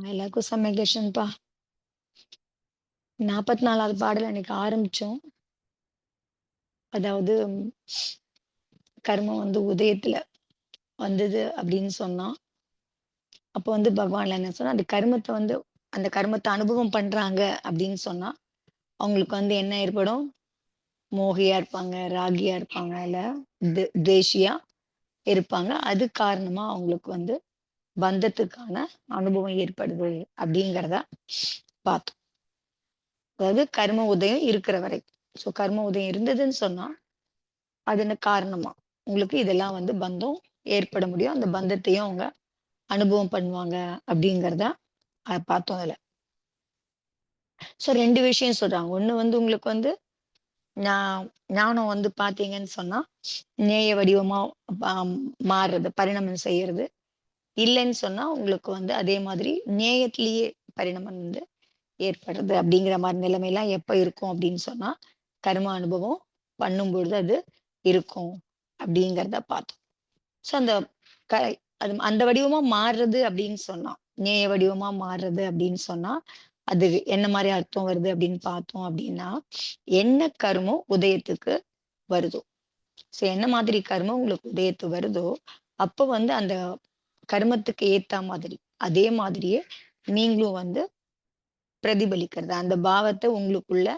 எல்லாருக்கும் சமைகேஷன்ப்பா. 44வது பாடல் அன்னைக்கு ஆரம்பிச்சோம். அதாவது கர்மம் உதயத்துல வந்தது அப்படின்னு சொன்னா, அப்போ பகவான் என்ன சொன்னா, அந்த கர்மத்த அனுபவம் பண்றாங்க அப்படின்னு சொன்னா, அவங்களுக்கு என்ன ஏற்படும்? மோகியா இருப்பாங்க, ராகியா இருப்பாங்க, இல்ல துவேஷியா இருப்பாங்க. அது காரணமா அவங்களுக்கு பந்தத்துக்கான அனுபவம் ஏற்படுது அப்படிங்கிறத பார்த்தோம். அதாவது கர்ம உதயம் இருக்கிற வரைக்கும். கர்ம உதயம் இருந்ததுன்னு சொன்னா, அது என்ன காரணமா? உங்களுக்கு இதெல்லாம் பந்தம் ஏற்பட முடியும். அந்த பந்தத்தையும் அவங்க அனுபவம் பண்ணுவாங்க அப்படிங்கிறத பார்த்தோம் அதுல. 2 விஷயம் சொல்றாங்க. ஒண்ணு உங்களுக்கு ஞா ஞானம் பார்த்தீங்கன்னு சொன்னா, நேய வடிவமா மாறுறது, பரிணாமம் செய்யறது. இல்லைன்னு சொன்னா உங்களுக்கு அதே மாதிரி நேயத்திலேயே பரிணாமம் ஏற்படுறது அப்படிங்கிற மாரி நிலைமைலாம் எப்ப இருக்கும் அப்படின்னு சொன்னா, கர்ம அனுபவம் பண்ணும்பொழுது அது இருக்கும் அப்படிங்கிறத பார்த்தோம். அந்த க அது அந்த வடிவமா மாறுறது அப்படின்னு சொன்னா, நேய வடிவமா மாறுறது அப்படின்னு சொன்னா, அது என்ன மாரி அர்த்தம் வருது அப்படின்னு பார்த்தோம் அப்படின்னா, என்ன கர்மம் உதயத்துக்கு வருதோ, என்ன மாதிரி கர்மம் உங்களுக்கு உதயத்துக்கு வருதோ, அப்போ அந்த கர்மத்துக்கு ஏத்தா மாதிரி, அதே மாதிரியே நீங்களும் பிரதிபலிக்கிறது. அந்த பாவத்த உங்களுக்குள்ள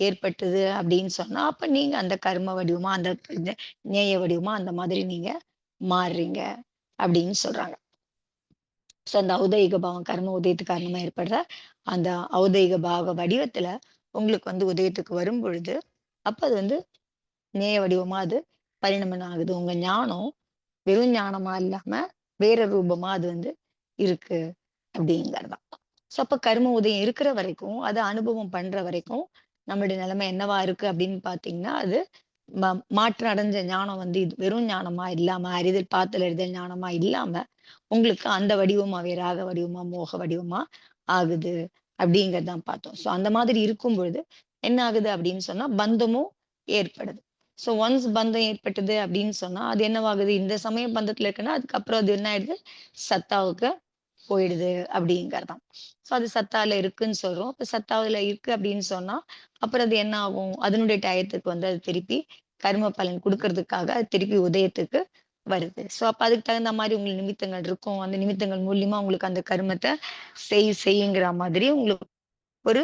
ஏற்பட்டது அப்படின்னு சொன்னா, அப்ப நீங்க அந்த கர்ம வடிவமா, அந்த நேய வடிவமா அந்த மாதிரி நீங்க மாறுறீங்க அப்படின்னு சொல்றாங்க. அந்த ஔதயிக பாவம் கர்ம உதயத்துக்கு காரணமா ஏற்படுற அந்த ஔதயிக பாவ வடிவத்துல உங்களுக்கு உதயத்துக்கு வரும் பொழுது, அப்ப அது நேய வடிவமா அது பரிணமனம் ஆகுது. உங்க ஞானம் வெறும் ஞானமா இல்லாம வேற ரூபமா அது இருக்கு அப்படிங்கிறதுதான். அப்ப கர்ம உதயம் இருக்கிற வரைக்கும், அத அனுபவம் பண்ற வரைக்கும், நம்மளுடைய நிலைமை என்னவா இருக்கு அப்படின்னு பார்த்தீங்கன்னா, அது மாற்றம் அடைஞ்ச ஞானம் இது வெறும் ஞானமா இல்லாம, அறிதல், பார்த்தல், அறிதல் ஞானமா இல்லாம, உங்களுக்கு அந்த வடிவமாவே ராக வடிவமா, மோக வடிவமா ஆகுது அப்படிங்கிறது தான் பார்த்தோம். அந்த மாதிரி இருக்கும் பொழுது என்ன ஆகுது அப்படின்னு சொன்னா, பந்தமும் ஏற்படுது. ஒன்ஸ் பந்தம் ஏற்பட்டது அப்படின்னு சொன்னா, அது என்னவாகுது? இந்த சமய பந்தத்துல இருக்குன்னா, அதுக்கப்புறம் அது என்ன ஆயிடுது? சத்தாவுக்கு போயிடுது அப்படிங்கிறதான். அது சத்தால இருக்குன்னு சொல்றோம். அப்ப சத்தாவுல இருக்கு அப்படின்னு சொன்னா, அப்புறம் அது என்ன ஆகும்? அதனுடைய டயத்துக்கு அது திருப்பி கர்ம பலன் குடுக்கறதுக்காக அது திருப்பி உதயத்துக்கு வருது. அப்ப அதுக்கு தகுந்த மாரி உங்களுக்கு நிமித்தங்கள் இருக்கும். அந்த நிமித்தங்கள் மூலியமா உங்களுக்கு அந்த கருமத்த செய்யுங்கிற மாதிரி உங்களுக்கு ஒரு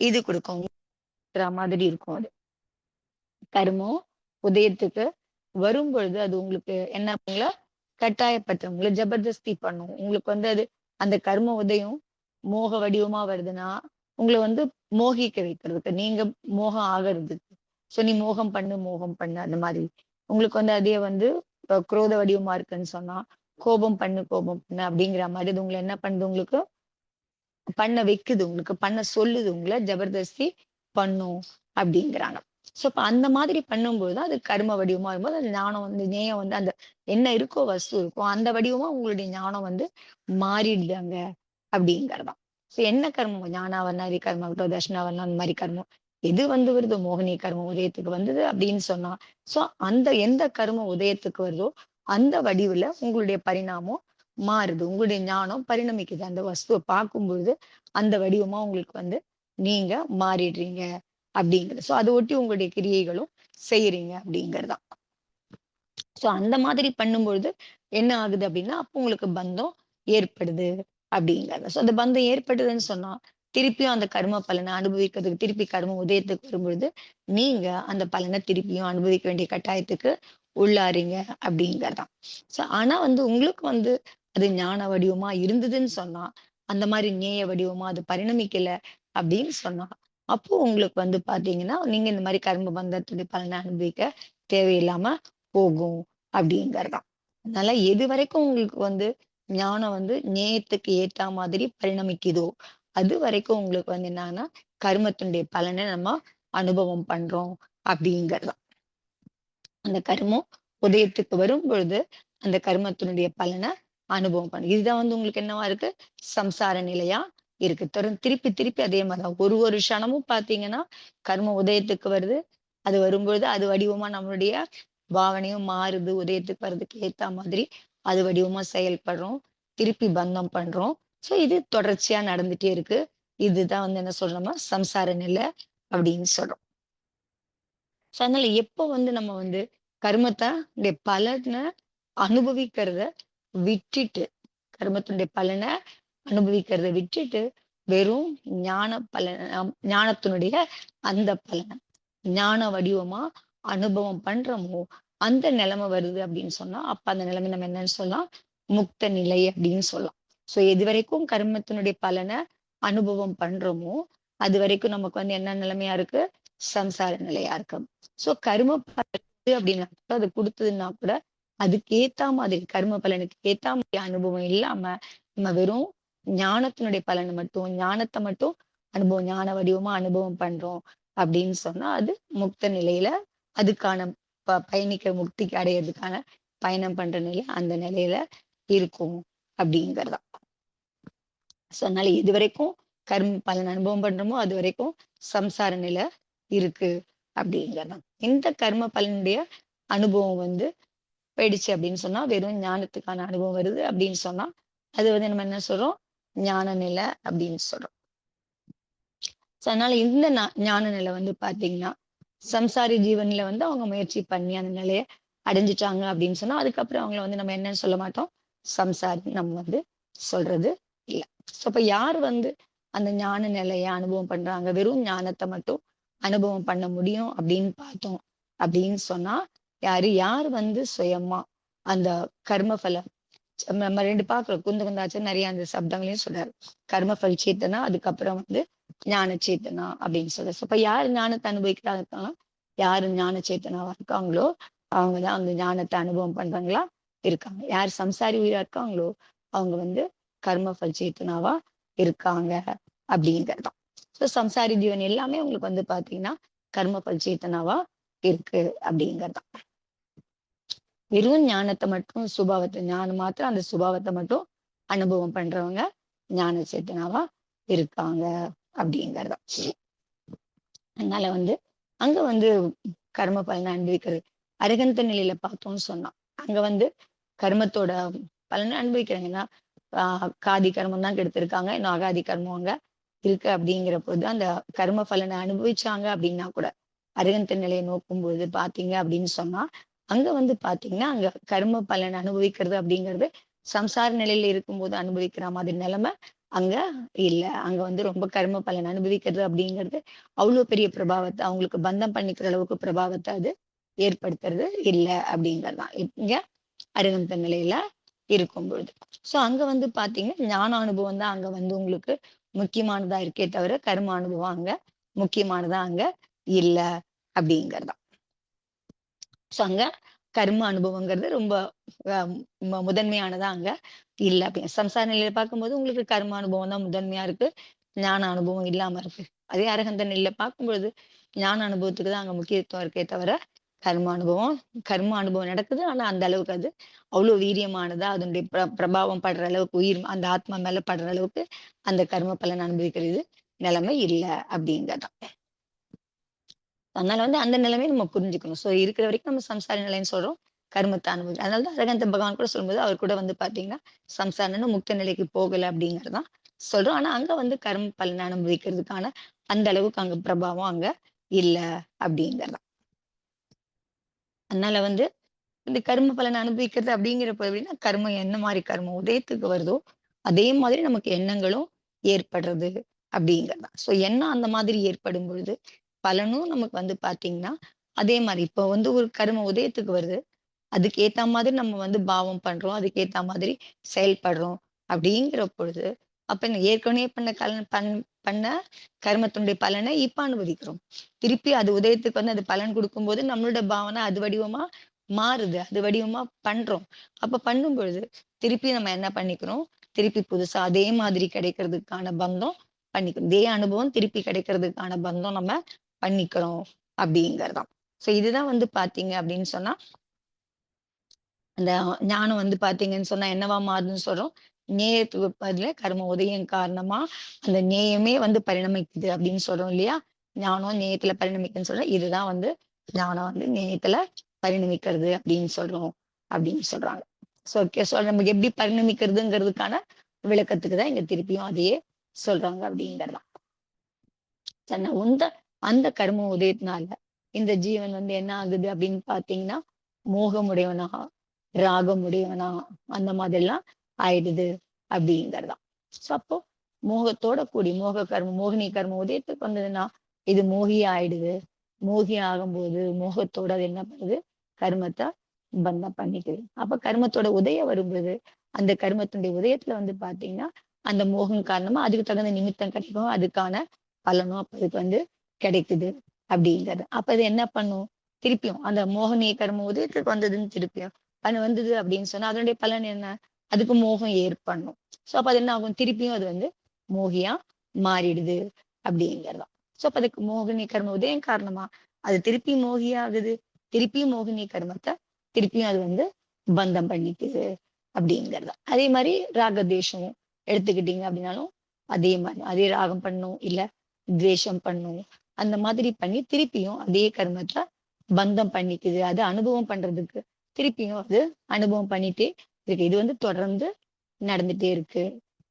இது குடுக்கும். மாதிரி இருக்கும் அது. கர்மம் உதயத்துக்கு வரும்பொழுது அது உங்களுக்கு என்ன பண்ணுங்களா? கட்டாயப்படுத்தும். உங்கள ஜபர்தஸ்தி பண்ணும். உங்களுக்கு அது அந்த கர்ம உதயம் மோக வடிவமா வருதுன்னா, உங்கள மோகிக்க வைக்கிறதுக்கு, நீங்க மோகம் ஆகறதுக்கு. நீ மோகம் பண்ணு அந்த மாதிரி. உங்களுக்கு அதே குரோத வடிவமா இருக்குன்னு சொன்னா, கோபம் பண்ணு அப்படிங்கிற மாரி அது உங்கள என்ன பண்ணுது உங்களுக்கு? பண்ண வைக்குது. உங்களுக்கு பண்ண சொல்லுது. உங்கள ஜபர்தஸ்தி பண்ணும் அப்படிங்கிறாங்க. அப்ப அந்த மாதிரி பண்ணும்போது தான் அது கர்ம வடிவமா வரும்போது, அது ஞானம் நேயம் அந்த என்ன இருக்கோ வஸ்து இருக்கோ, அந்த வடிவமா உங்களுடைய ஞானம் மாறிடுது அங்க அப்படிங்கிறதாம். என்ன கர்மம்? ஞானாவர்ணாதி கர்மம், தர்ஷனாவர்ணம் அந்த மாரி கர்மம். எது வருதோ மோகினி கர்மம் உதயத்துக்கு வந்தது அப்படின்னு சொன்னா, அந்த எந்த கர்மம் உதயத்துக்கு வருதோ, அந்த வடிவுல உங்களுடைய பரிணாமம் மாறுது. உங்களுடைய ஞானம் பரிணமிக்குது. அந்த வஸ்துவ பார்க்கும்பொழுது, அந்த வடிவமா உங்களுக்கு நீங்க மாறிடுறீங்க அப்படிங்கிறது. அத ஒட்டி உங்களுடைய கிரியைகளும் செய்யறீங்க அப்படிங்கிறதுதான். அந்த மாதிரி பண்ணும்பொழுது என்ன ஆகுது அப்படின்னா, அப்போ உங்களுக்கு பந்தம் ஏற்படுது அப்படிங்கிறது. அந்த பந்தம் ஏற்பட்டதுன்னு சொன்னா, திருப்பியும் அந்த கர்ம பலன அனுபவிக்கிறதுக்கு திருப்பி கர்ம உதயத்துக்கு வரும்பொழுது, நீங்க அந்த பலன திருப்பியும் அனுபவிக்க வேண்டிய கட்டாயத்துக்கு உள்ளாறீங்க அப்படிங்கிறதுதான். ஆனா உங்களுக்கு அது ஞான வடிவமா இருந்ததுன்னு சொன்னா, அந்த மாரி நேய வடிவமா அது பரிணமிக்கல அப்படின்னு சொன்னா, அப்போ உங்களுக்கு பார்த்தீங்கன்னா, நீங்க இந்த மாரி கர்ம பந்தத்துடைய பலன அனுபவிக்க தேவையில்லாம போகும் அப்படிங்கிறதுதான். அதனால எதுவரைக்கும் உங்களுக்கு ஞானம் நேயத்துக்கு ஏத்தா மாதிரி பரிணமிக்குதோ, அதுவரைக்கும் உங்களுக்கு என்னன்னா, கர்மத்தினுடைய பலன நம்ம அனுபவம் பண்றோம் அப்படிங்கிறதுதான். அந்த கர்மம் உதயத்துக்கு வரும் பொழுது, அந்த கர்மத்தினுடைய பலன அனுபவம் பண்ணு. இதுதான் உங்களுக்கு என்னவா இருக்கு? சம்சார நிலையா இருக்கு. தொடர்ந்து திருப்பி திருப்பி அதே மாரி தான். ஒரு ஒரு க்ஷணமும் பார்த்தீங்கன்னா, கர்ம உதயத்துக்கு வருது. அது வரும்பொழுது அது வடிவமா நம்மளுடைய பாவனையும் மாறுது. உதயத்துக்கு வர்றதுக்கு ஏத்தா மாதிரி அது வடிவமா செயல்படுறோம். திருப்பி பந்தம் பண்றோம். சோ இது தொடர்ச்சியா நடந்துட்டே இருக்கு. இதுதான் வந்து என்ன சொல்றோம்னா, சம்சார நிலை அப்படின்னு சொல்றோம். சோ அதனால எப்போ வந்து நம்ம வந்து கர்மத்த பலன அனுபவிக்கிறத விட்டுட்டு, கர்மத்தினுடைய பலன அனுபவிக்கிறத விட்டுட்டு, வெறும் ஞான பலன ஞானத்தினுடைய அந்த பலன, ஞான வடிவமா அனுபவம் பண்றோமோ, அந்த நிலைமை வருது அப்படின்னு சொன்னா, அப்ப அந்த நிலைமை நம்ம என்னன்னு சொல்லலாம்? முக்த நிலை அப்படின்னு சொல்லலாம். சோ எதுவரைக்கும் கர்மத்தினுடைய பலன அனுபவம் பண்றோமோ, அதுவரைக்கும் நமக்கு வந்து என்ன நிலைமையா இருக்கு? சம்சார நிலையா இருக்கு. சோ கர்ம பலன் அப்படின்னா கூட அது குடுத்ததுன்னா கூட, அதுக்கு ஏத்தா மாதிரி கர்ம பலனுக்கு ஏத்தா மாதிரி அனுபவம் இல்லாம, நம்ம வெறும் ஞானத்தினுடைய பலன மட்டும், ஞானத்த மட்டும் அனுபவம் ஞான வடிவமா அனுபவம் பண்றோம் அப்படின்னு சொன்னா, அது முக்த நிலையில அதுக்கான பயணிக்க முக்திக்கு அடையறதுக்கான பயணம் பண்ற நிலை, அந்த நிலையில இருக்கும் அப்படிங்கிறது தான். சோ அதனால இதுவரைக்கும் கர்ம பலன் அனுபவம் பண்றோமோ, அதுவரைக்கும் சம்சார நிலை இருக்கு அப்படிங்கிறது தான். இந்த கர்ம பலனுடைய அனுபவம் வந்து போயிடுச்சு அப்படின்னு சொன்னா, வெறும் ஞானத்துக்கான அனுபவம் வருது அப்படின்னு சொன்னா, அது வந்து நம்ம என்ன சொல்றோம்? ஞான நிலை அப்படின்னு சொல்றோம். சோ அதனால இந்த ஞான நிலை வந்து பார்த்தீங்கன்னா, சம்சாரி ஜீவன்ல வந்து அவங்க முயற்சி பண்ணி அந்த நிலைய அடைஞ்சுட்டாங்க அப்படின்னு சொன்னா, அதுக்கப்புறம் அவங்கள வந்து நம்ம என்னன்னு சொல்ல மாட்டோம்? சம்சாரின்னு நம்ம வந்து சொல்றது இல்ல. சோ அப்ப யார் வந்து அந்த ஞான நிலைய அனுபவம் பண்றாங்க? வெறும் ஞானத்த மட்டும் அனுபவம் பண்ண முடியும் அப்படின்னு பார்த்தோம் அப்படின்னு சொன்னா, யார் வந்து சுயமா அந்த கர்மபல நம்ம 2 பார்க்கிறோம். குந்தகந்தாச்சர் நெறைய அந்த சப்தங்களையும் சொல்றாரு. கர்மபல் சேத்தனா, அதுக்கப்புறம் வந்து ஞான சேத்தனா அப்படின்னு சொல்றாரு. அப்ப யார் ஞானத்த அனுபவிக்கிறாங்கன்னா, யாரு ஞான சேத்தனாவா இருக்காங்களோ, அவங்க தான் அந்த ஞானத்த அனுபவம் பண்றவங்களா இருக்காங்க. யார் சம்சாரி உயிரா இருக்காங்களோ, அவங்க வந்து கர்மபல் சேத்தனாவா இருக்காங்க அப்படிங்கிறது தான். சம்சாரி ஜீவன் எல்லாமே உங்களுக்கு வந்து பார்த்தீங்கன்னா, கர்மபல் சேத்தனாவா இருக்கு அப்படிங்கிறது தான். வெறும் ஞானத்த மட்டும் சுபாவத்த ஞானம் மாத்திரம் அந்த சுபாவத்த மட்டும் அனுபவம் பண்றவங்க ஞான சேத்தனாவா இருக்காங்க அப்படிங்கிறது. அதனால வந்து அங்க வந்து கர்ம பலனை அனுபவிக்கிறது. அருகந்த நிலையில பார்த்தோம்னு சொன்னா, அங்க வந்து கர்மத்தோட பலனை அனுபவிக்கிறாங்கன்னா, காதி கர்மம் தான் கெடுத்திருக்காங்க. இன்னும் அகாதி கர்மம் அங்க இருக்கு அப்படிங்கிற பொழுது, அந்த கர்ம பலனை அனுபவிச்சாங்க அப்படின்னா கூட, அருகந்த நிலையை நோக்கும்போது பார்த்தீங்க அப்படின்னு சொன்னா, அங்க வந்து பார்த்தீங்கன்னா, அங்க கர்ம பலன் அனுபவிக்கிறது அப்படிங்கிறது, சம்சார நிலையில இருக்கும்போது அனுபவிக்கிற மாதிரி நிலைமை அங்க இல்ல. அங்க வந்து ரொம்ப கர்ம பலன் அனுபவிக்கிறது அப்படிங்கிறது, அவ்ளோ பெரிய பிரபாவத்த அவங்களுக்கு பந்தம் பண்ணிக்கிற அளவுக்கு பிரபாவத்த அது ஏற்படுத்துறது இல்ல அப்படிங்கிறது தான். இங்க அருகந்த நிலையில இருக்கும் பொழுது. சோ அங்க வந்து பார்த்தீங்கன்னா, ஞான அனுபவம் தான் அங்க வந்து உங்களுக்கு முக்கியமானதா இருக்கே தவிர, கர்ம அனுபவம் அங்க முக்கியமானதா அங்க இல்ல அப்படிங்கிறது தான். சோ அங்க கர்ம அனுபவங்கிறது ரொம்ப அ முதன்மையானதா அங்க இல்ல அப்படின்னு. சம்சார நிலையில பார்க்கும்போது உங்களுக்கு கர்ம அனுபவம் தான் முதன்மையா இருக்கு. ஞான அனுபவம் இல்லாம இருக்கு. அதே அரகந்த நிலையில பார்க்கும்பொழுது, ஞான அனுபவத்துக்கு தான் அங்க முக்கியத்துவம் இருக்கே தவிர, கர்ம அனுபவம் கர்ம அனுபவம் நடக்குது. ஆனா அந்த அளவுக்கு அது அவ்ளோ வீரியமானதா அதனுடைய பிரபாவம் படுற அளவுக்கு உயிர் அந்த ஆத்மா மேல படுற அளவுக்கு அந்த கர்ம பலன் அனுபவிக்கிறது நிலைமை இல்ல அப்படிங்கிறது தான். அதனால வந்து அந்த நிலைமைய நம்ம புரிஞ்சுக்கணும். சோ இருக்கிற வரைக்கும் நம்ம சம்சார நிலைன்னு சொல்றோம். கர்மத்த அனுபவிக்கிறோம். அதனால தான் அரகந்த பகவான் கூட சொல்லும்போது, அவர் கூட வந்து பார்த்தீங்கன்னா, சம்சாரம்னு முக்த நிலைக்கு போகல அப்படிங்கிறது தான் சொல்றோம். ஆனா அங்க வந்து கர்ம பலன அனுபவிக்கிறதுக்கான அந்த அளவுக்கு அங்க பிரபாவம் அங்க இல்ல அப்படிங்கிறது தான். அதனால வந்து இந்த கர்ம பலன அனுபவிக்கிறது அப்படிங்கிறப்ப எப்படின்னா, கர்மம் என்ன மாரி கர்மம் உதயத்துக்கு வருதோ, அதே மாதிரி நமக்கு எண்ணங்களும் ஏற்படுறது அப்படிங்கிறது தான். சோ எண்ணம் அந்த மாதிரி ஏற்படும் பொழுது, பலனும் நமக்கு வந்து பார்த்தீங்கன்னா, அதே மாரி இப்போ வந்து ஒரு கர்ம உதயத்துக்கு வருது. அதுக்கு ஏத்தா மாதிரி நம்ம வந்து பாவம் பண்றோம். அதுக்கு ஏத்தா மாதிரி செயல்படுறோம். அப்படிங்கிற பொழுது, அப்ப ஏற்கனவே பண்ண கர்மத்தினுடைய பலனை இப்ப அனுபவிக்கிறோம். திருப்பி அது உதயத்துக்கு வந்து அது பலன் குடுக்கும்போது, நம்மளோட பாவனை அது வடிவமா மாறுது. அது வடிவமா பண்றோம். அப்ப பண்ணும் பொழுது, திருப்பி நம்ம என்ன பண்ணிக்கிறோம்? திருப்பி புதுசா அதே மாதிரி கிடைக்கிறதுக்கான பந்தம் பண்ணிக்கிறோம். இதே அனுபவம் திருப்பி கிடைக்கிறதுக்கான பந்தம் நம்ம பண்ணிக்கிறோம். அப்படிங்கிறது தான். சோ இதுதான் வந்து பார்த்தீங்க அப்படின்னு சொன்னா அந்த ஞானம் வந்து பார்த்தீங்கன்னு சொன்னா என்னவா மாறுதுன்னு சொல்றோம். நேயத்துக்கு பதிலா கர்ம உதயம் காரணமா அந்த நேயமே வந்து பரிணமிக்குது அப்படின்னு சொல்றோம் இல்லையா? ஞானம் நேயத்துல பரிணமிக்குதுன்னு சொல்றோம். இதுதான் வந்து ஞானம் வந்து நேயத்துல பரிணமிக்கிறது அப்படின்னு சொல்றோம் அப்படின்னு சொல்றாங்க. So okay. சோ நமக்கு எப்படி பரிணமிக்கிறதுங்கிறதுக்கான விளக்கத்துக்கு தான் இங்க திருப்பியும் அதையே சொல்றாங்க அப்படிங்கிறதான். சொன்ன அந்த கர்ம உதயத்தினால இந்த ஜீவன் வந்து என்ன ஆகுது அப்படின்னு பாத்தீங்கன்னா, மோகமுடையவனா, ராகமுடையவனா அந்த மாதிரிலாம் ஆயிடுது அப்படிங்கிறதான். சோ அப்போ மோகத்தோட கூடி மோகினி கர்ம உதயத்துக்கு வந்ததுன்னா, இது மோகியா ஆயிடுது. மோகி ஆகும்போது மோகத்தோட அது என்ன பண்ணுது? கர்மத்த பந்தம் பண்ணிக்குது. அப்ப கர்மத்தோட உதயம் வரும்போது, அந்த கர்மத்தினுடைய உதயத்துல வந்து பாத்தீங்கன்னா, அந்த மோகம் காரணமா அதுக்கு தகுந்த நிமித்தம் கிடைக்கும். அதுக்கான பலனும் அப்ப அதுக்கு வந்து கிடைக்குது அப்படிங்கிறது. அப்ப அது என்ன பண்ணும்? திருப்பியும் அந்த மோகினி கர்ம உதயத்துக்கு வந்ததுன்னு திருப்பியும் அது வந்தது அப்படின்னு சொன்னா, அதனுடைய பலன் என்ன? அதுக்கு மோகம் ஏற்படணும். சோ அப்ப அது என்ன ஆகும்? திருப்பியும் அது வந்து மோகியா மாறிடுது அப்படிங்கிறதாம். சோ அப்ப அதுக்கு மோகினி கர்ம உதயம் காரணமா அது திருப்பி மோகியாகுது. திருப்பியும் மோகினி கர்மத்த திருப்பியும் அது வந்து பந்தம் பண்ணிக்குது அப்படிங்கிறதா. அதே மாதிரி ராகதேஷம் எடுத்துக்கிட்டீங்க அப்படின்னாலும் அதே மாதிரி அதே ராகம் பண்ணும், இல்ல துவேஷம் பண்ணும். அந்த மாதிரி பண்ணி திருப்பியும் அதே கர்மத்த பந்தம் பண்ணிக்குது. அது அனுபவம் பண்றதுக்கு திருப்பியும் அது அனுபவம் பண்ணிட்டே இருக்கு. இது வந்து தொடர்ந்து நடந்துட்டே இருக்கு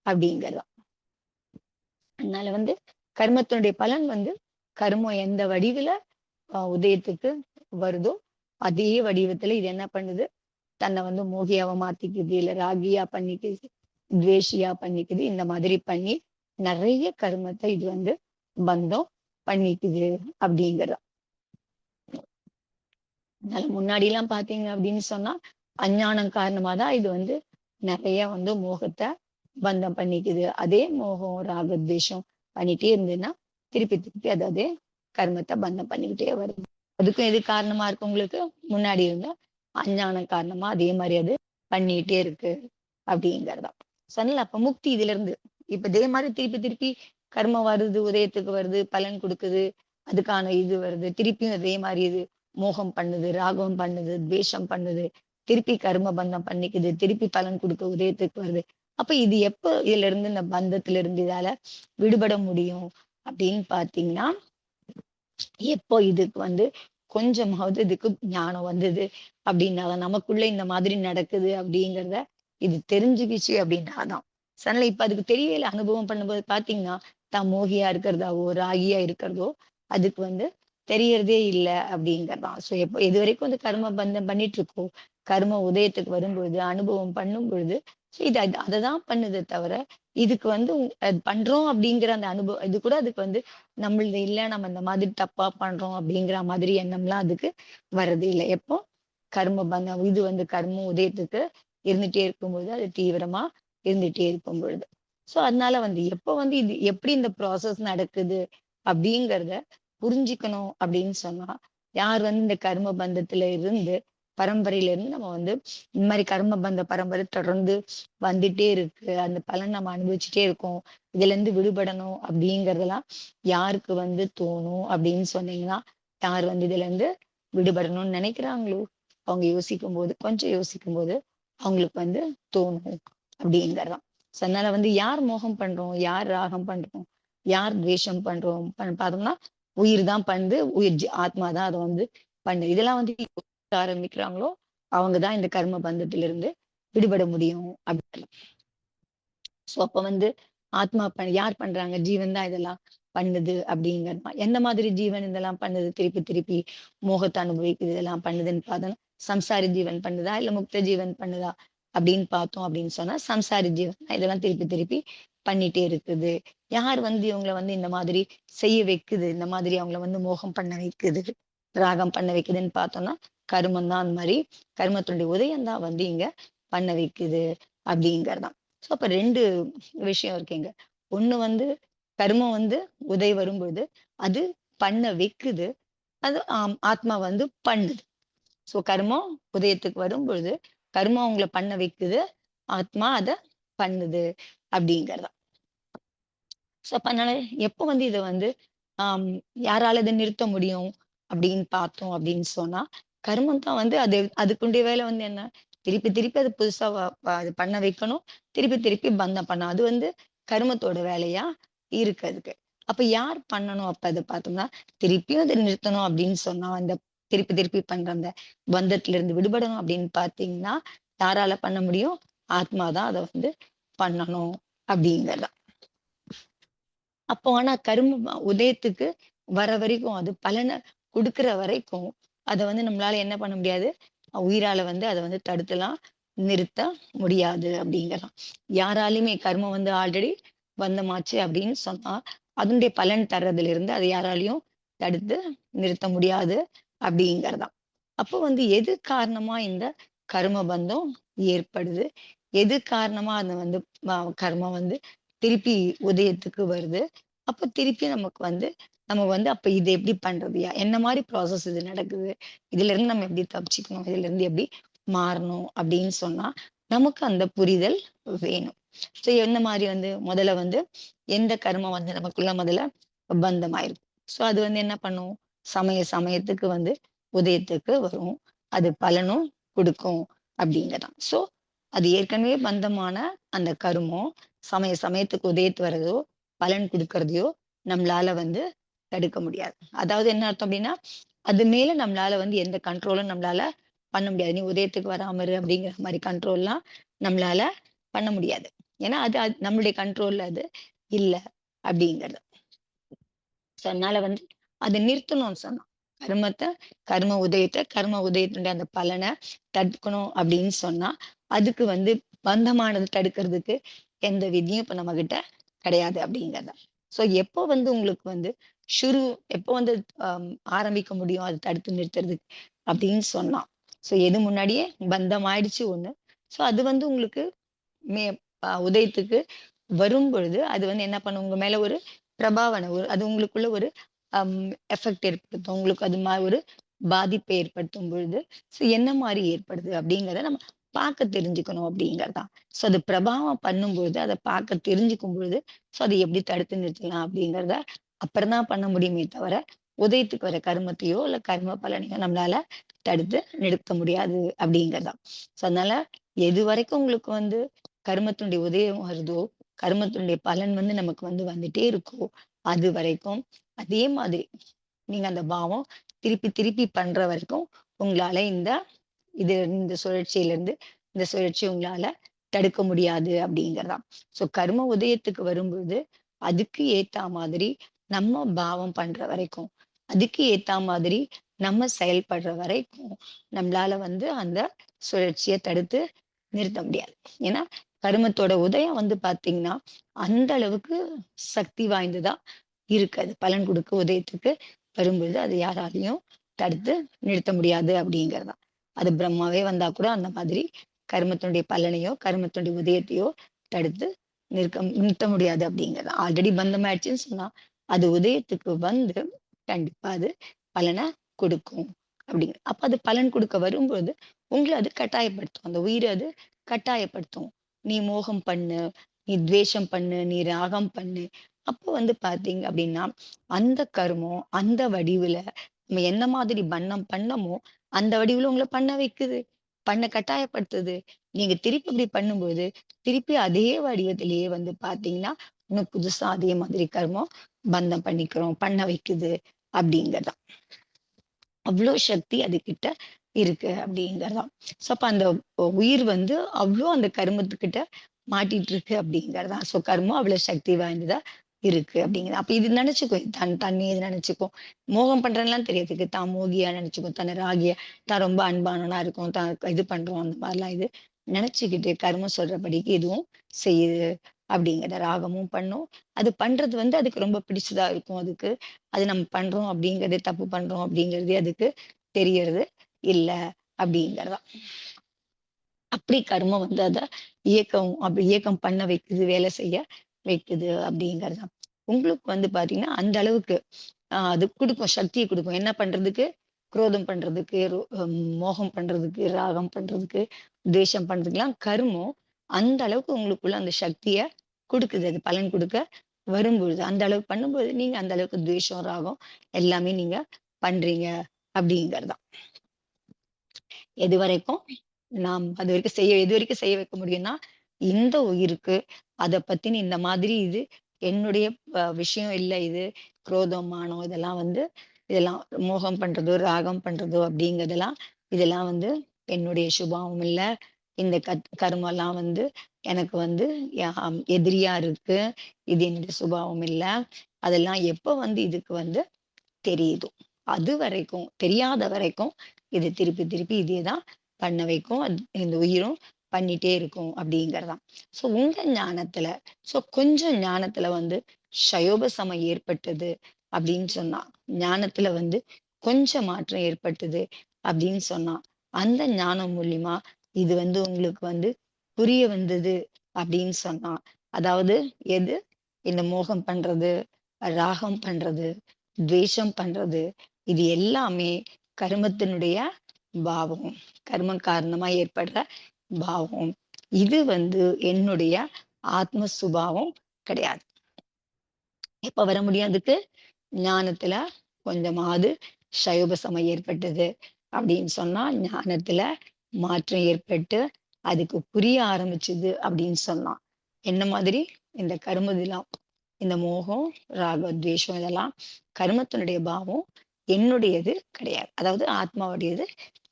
அப்படிங்கிறதா. அதனால வந்து கர்மத்தினுடைய பலன் வந்து கர்மம் எந்த வடிவில உதயத்துக்கு வருதோ அதே வடிவத்துல இது என்ன பண்ணுது? தன்னை வந்து மோகியாவ மாத்திக்குது, இல்ல ராகியா பண்ணிக்குது, துவேஷியா பண்ணிக்குது. இந்த மாதிரி பண்ணி நிறைய கர்மத்தை இது வந்து பந்தம் பண்ணிக்குது அப்படிங்கிறதா. அதனால முன்னாடி எல்லாம் பாத்தீங்க அப்படின்னு சொன்னா அஞ்ஞானம் காரணமா தான் இது வந்து நிறைய வந்து மோகத்தை பந்தம் பண்ணிக்குது. அதே மோகம் ராகத்வேஷம் பண்ணிட்டே இருந்ததுன்னா திருப்பி திருப்பி அது அதே கர்மத்தை பந்தம் பண்ணிக்கிட்டே வருது. அதுக்கும் எது காரணமா இருக்கு? உங்களுக்கு முன்னாடி இருந்த அஞ்ஞானம் காரணமா அதே மாதிரி அது பண்ணிட்டே இருக்கு அப்படிங்கிறதா. சொன்னல அப்ப முக்தி இதுல இருந்து இப்ப இதே மாதிரி திருப்பி திருப்பி கர்மம் வருது, உதயத்துக்கு வருது, பலன் கொடுக்குது, அதுக்கான இது வருது, திருப்பியும் அதே மாதிரி இது மோகம் பண்ணுது, ராகம் பண்ணுது, துவேஷம் பண்ணுது, திருப்பி கர்ம பந்தம் பண்ணிக்குது, திருப்பி பலன் கொடுக்க உதயத்துக்கு வருது. அப்ப இது எப்ப இதுல இருந்து இந்த பந்தத்துல இருந்து இதால விடுபட முடியும் அப்படின்னு பாத்தீங்கன்னா, எப்போ இதுக்கு வந்து கொஞ்சமாவது இதுக்கு ஞானம் வந்தது அப்படின்னாதான், நமக்குள்ள இந்த மாதிரி நடக்குது அப்படிங்கிறத இது தெரிஞ்சுக்கிச்சு அப்படின்னாதான். சனல இப்ப அதுக்கு தெரியல. அனுபவம் பண்ணும்போது பாத்தீங்கன்னா, தான் மோகியா இருக்கிறதாவோ, ராகியா இருக்கிறதோ அதுக்கு வந்து தெரியறதே இல்லை அப்படிங்கிறதான். சோ எப்போ இதுவரைக்கும் வந்து கர்ம பந்தம் பண்ணிட்டு இருக்கோம். கர்ம உதயத்துக்கு வரும்பொழுது, அனுபவம் பண்ணும் பொழுது இது அததான் பண்ணுதே தவிர, இதுக்கு வந்து அது பண்றோம் அப்படிங்கிற அந்த அனுபவம் இது கூட அதுக்கு வந்து நம்மளது இல்ல, நம்ம இந்த மாதிரி தப்பா பண்றோம் அப்படிங்கிற மாதிரி எண்ணம்லாம் அதுக்கு வர்றது இல்லை. எப்போ கர்ம பந்தம் இது வந்து கர்ம உதயத்துக்கு இருந்துட்டே இருக்கும்பொழுது, அது தீவிரமா இருந்துட்டே இருக்கும் பொழுது. சோ அதனால வந்து எப்ப வந்து இது எப்படி இந்த ப்ராசஸ் நடக்குது அப்படிங்கிறத புரிஞ்சுக்கணும் அப்படின்னு சொன்னா, யார் வந்து இந்த கர்ம பந்தத்துல இருந்து பரம்பரையில இருந்து நம்ம வந்து இந்த மாதிரி கர்ம பந்த பரம்பரை தொடர்ந்து வந்துட்டே இருக்கு. அந்த பலன் நம்ம அனுபவிச்சுட்டே இருக்கோம். இதுல இருந்து விடுபடணும் அப்படிங்கறதெல்லாம் யாருக்கு வந்து தோணும் அப்படின்னு சொன்னீங்கன்னா, யார் வந்து இதுல இருந்து விடுபடணும்னு நினைக்கிறாங்களோ, அவங்க கொஞ்சம் யோசிக்கும் போது அவங்களுக்கு வந்து தோணும் அப்படிங்கிறதாம். சோ அதனால வந்து யார் மோகம் பண்றோம், யார் ராகம் பண்றோம், யார் துவேஷம் பண்றோம் பார்த்தோம்னா, உயிர் தான் பண்ணுது. ஆத்மா தான் அதை வந்து பண்ணுது. இதெல்லாம் வந்து ஆரம்பிக்கிறாங்களோ அவங்கதான் இந்த கர்ம பந்தத்திலிருந்து விடுபட முடியும் அப்படின்னு. சோ அப்ப வந்து ஆத்மா யார் பண்றாங்க? ஜீவன் தான் இதெல்லாம் பண்ணுது அப்படிங்கிறமா. எந்த மாதிரி ஜீவன் இதெல்லாம் பண்ணுது? திருப்பி திருப்பி மோகத்தை அனுபவிக்குது இதெல்லாம் பண்ணுதுன்னு பார்த்தோம்னா, சம்சாரி ஜீவன் பண்ணுதா, இல்ல முக்த ஜீவன் பண்ணுதா அப்படின்னு பார்த்தோம் அப்படின்னு சொன்னா, சம்சாரி ஜீவன் தான் இதெல்லாம் திருப்பி திருப்பி பண்ணிட்டே இருக்குது. யார் வந்து இவங்களை வந்து இந்த மாதிரி செய்ய வைக்குது, இந்த மாதிரி அவங்கள வந்து மோகம் பண்ண வைக்குது, ராகம் பண்ண வைக்குதுன்னு பார்த்தோம்னா, கர்மம் தான். அந்த மாதிரி கர்மத்தினுடைய உதயம் தான் வந்து இங்க பண்ண வைக்குது அப்படிங்கறதான். சோ அப்ப 2 விஷயம் இருக்குங்க. ஒண்ணு வந்து கர்மம் வந்து உதயம் வரும்பொழுது அது பண்ண வைக்குது. அது ஆத்மா வந்து பண்ணுது. சோ கர்மம் உதயத்துக்கு வரும்பொழுது கர்மம் அவங்கள பண்ண வைக்குது. ஆத்மா அத பண்ணுது அப்படிங்கிறதா. சோ அப்ப அதனால எப்ப வந்து இத வந்து ஆம் யாரால இத நிறுத்த முடியும் அப்படின்னு பார்த்தோம் அப்படின்னு சொன்னா, கர்மம் தான் வந்து அதுக்குண்டிய வேலை வந்து என்ன? திருப்பி திருப்பி அது புதுசா அது பண்ண வைக்கணும். திருப்பி திருப்பி பந்தம் பண்ணணும். அது வந்து கருமத்தோட வேலையா இருக்கு அதுக்கு. அப்ப யார் பண்ணணும் அப்ப அத பார்த்தோம்னா, திருப்பியும் அத நிறுத்தணும் அப்படின்னு சொன்னா, அந்த திருப்பி திருப்பி பண்ற அந்த பந்தத்துல இருந்து விடுபடணும் அப்படின்னு பார்த்தீங்கன்னா, யாரால பண்ண முடியும்? ஆத்மா தான் அத வந்து பண்ணணும் அப்படிங்கிறது. அப்போ ஆனா கரும உதயத்துக்கு வர வரைக்கும், அது பலன குடுக்குற வரைக்கும், அத வந்து நம்மளால என்ன பண்ண முடியாது? உயிரால வந்து அத வந்து தடுத்துலாம் நிறுத்த முடியாது அப்படிங்கிறான். யாராலயுமே கர்மம் வந்து ஆல்ரெடி பந்தமாச்சு அப்படின்னு சொன்னா, அதனுடைய பலன் தர்றதிலிருந்து அத யாராலயும் தடுத்து நிறுத்த முடியாது அப்படிங்கிறதாம். அப்போ வந்து எது காரணமா இந்த கர்ம பந்தம் ஏற்படுது? எது காரணமா அது வந்து கர்மம் வந்து திருப்பி உதயத்துக்கு வருது? அப்ப திருப்பி நமக்கு வந்து நம்ம வந்து அப்ப இது எப்படி பண்றது? என்ன மாரி ப்ராசஸ் இது நடக்குது? இதுலருந்து நம்ம எப்படி தப்பிச்சுக்கணும்? இதுலருந்து எப்படி மாறணும்? அப்படின்னு சொன்னா, நமக்கு அந்த புரிதல் வேணும். ஸோ எந்த மாரி வந்து முதல்ல வந்து எந்த கர்மம் வந்து நமக்குள்ள முதல்ல பந்தமாயிருக்கும். ஸோ அது வந்து என்ன பண்ணும்? சமயத்துக்கு வந்து உதயத்துக்கு வரும். அது பலனும் குடுக்கும் அப்படிங்கிறான். ஸோ அது ஏற்கனவே பந்தமான அந்த கருமம் சமயத்துக்கு உதயத்து வரதோ, பலன் குடுக்கறதையோ நம்மளால வந்து தடுக்க முடியாது. அதாவது என்ன அர்த்தம் அப்டின்னா, அது மேல நம்மளால வந்து எந்த கண்ட்ரோலும் நம்மளால பண்ண முடியாது. "நீ உதயத்துக்கு வராம இரு" அப்படிங்கிற மாரி கண்ட்ரோல்லாம் நம்மளால பண்ண முடியாது. ஏன்னா, அது நம்மளுடைய கண்ட்ரோல்ல அது இல்ல அப்படிங்கிறது. ஸோ அதனால வந்து அத நிறுத்தணும்னு சொன்னான். கர்மத்த கர்ம உதயத்தினுடைய அந்த பலன தடுக்கணும் அப்படின்னு சொன்னா, அதுக்கு வந்து பந்தமானது தடுக்கிறதுக்கு எந்த விதியும் இப்ப நம்மகிட்ட கிடையாது அப்படிங்கிறது தான். ஸோ எப்போ வந்து உங்களுக்கு வந்து ஷுரு எப்போ வந்து ஆரம்பிக்க முடியும் அத தடுத்து நிறுத்துறதுக்கு அப்படின்னு சொன்னா. ஸோ எது முன்னாடியே பந்தம் ஆயிடுச்சு ஒண்ணு. ஸோ அது வந்து உங்களுக்கு மே உதயத்துக்கு வரும்பொழுது, அது வந்து என்ன பண்ணும்? உங்க மேல ஒரு அது உங்களுக்குள்ள ஒரு அம் எஃபெக்ட் ஏற்படுத்தும். உங்களுக்கு அது ஒரு பாதிப்பை ஏற்படுத்தும் பொழுது, ஸோ என்ன மாரி ஏற்படுது அப்படிங்கிறத நம்ம பார்க்க தெரிஞ்சுக்கணும் அப்படிங்கிறது தான். ஸோ அது பிரபாவம் பண்ணும்பொழுது, அத பார்க்க தெரிஞ்சுக்கும் பொழுது, ஸோ அத எப்படி தடுத்து நிறுத்தலாம் அப்படிங்கிறத அப்புறம் தான் பண்ண முடியுமே தவிர, உதயத்துக்கு வர கருமத்தையோ, இல்ல கர்ம பலனையோ நம்மளால தடுத்து நிறுத்த முடியாது அப்படிங்கிறது தான். ஸோ அதனால எதுவரைக்கும் உங்களுக்கு வந்து கருமத்தினுடைய உதயம் வருதோ, கருமத்தினுடைய பலன் வந்து நமக்கு வந்து வந்துட்டே இருக்கோ, அதுவரைக்கும் அதே மாதிரி நீங்க அந்த பாவம் திருப்பி பண்ற வரைக்கும் உங்களால இந்த சுழற்சியிலிருந்து இந்த சுழற்சிய உங்களால தடுக்க முடியாது அப்படிங்கிறதாம். ஸோ கர்ம உதயத்துக்கு வரும்போது, அதுக்கு ஏத்தா மாதிரி நம்ம பாவம் பண்ற வரைக்கும், அதுக்கு ஏத்தா மாதிரி நம்ம செயல்படுற வரைக்கும், நம்மளால வந்து அந்த சுழற்சிய தடுத்து நிறுத்த முடியாது. ஏன்னா, கருமத்தோட உதயம் வந்து பார்த்தீங்கன்னா, அந்த அளவுக்கு சக்தி வாய்ந்ததா இருக்கு. அது பலன் குடுக்க உதயத்துக்கு வரும்பொழுது, அது யாராலயும் தடுத்து நிறுத்த முடியாது அப்படிங்கிறது தான். அது பிரம்மாவே வந்தா கூட அந்த மாதிரி கருமத்தினுடைய பலனையோ, கருமத்தினுடைய உதயத்தையோ தடுத்து நிறுத்த முடியாது அப்படிங்கிறது. ஆல்ரெடி பந்தமாயிடுச்சுன்னு சொன்னா, அது உதயத்துக்கு வந்து கண்டிப்பா அது பலன குடுக்கும் அப்படிங்க. அப்ப அது பலன் குடுக்க வரும்போது, உங்கள அது கட்டாயப்படுத்தும். அந்த உயிர அது கட்டாயப்படுத்தும். நீ மோகம் பண்ணு, நீ துவேஷம் பண்ணு, நீ ராகம் பண்ணு. அப்போ வந்து பார்த்தீங்க அப்படின்னா, அந்த கர்மம், அந்த வடிவுல நம்ம என்ன மாதிரி பண்ணமோ, அந்த வடிவுல உங்கள பண்ண வைக்குது. பண்ண கட்டாயப்படுத்துது. நீங்க திருப்பி இப்படி பண்ணும்போது, திருப்பி அதே வடிவத்திலேயே வந்து பார்த்தீங்கன்னா, இன்னும் புதுசா அதே மாதிரி கர்மம் பந்தம் பண்ணிக்கிறோம், பண்ண வைக்குது அப்படிங்கிறது. அவ்ளோ சக்தி அதுகிட்ட இருக்கு அப்படிங்கிறதாம். ஸோ அப்ப அந்த உயிர் வந்து அவ்ளோ அந்த கருமத்துக்கிட்ட மாட்டிட்டு இருக்கு அப்படிங்கிறதான். ஸோ கர்மம் அவ்வளோ சக்தி வாய்ந்ததா இருக்கு அப்படிங்கிறது. அப்ப இது நினைச்சுக்கும். தன்னை இது நினைச்சுக்கும். மோகம் பண்றேன்லாம் தெரியாதுக்கு. தான் மோகியா நினைச்சுக்கும். தன்னை ராகியா, தான் ரொம்ப அன்பானவனா இருக்கும். தான் இது பண்றோம் அந்த மாரிலாம் இது நினைச்சுக்கிட்டு கர்மம் சொல்றபடிக்கு இதுவும் செய்யுது அப்படிங்கிற ராகமும் பண்ணும். அது பண்றது வந்து அதுக்கு ரொம்ப பிடிச்சதா இருக்கும் அதுக்கு. அது நம்ம பண்றோம் அப்படிங்கிறது தப்பு பண்றோம் அப்படிங்கிறதே அதுக்கு தெரியறது இல்ல அப்படிங்கிறதான். அப்படி கர்மம் வந்து அத அப்படி இயக்கம் பண்ண வைக்குது, வேலை செய்ய வைக்குது அப்படிங்கிறதுதான். உங்களுக்கு வந்து பார்த்தீங்கன்னா, அந்த அளவுக்கு அது குடுக்கும், சக்திய குடுக்கும். என்ன பண்றதுக்கு? குரோதம் பண்றதுக்கு, மோகம் பண்றதுக்கு, ராகம் பண்றதுக்கு, துவேஷம் பண்றதுக்குலாம் கர்மம் அந்த அளவுக்கு உங்களுக்குள்ள அந்த சக்திய குடுக்குது. அது பலன் குடுக்க வரும்பொழுது. அந்த அளவுக்கு பண்ணும்போது, நீங்க அந்த அளவுக்கு துவேஷம், ராகம் எல்லாமே நீங்க பண்றீங்க அப்படிங்கிறது தான். எதுவரைக்கும் நாம் அதுவரைக்கும் எதுவரைக்கும் செய்ய வைக்க முடியும்னா, இந்த உயிருக்கு அத பத்தின இந்த மாதிரி இது என்னுடைய விஷயம் இல்ல இது. குரோதம், மானம் இதெல்லாம் மோகம் பண்றதோ, ராகம் பண்றதோ அப்படிங்கிறதெல்லாம் இதெல்லாம் வந்து என்னுடைய சுபாவம் இல்ல. இந்த கர்மம்லாம் வந்து எனக்கு வந்து எதிரியா இருக்கு. இது என்னுடைய சுபாவம் இல்ல. அதெல்லாம் எப்ப வந்து இதுக்கு வந்து தெரியுதோ, அதுவரைக்கும் தெரியாத வரைக்கும் இது திருப்பி திருப்பி இதே தான் பண்ண வைக்கும். இந்த உயிரும் பண்ணிட்டே இருக்கும் அப்படிங்கிறதான். ஸோ உங்க ஞானத்துல கொஞ்சம் ஞானத்துல வந்து ஷயோபசமம் ஏற்பட்டது அப்படின்னு சொன்னா, ஞானத்துல வந்து கொஞ்சம் மாற்றம் ஏற்பட்டது அப்படின்னு சொன்னா, அந்த ஞானம் மூலியமா இது வந்து உங்களுக்கு வந்து புரிய வந்தது அப்படின்னு சொன்னா, அதாவது எது இந்த மோகம் பண்றது, ராகம் பண்றது, துவேஷம் பண்றது, இது எல்லாமே கர்மத்தினுடைய பாவம். கர்மம் காரணமா ஏற்படுற பாவம். இது வந்து என்னுடைய ஆத்ம சுபாவம் கிடையாது. எப்ப வர முடியும் அதுக்கு? ஞானத்துல கொஞ்சமாவது சயோபசமம் ஏற்பட்டது அப்படின்னு சொன்னா, ஞானத்துல மாற்றம் ஏற்பட்டு அதுக்கு புரிய ஆரம்பிச்சது அப்படின்னு சொன்னா. என்ன மாதிரி? இந்த கர்மதிலாம், இந்த மோகம், ராகம், துவேஷம் இதெல்லாம் கர்மத்தினுடைய பாவம் என்னுடையது கிடையாது. அதாவது ஆத்மாவுடையது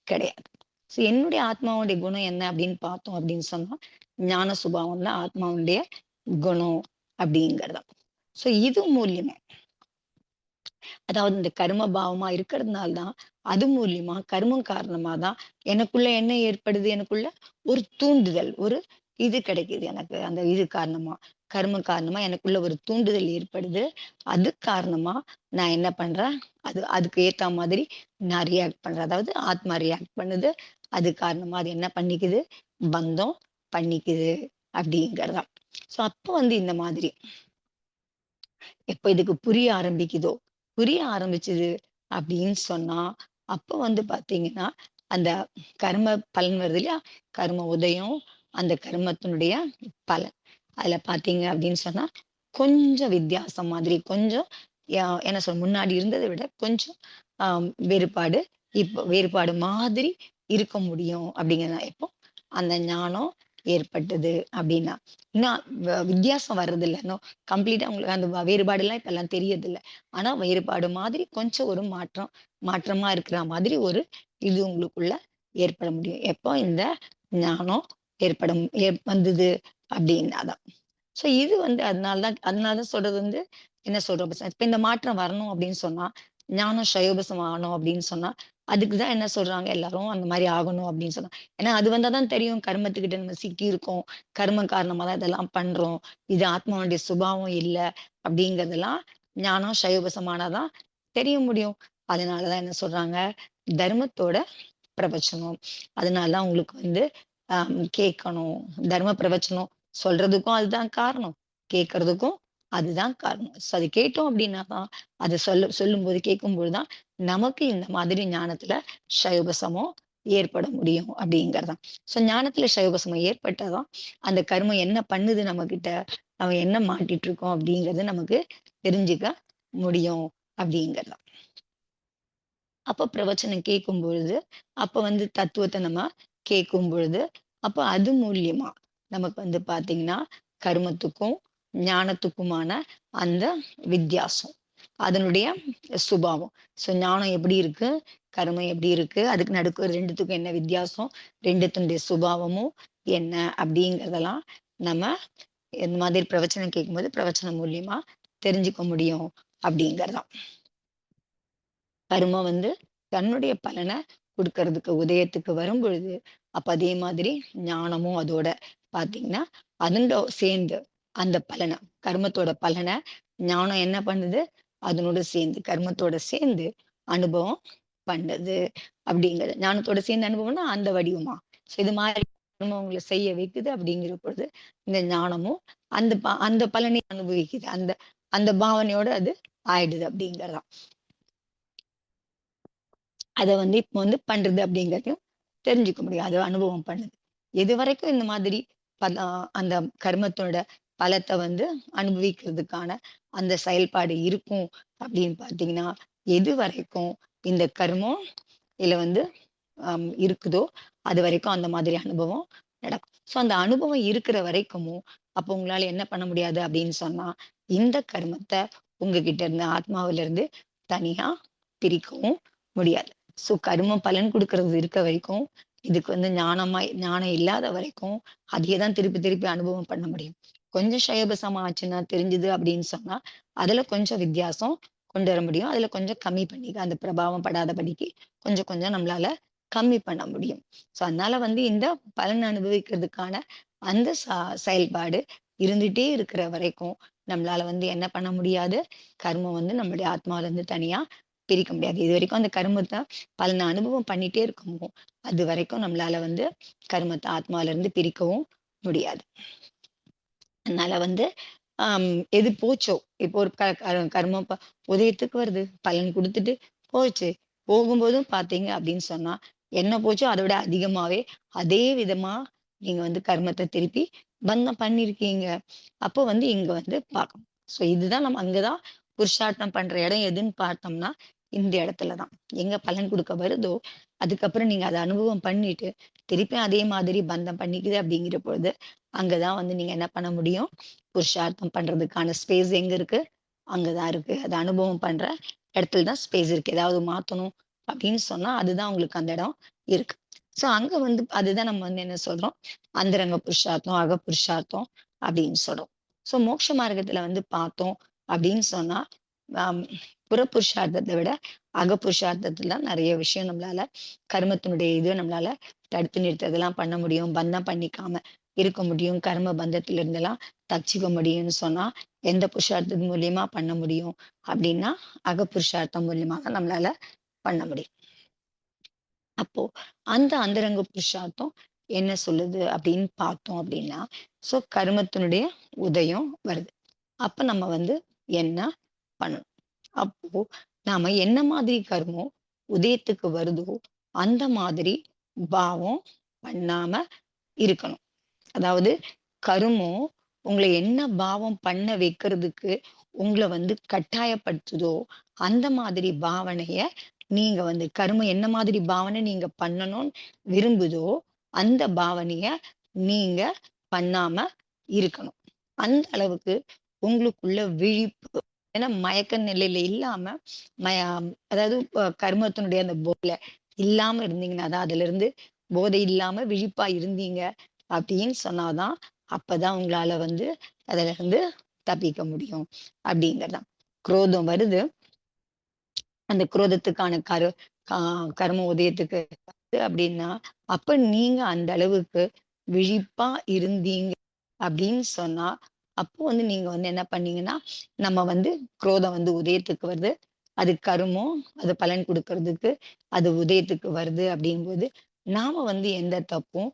கிடையாது. என்னுடைய ஆத்மாவுடைய குணம் என்ன அப்படின்னு பார்த்தோம் அப்படின்னு சொன்னா, ஞான சுபாவம் தான் ஆத்மாவுடைய குணம் அப்படிங்கிறது. இது மூலியமா, அதாவது இந்த கர்ம பாவமா இருக்கிறதுனால தான், அது மூலியமா கர்மம் காரணமா தான் எனக்குள்ள என்ன ஏற்படுது? எனக்குள்ள ஒரு தூண்டுதல், ஒரு இது கிடைக்குது எனக்கு. அந்த இது காரணமா, கர்மம் காரணமா எனக்குள்ள ஒரு தூண்டுதல் ஏற்படுது. அது காரணமா நான் என்ன பண்றேன்? அதுக்கு ஏத்த மாதிரி நான் ரியாக்ட் பண்றேன். அதாவது ஆத்மா ரியாக்ட் பண்ணுது. அது காரணமா அது என்ன பண்ணிக்குது? பந்தம் பண்ணிக்குது அப்படிங்கிறதா. அப்போ வந்து இந்த மாதிரி எப்ப இதுக்கு புரிய ஆரம்பிக்குதோ, புரிய ஆரம்பிச்சது அப்படின்னு சொன்னா, அப்ப வந்து பார்த்தீங்கன்னா, அந்த கர்ம பலன் வருது இல்லையா? கர்ம உதயம், அந்த கர்மத்தினுடைய பலன். அதுல பார்த்தீங்க அப்படின்னு சொன்னா, கொஞ்சம் வித்தியாசம் மாதிரி, கொஞ்சம் என்ன சொல்ல முன்னாடி இருந்தத விட கொஞ்சம் வேறுபாடு, இப்ப வேறுபாடு மாதிரி இருக்க முடியும் அப்படிங்கிறதான். எப்போ அந்த ஞானம் ஏற்பட்டது அப்படின்னா. இன்னும் வித்தியாசம் வர்றதில்ல. இன்னும் கம்ப்ளீட்டா உங்களுக்கு அந்த வேறுபாடுலாம் இப்பல்லாம் தெரியதில்ல. ஆனா வேறுபாடு மாதிரி கொஞ்சம் ஒரு மாற்றமா இருக்கிற மாதிரி ஒரு இது உங்களுக்குள்ள ஏற்பட முடியும். எப்போ இந்த ஞானம் வந்தது அப்படின்னா தான். இது வந்து அதனால தான் சொல்றது வந்து என்ன சொல்றோம் இப்ப இந்த மாற்றம் வரணும் அப்படின்னு சொன்னா, ஞானம் ஷயோபசம் ஆகணும் அப்படின்னு சொன்னா, அதுக்கு தான் என்ன சொல்றாங்க எல்லாரும் அந்த மாரி ஆகணும் அப்படின்னு சொன்னா. ஏன்னா அது வந்தா தான் தெரியும் கர்மத்துக்கிட்ட நம்ம சிக்கி இருக்கோம். கர்மம் காரணமா தான் இதெல்லாம் பண்றோம். இது ஆத்மாவுடைய சுபாவம் இல்ல அப்படிங்கிறதெல்லாம் ஞானம் ஷயோபசம் ஆனா தான் தெரிய முடியும். அதனால தான் என்ன சொல்றாங்க, தர்மத்தோட பிரவச்சனம். அதனால தான் உங்களுக்கு வந்து கேட்கணும். தர்ம பிரவச்சனம் சொல்றதுக்கும் அதுதான் காரணம். கேட்கறதுக்கும் அதுதான் காரணம். அது கேட்டோம் அப்படின்னா தான், அத சொல்லும்போது கேட்கும்போது தான், நமக்கு இந்த மாதிரி ஞானத்துல சைவசமம் ஏற்பட முடியும் அப்படிங்கிறதான். ஞானத்துல சைவசமம் ஏற்பட்டா தான், அந்த கர்மம் என்ன பண்ணுது நம்மகிட்ட, நம்ம என்ன மாட்டிட்டு இருக்கோம் அப்படிங்கிறது நமக்கு தெரிஞ்சுக்க முடியும் அப்படிங்கிறதான். அப்ப பிரவச்சனம் கேட்கும் பொழுது, அப்ப வந்து தத்துவத்த நம்ம கேட்கும் பொழுது, அப்ப அது மூலியமா நமக்கு வந்து பார்த்தீங்கன்னா, கருமத்துக்கும், ஞானத்துக்குமான அந்த வித்தியாசம். அதனுடைய சுபாவம். ஞானம் எப்படி இருக்கு? கருமம் எப்படி இருக்கு? அதுக்கு நடுக்கு 2த்துக்கும் என்ன வித்தியாசம்? 2த்தினுடைய சுபாவமும் என்ன? அப்படிங்கிறதெல்லாம் நம்ம இந்த மாதிரி பிரவச்சனம் கேட்கும்போது, பிரவச்சனம் மூலியமா தெரிஞ்சுக்க முடியும் அப்படிங்கிறதான். கர்மம் வந்து தன்னுடைய பலன குடுக்கறதுக்கு உதயத்துக்கு வரும்பொழுது, அப்ப அதே மாதிரி ஞானமும் அதோட பார்த்தீங்கன்னா, அதுங்க சேர்ந்து அந்த பலன கர்மத்தோட பலன ஞானம் என்ன பண்ணுது? அதனோட சேர்ந்து கர்மத்தோட சேர்ந்து அனுபவம் பண்ணுது அப்படிங்கிறது. ஞானத்தோட சேர்ந்து அனுபவம்னா அந்த வடிவமா. இது மாரி கர்மங்கள செய்ய வைக்குது அப்படிங்கிற பொழுது, இந்த ஞானமும் அந்த பலனை அனுபவிக்குது. அந்த அந்த பாவனையோட அது ஆயிடுது அப்படிங்கிறதான். அத வந்து இப்ப வந்து பண்றது அப்படிங்கிறதையும் தெரிஞ்சுக்க முடியும். அது அனுபவம் பண்ணுது. எதுவரைக்கும் இந்த மாதிரி பல அந்த கர்மத்தோட பலத்த வந்து அனுபவிக்கிறதுக்கான அந்த செயல்பாடு இருக்கும் அப்படின்னு பார்த்தீங்கன்னா, எதுவரைக்கும் இந்த கர்மம் இதுல வந்து இருக்குதோ, அதுவரைக்கும் அந்த மாதிரி அனுபவம் நடக்கும். அந்த அனுபவம் இருக்கிற வரைக்குமும், அப்போ உங்களால என்ன பண்ண முடியாது அப்படின்னு சொன்னா, இந்த கர்மத்த உங்ககிட்ட இருந்து ஆத்மாவில இருந்து தனியா பிரிக்கவும் முடியாது. கர்மம் பலன் குடுக்கறது இருக்க வரைக்கும், இதுக்கு வந்து ஞானம் இல்லாத வரைக்கும் அதையே தான் திருப்பி திருப்பி அனுபவம் பண்ண முடியும். கொஞ்சம் சைவபசமா ஆச்சுன்னா தெரிஞ்சுது அப்படின்னு சொன்னா, அதுல கொஞ்சம் வித்தியாசம் கொண்டு வர முடியும். அதுல கொஞ்சம் கம்மி பண்ணிக்க அந்த பிரபாவம் படாதபடிக்கு கொஞ்சம் கொஞ்சம் நம்மளால கம்மி பண்ண முடியும். ஸோ அதனால வந்து இந்த பலன் அனுபவிக்கிறதுக்கான அந்த செயல்பாடு இருந்துட்டே இருக்கிற வரைக்கும் நம்மளால வந்து என்ன பண்ண முடியாது, கர்மம் வந்து நம்மளுடைய ஆத்மால இருந்து தனியா பிரிக்க முடியாது. இதுவரைக்கும் அந்த கர்மத்த பலன அனுபவம் பண்ணிட்டே இருக்கமோ, அதுவரைக்கும் நம்மளால வந்து கர்மத்த ஆத்மால இருந்து பிரிக்கவும் முடியாது. அதனால வந்து ஆம் எது போச்சோ, இப்போ ஒரு கர்மம் உதயத்துக்கு வருது. பலன் குடுத்துட்டு போச்சு. போகும்போதும் பார்த்தீங்க அப்படின்னு சொன்னா, என்ன போச்சோ அத விட அதிகமாவே அதே விதமா நீங்க வந்து கர்மத்த திருப்பி பந்தம் பண்ணியிருக்கீங்க. அப்போ வந்து இங்க வந்து பார்க்கணும். ஸோ இதுதான் நம்ம அங்க தான் புருஷார்த்தம் பண்ற இடம் எதுன்னு பார்த்தோம்னா, இந்த இடத்துல தான். எங்க பலன் குடுக்க வருதோ, அதுக்கப்புறம் நீங்க அத அனுபவம் பண்ணிட்டு, திருப்பியும் அதே மாதிரி பந்தம் பண்ணிக்குது அப்படிங்கிற பொழுது, அங்க தான் வந்து நீங்க என்ன பண்ண முடியும்? புருஷார்த்தம் பண்றதுக்கான ஸ்பேஸ் எங்க இருக்கு? அங்க தான் இருக்கு. அத அனுபவம் பண்ற இடத்துல தான் ஸ்பேஸ் இருக்கு. ஏதாவது மாத்தணும் அப்படின்னு சொன்னா, அதுதான் உங்களுக்கு அந்த இடம் இருக்கு. ஸோ அங்க வந்து அதுதான் நம்ம வந்து என்ன சொல்றோம்? அந்தரங்க புருஷார்த்தம், அக புருஷார்த்தம் அப்படின்னு சொல்றோம். ஸோ மோட்ச மார்க்கத்துல வந்து பார்த்தோம் அப்படின்னு சொன்னா, அம் புற புருஷார்த்தத்த விட அக புருஷார்த்தத்துல நெறைய விஷயம் நம்மளால கர்மத்தினுடைய இது நம்மளால தடுத்து நிறுத்துறதெல்லாம் பண்ண முடியும். பந்தம் பண்ணிக்காம இருக்க முடியும். கர்ம பந்தத்துல இருந்தெல்லாம் தப்பிச்சுக்க முடியும்னு சொன்னா, எந்த புருஷார்த்தம் மூலியமா பண்ண முடியும் அப்படின்னா, அக புருஷார்த்தம் மூலியமா தான் நம்மளால பண்ண முடியும். அப்போ அந்த அந்தரங்க புருஷார்த்தம் என்ன சொல்லுது அப்படின்னு பார்த்தோம் அப்படின்னா, ஸோ கர்மத்தினுடைய உதயம் வருது. அப்ப நம்ம வந்து என்ன பண்ணணும்? அப்போ நாம என்ன மாதிரி கர்மம் உதயத்துக்கு வருதோ, அந்த மாதிரி பாவம் பண்ணாம இருக்கணும். அதாவது கருமம் உங்கள என்ன பாவம் பண்ண வைக்கிறதுக்கு உங்கள வந்து கட்டாயப்படுத்துதோ, அந்த மாதிரி பாவனைய நீங்க வந்து கருமம் என்ன மாதிரி பாவனை நீங்க பண்ணணும்னு விரும்புதோ, அந்த பாவனைய நீங்க பண்ணாம இருக்கணும். அந்த அளவுக்கு உங்களுக்குள்ள விழிப்பு ஏன்னா மயக்க நிலையில இல்லாம மய அதாவது கர்மத்தினுடைய அந்த போதையில இல்லாம இருந்தீங்கன்னா தான் அதிலிருந்து போதை இல்லாம விழிப்பா இருந்தீங்க அப்படின்னு சொன்னாதான் அப்பதான் உங்களால வந்து அதுல இருந்து தப்பிக்க முடியும் அப்படிங்கறதுதான். குரோதம் வருது. அந்த குரோதத்துக்கான கர்ம உதயத்துக்கு அப்படின்னா, அப்ப நீங்க அந்த அளவுக்கு விழிப்பா இருந்தீங்க அப்படின்னு சொன்னா, அப்போ வந்து நீங்க வந்து என்ன பண்ணீங்கன்னா, நம்ம வந்து குரோதம் வந்து உதயத்துக்கு வருது. அது கருமம், அது பலன் குடுக்கறதுக்கு அது உதயத்துக்கு வருது அப்படிங்கும்போது, நாம வந்து எந்த தப்பும்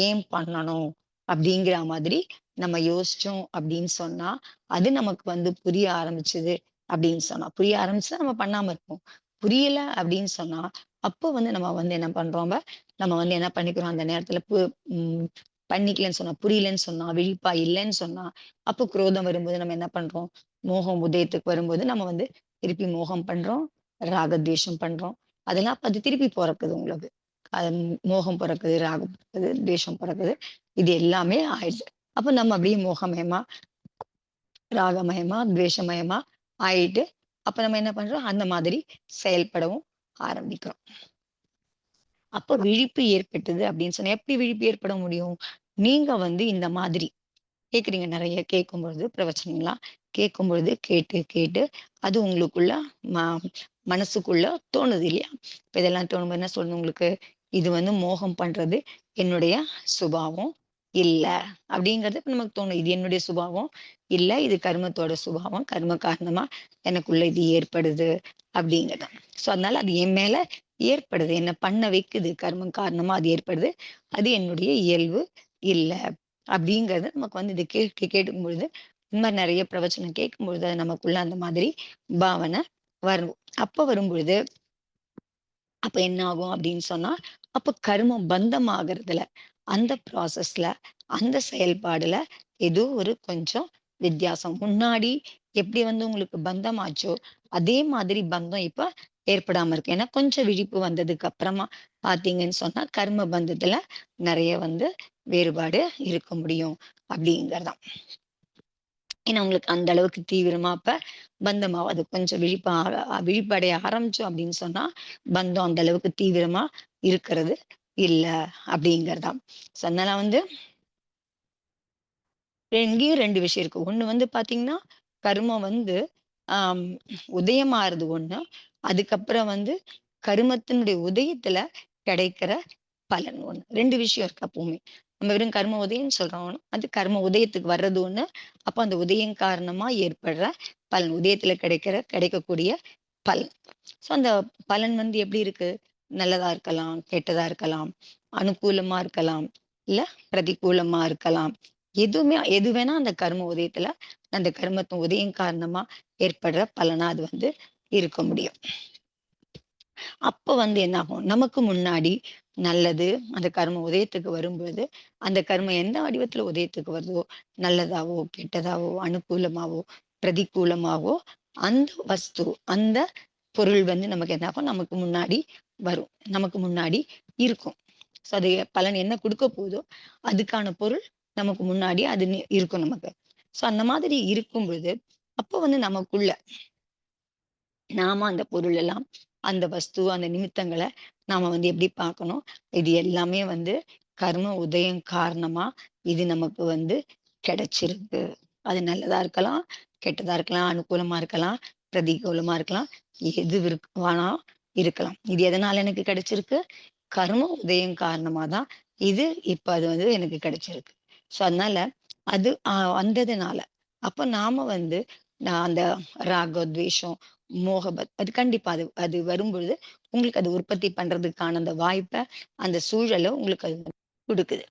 ஏன் பண்ணணும்? அப்படிங்கிற மாதிரி நம்ம யோசிச்சோம் அப்படின்னு சொன்னா, அது நமக்கு வந்து புரிய ஆரம்பிச்சது அப்படின்னு சொன்னா. புரிய ஆரம்பிச்சுதான் நம்ம பண்ணாம இருப்போம். புரியல அப்படின்னு சொன்னா, அப்போ வந்து நம்ம வந்து என்ன பண்றோம் நம்ம வந்து என்ன பண்ணிக்கிறோம் அந்த நேரத்துல ம் பண்ணிக்கலன்னு சொன்னா, புரியலன்னு சொன்னா, விழிப்பா இல்லன்னு சொன்னா, அப்போ குரோதம் வரும்போது நம்ம என்ன பண்றோம்? மோகம் உதயத்துக்கு வரும்போது நம்ம வந்து திருப்பி மோகம் பண்றோம், ராகத்வேஷம் பண்றோம். அதெல்லாம் அப்ப அது திருப்பி பொறக்குது உங்களுக்கு. அது மோகம் பொறக்குது, ராகம் பொறக்குது, துவேஷம் பொறக்குது. இது எல்லாமே ஆயிடுது. அப்ப நம்ம அப்படியே மோகமயமா, ராகமயமா, துவேஷமயமா ஆயிட்டு, அப்ப நம்ம என்ன பண்றோம்? அந்த மாதிரி செயல்படவும் ஆரம்பிக்கிறோம். அப்ப விழிப்பு ஏற்பட்டது அப்படின்னு சொன்னா, எப்படி விழிப்பு ஏற்பட முடியும்? நீங்க வந்து இந்த மாதிரி கேட்குறீங்க நெறைய கேட்கும்பொழுது பிரவச்சனம்லாம் கேட்கும்பொழுது கேட்டு, கேட்டு அது உங்களுக்குள்ள ம மனசுக்குள்ள தோணுது இல்லையா? இப்ப இதெல்லாம் தோணும்போது என்ன சொல்லணும் உங்களுக்கு? இது வந்து மோகம் பண்றது என்னுடைய சுபாவம் இல்ல. அப்படிங்கிறது இப்ப நமக்கு தோணும். இது என்னுடைய சுபாவம் இல்ல. இது கர்மத்தோட சுபாவம். கர்ம காரணமா எனக்குள்ள இது ஏற்படுது அப்படிங்கிறது. ஸோ அதனால அது என் மேல ஏற்படுது. என்ன பண்ண வைக்குது. கர்மம் காரணமா அது ஏற்படுது. அது என்னுடைய இயல்பு இல்ல. அப்படிங்கிறது நமக்கு வந்து இத கேட்கும் பொழுது, இந்த மாரி நெறைய பிரவச்சனம் கேட்கும்பொழுது, அது நமக்குள்ள அந்த மாதிரி பாவனை வரும். அப்ப வரும்பொழுது, அப்ப என்ன ஆகும் அப்படின்னு சொன்னா, அப்ப கர்மம் பந்தம் ஆகுறதுல, அந்த ப்ராசஸ்ல, அந்த செயல்பாடுல ஏதோ ஒரு கொஞ்சம் வித்தியாசம். முன்னாடி எப்படி வந்து உங்களுக்கு பந்தம் ஆச்சோ, அதே மாதிரி பந்தம் இப்ப ஏற்படாம இருக்கு. ஏன்னா கொஞ்சம் விழிப்பு வந்ததுக்கு அப்புறமா பார்த்தீங்கன்னு சொன்னா, கர்ம பந்தத்துல நெறைய வந்து வேறுபாடு இருக்க முடியும் அப்படிங்கிறதான். ஏன்னா உங்களுக்கு அந்த அளவுக்கு தீவிரமா அப்ப பந்தமாவும் அது கொஞ்சம் விழிப்படைய ஆரம்பிச்சோம் அப்படின்னு சொன்னா, பந்தம் அந்த அளவுக்கு தீவிரமா இருக்கிறது இல்ல அப்படிங்கிறதாம். ஸோ அதனால வந்து இங்கேயும் 2 விஷயம் இருக்கு. ஒண்ணு வந்து பார்த்தீங்கன்னா, கருமம் வந்து ஆம் உதயமாறது ஒண்ணு. அதுக்கப்புறம் வந்து கருமத்தினுடைய உதயத்துல கிடைக்கிற பலன் ஒண்ணு. 2 விஷயம் இருக்கு அப்பவுமே. நம்ம வெறும் கர்ம உதயம்ன்னு சொல்றோம். அது கர்ம உதயத்துக்கு வர்றது ஒண்ணு. அப்ப அந்த உதயம் காரணமா ஏற்படுற பலன். உதயத்துல கிடைக்கக்கூடிய பலன். ஸோ அந்த பலன் வந்து எப்படி இருக்கு? நல்லதா இருக்கலாம், கெட்டதா இருக்கலாம், அனுகூலமா இருக்கலாம், இல்ல பிரதிகூலமா இருக்கலாம். எது வேணா அந்த கர்ம உதயத்துல அந்த கர்மத்தின் உதயம் காரணமா ஏற்படுற பலனா அது வந்து இருக்க முடியும். அப்ப வந்து என்ன ஆகும்? நமக்கு முன்னாடி நல்லது அந்த கர்ம உதயத்துக்கு வரும்பொழுது, அந்த கர்மம் எந்த வடிவத்துல உதயத்துக்கு வருதோ, நல்லதாவோ, கெட்டதாவோ, அனுகூலமாவோ, பிரதிகூலமாவோ, அந்த வஸ்து, அந்த பொருள் வந்து நமக்கு என்ன ஆகும்? நமக்கு முன்னாடி வரும். நமக்கு முன்னாடி இருக்கும். ஸோ அது பலன் என்ன குடுக்க போதோ, அதுக்கான பொருள் நமக்கு முன்னாடி அது இருக்கும் நமக்கு. ஸோ அந்த மாதிரி இருக்கும் பொழுது, அப்போ வந்து நமக்குள்ள நாம அந்த பொருள் எல்லாம், அந்த வஸ்து, அந்த நிமித்தங்கள நாம வந்து எப்படி பார்க்கணும்? இது எல்லாமே வந்து கர்ம உதயம் காரணமா இது நமக்கு வந்து கிடைச்சிருக்கு. அது நல்லதா இருக்கலாம், கெட்டதா இருக்கலாம், அனுகூலமா இருக்கலாம், பிரதிகூலமா இருக்கலாம். எது வேணா இருக்கலாம். இது எதனால எனக்கு கிடைச்சிருக்கு? கர்ம உதயம் காரணமா தான் இது இப்ப அது வந்து எனக்கு கிடைச்சிருக்கு. ஸோ அதனால அது வந்ததுனால, அப்ப நாம வந்து அந்த ராகம், துவேஷம், அது கண்டிப்பா அது அது வரும்பொழுது, உங்களுக்கு அது உற்பத்தி பண்றதுக்கான அந்த வாய்ப்ப, அந்த சூழல உங்களுக்கு அது குடுக்குது.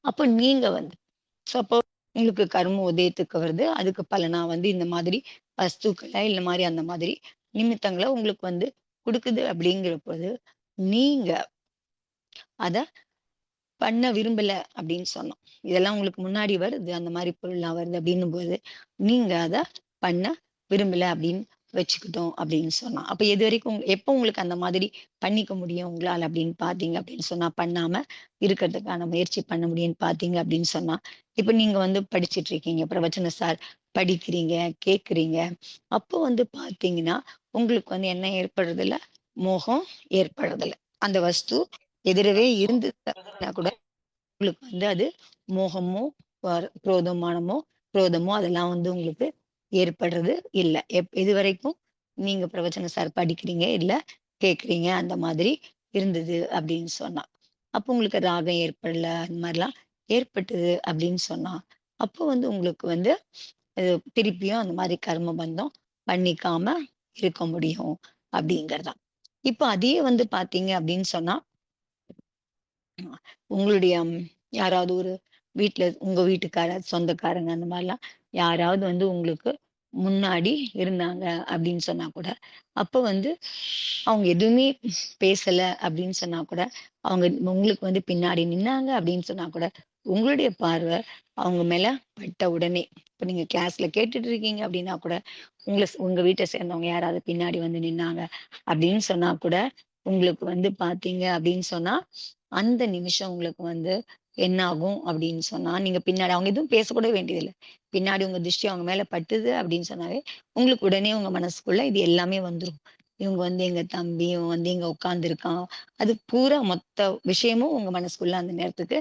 அப்ப நீங்க வந்து அப்போ உங்களுக்கு கர்ம உதயத்துக்கு வருது. அதுக்கு பலனா வந்து இந்த மாதிரி வஸ்துக்கள, இல்ல மாரி அந்த மாதிரி நிமித்தங்கள உங்களுக்கு வந்து குடுக்குது அப்படிங்கிறபோது, நீங்க அத பண்ண விரும்பல அப்படின்னு சொன்னோம். இதெல்லாம் உங்களுக்கு முன்னாடி வருது. அந்த மாரி பொருள்லாம் வருது அப்படின்னும்போது, நீங்க அத பண்ண விரும்பல அப்படின்னு வச்சுக்கிட்டோம் அப்படின்னு சொன்னோம். அப்ப எதுவரைக்கும் எப்போ உங்களுக்கு அந்த மாதிரி பண்ணிக்க முடியும் உங்களால அப்படின்னு பார்த்தீங்க அப்படின்னு சொன்னா, பண்ணாம இருக்கிறதுக்கான முயற்சி பண்ண முடியும்ன்னு பார்த்தீங்க அப்படின்னு சொன்னா, இப்ப நீங்க வந்து படிச்சுட்டு இருக்கீங்க. பிரவச்சன சார் படிக்கிறீங்க, கேட்கிறீங்க. அப்போ வந்து பார்த்தீங்கன்னா, உங்களுக்கு வந்து என்ன ஏற்படுறதில்ல? மோகம் ஏற்படுறதில்ல. அந்த வஸ்து எதிரவே இருந்தது அப்படின்னா கூட உங்களுக்கு வந்து அது மோகமோ, குரோதமானமோ குரோதமோ அதெல்லாம் வந்து உங்களுக்கு ஏற்படுறது இல்ல. இதுவரைக்கும் நீங்க பிரவச்சன சார் படிக்கிறீங்க, இல்ல கேட்கிறீங்க அந்த மாதிரி இருந்தது அப்படின்னு சொன்னா. அப்போ உங்களுக்கு ராகம் ஏற்படல, அந்த மாரிலாம் ஏற்பட்டது அப்படின்னு சொன்னா, அப்போ வந்து உங்களுக்கு வந்து திருப்பியும் அந்த மாரி கர்ம பந்தம் பண்ணிக்காம இருக்க முடியும் அப்படிங்கிறது தான். இப்ப அதே வந்து பார்த்தீங்க அப்படின்னு சொன்னா உங்களுடைய யாராவது ஒரு வீட்ல உங்க வீட்டுக்காரர், சொந்தக்காரங்க அந்த மாரிலாம் யாராவது வந்து உங்களுக்கு முன்னாடி இருந்தாங்க அப்படின்னு சொன்னா கூட, அப்ப வந்து அவங்க எதுவுமே பேசல அப்படின்னு சொன்னா கூட, அவங்க உங்களுக்கு வந்து பின்னாடி நின்னாங்க அப்படின்னு சொன்னா கூட, உங்களுடைய பார்வை அவங்க மேல பட்ட உடனே, இப்ப நீங்க கிளாஸ்ல கேட்டுட்டு இருக்கீங்க அப்படின்னா கூட, உங்க வீட்ட சேர்ந்தவங்க யாராவது பின்னாடி வந்து நின்னாங்க அப்படின்னு சொன்னா கூட, உங்களுக்கு வந்து பார்த்தீங்க அப்படின்னு சொன்னா, அந்த நிமிஷம் உங்களுக்கு வந்து என்ன ஆகும் அப்படின்னு சொன்னா, நீங்க பின்னாடி அவங்க எதுவும் பேசக்கூட வேண்டியதில்ல. பின்னாடி உங்க திருஷ்டி அவங்க மேல பட்டுது அப்படின்னு சொன்னாவே, உங்களுக்கு உடனே உங்க மனசுக்குள்ள இது எல்லாமே வந்துரும். இவங்க வந்து எங்க தம்பி, இவன் வந்து இங்க உட்கார்ந்துருக்கான். அது பூரா மொத்த விஷயமும் உங்க மனசுக்குள்ள அந்த நேரத்துக்கு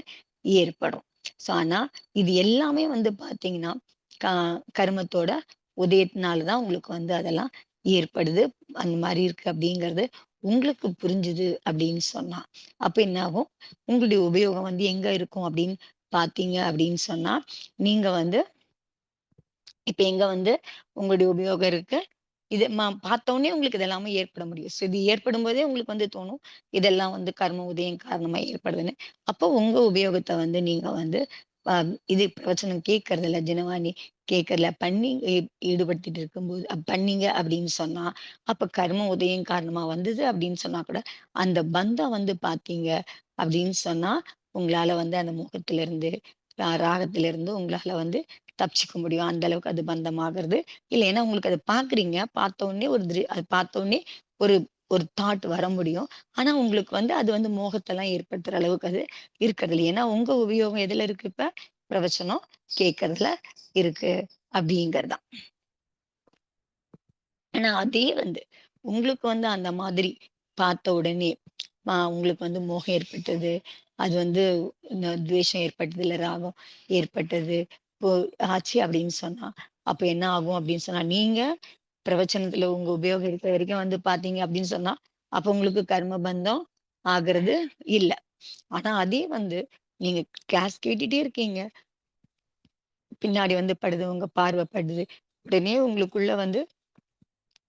ஏற்படும். ஸோ ஆனா, இது எல்லாமே வந்து பார்த்தீங்கன்னா, க கருமத்தோட உதயத்தினால தான் உங்களுக்கு வந்து அதெல்லாம் ஏற்படுது. அந்த மாரி இருக்கு அப்படிங்கிறது உங்களுக்கு புரிஞ்சுது அப்படின்னு சொன்னா. அப்ப என்ன ஆகும்? உங்களுடைய உபயோகம் வந்து எங்க இருக்கும் அப்படின்னு பார்த்தீங்க அப்படின்னு சொன்னா, நீங்க வந்து இப்ப எங்க வந்து உங்களுடைய உபயோகம் இருக்கு. இது பார்த்தோனே உங்களுக்கு இது எல்லாமே ஏற்பட முடியும். ஸோ இது ஏற்படும்போதே உங்களுக்கு வந்து தோணும். இதெல்லாம் வந்து கர்ம உதயம் காரணமா ஏற்படுதுன்னு. அப்போ உங்க உபயோகத்த வந்து நீங்க வந்து அ இது பிரவச்சனம் கேட்கறதில்ல, தினவாணி கேட்கறதில்ல பண்ணி ஈடுபடுத்திட்டு இருக்கும்போது பண்ணீங்க அப்படின்னு சொன்னா, அப்ப கர்ம உதயம் காரணமா வந்தது அப்படின்னு சொன்னா கூட, அந்த பந்தம் வந்து பார்த்தீங்க அப்படின்னு சொன்னா, உங்களால வந்து அந்த மோகத்திலிருந்து, ராகத்திலிருந்து உங்களால வந்து தப்பிச்சுக்க முடியும். அந்த அளவுக்கு அது பந்தமாகுறது. இல்ல ஏன்னா உங்களுக்கு அத பார்க்குறீங்க. பார்த்தோனே அது பார்த்தோனே ஒரு ஒரு தாட் வர முடியும். ஆனா உங்களுக்கு வந்து அது வந்து மோகத்தெல்லாம் ஏற்படுத்துற அளவுக்கு அது இருக்கறதில்ல. ஏன்னா உங்க உபயோகம் எதுல இருக்கு இப்ப? பிரவச்சனம் கேட்கறதுல இருக்கு அப்படிங்கிறது தான். ஆனா அதே வந்து உங்களுக்கு வந்து அந்த மாதிரி பார்த்த உடனே உங்களுக்கு வந்து மோகம் ஏற்பட்டது. அது வந்து இந்த துவேஷம் ஏற்பட்டது, இல்ல ராகம் ஏற்பட்டது. இப்போ ஆச்சு அப்படின்னு சொன்னா, அப்ப என்ன ஆகும் அப்படின்னு சொன்னா, நீங்க பிரவச்சனத்துல உங்க உபயோகம் இருக்க வரைக்கும் வந்து பார்த்தீங்க அப்படின்னு சொன்னா, அப்ப உங்களுக்கு கர்ம பந்தம் ஆகுறது இல்ல. ஆனா அதே வந்து நீங்க கிளாஸ் கேட்டுட்டே இருக்கீங்க. பின்னாடி வந்து படுது, உங்க பார்வை படுது. உடனே உங்களுக்குள்ள வந்து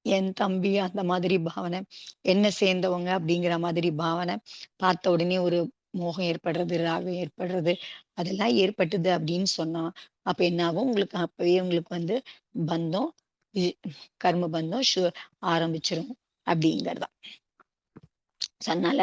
என் தம்பி அந்த மாதிரி பாவனை, என்ன சேர்ந்தவங்க அப்படிங்கிற மாதிரி பாவனை, பார்த்த உடனே ஒரு மோகம் ஏற்படுறது, ராகம் ஏற்படுறது, அதெல்லாம் ஏற்பட்டது அப்படின்னு சொன்னா, அப்ப என்ன ஆகும்? உங்களுக்கு அப்பவே உங்களுக்கு வந்து பந்தம், இ கர்ம பந்தம் ஆரம்பிச்சுரும் அப்படிங்கிறது தான். ஸோ அதனால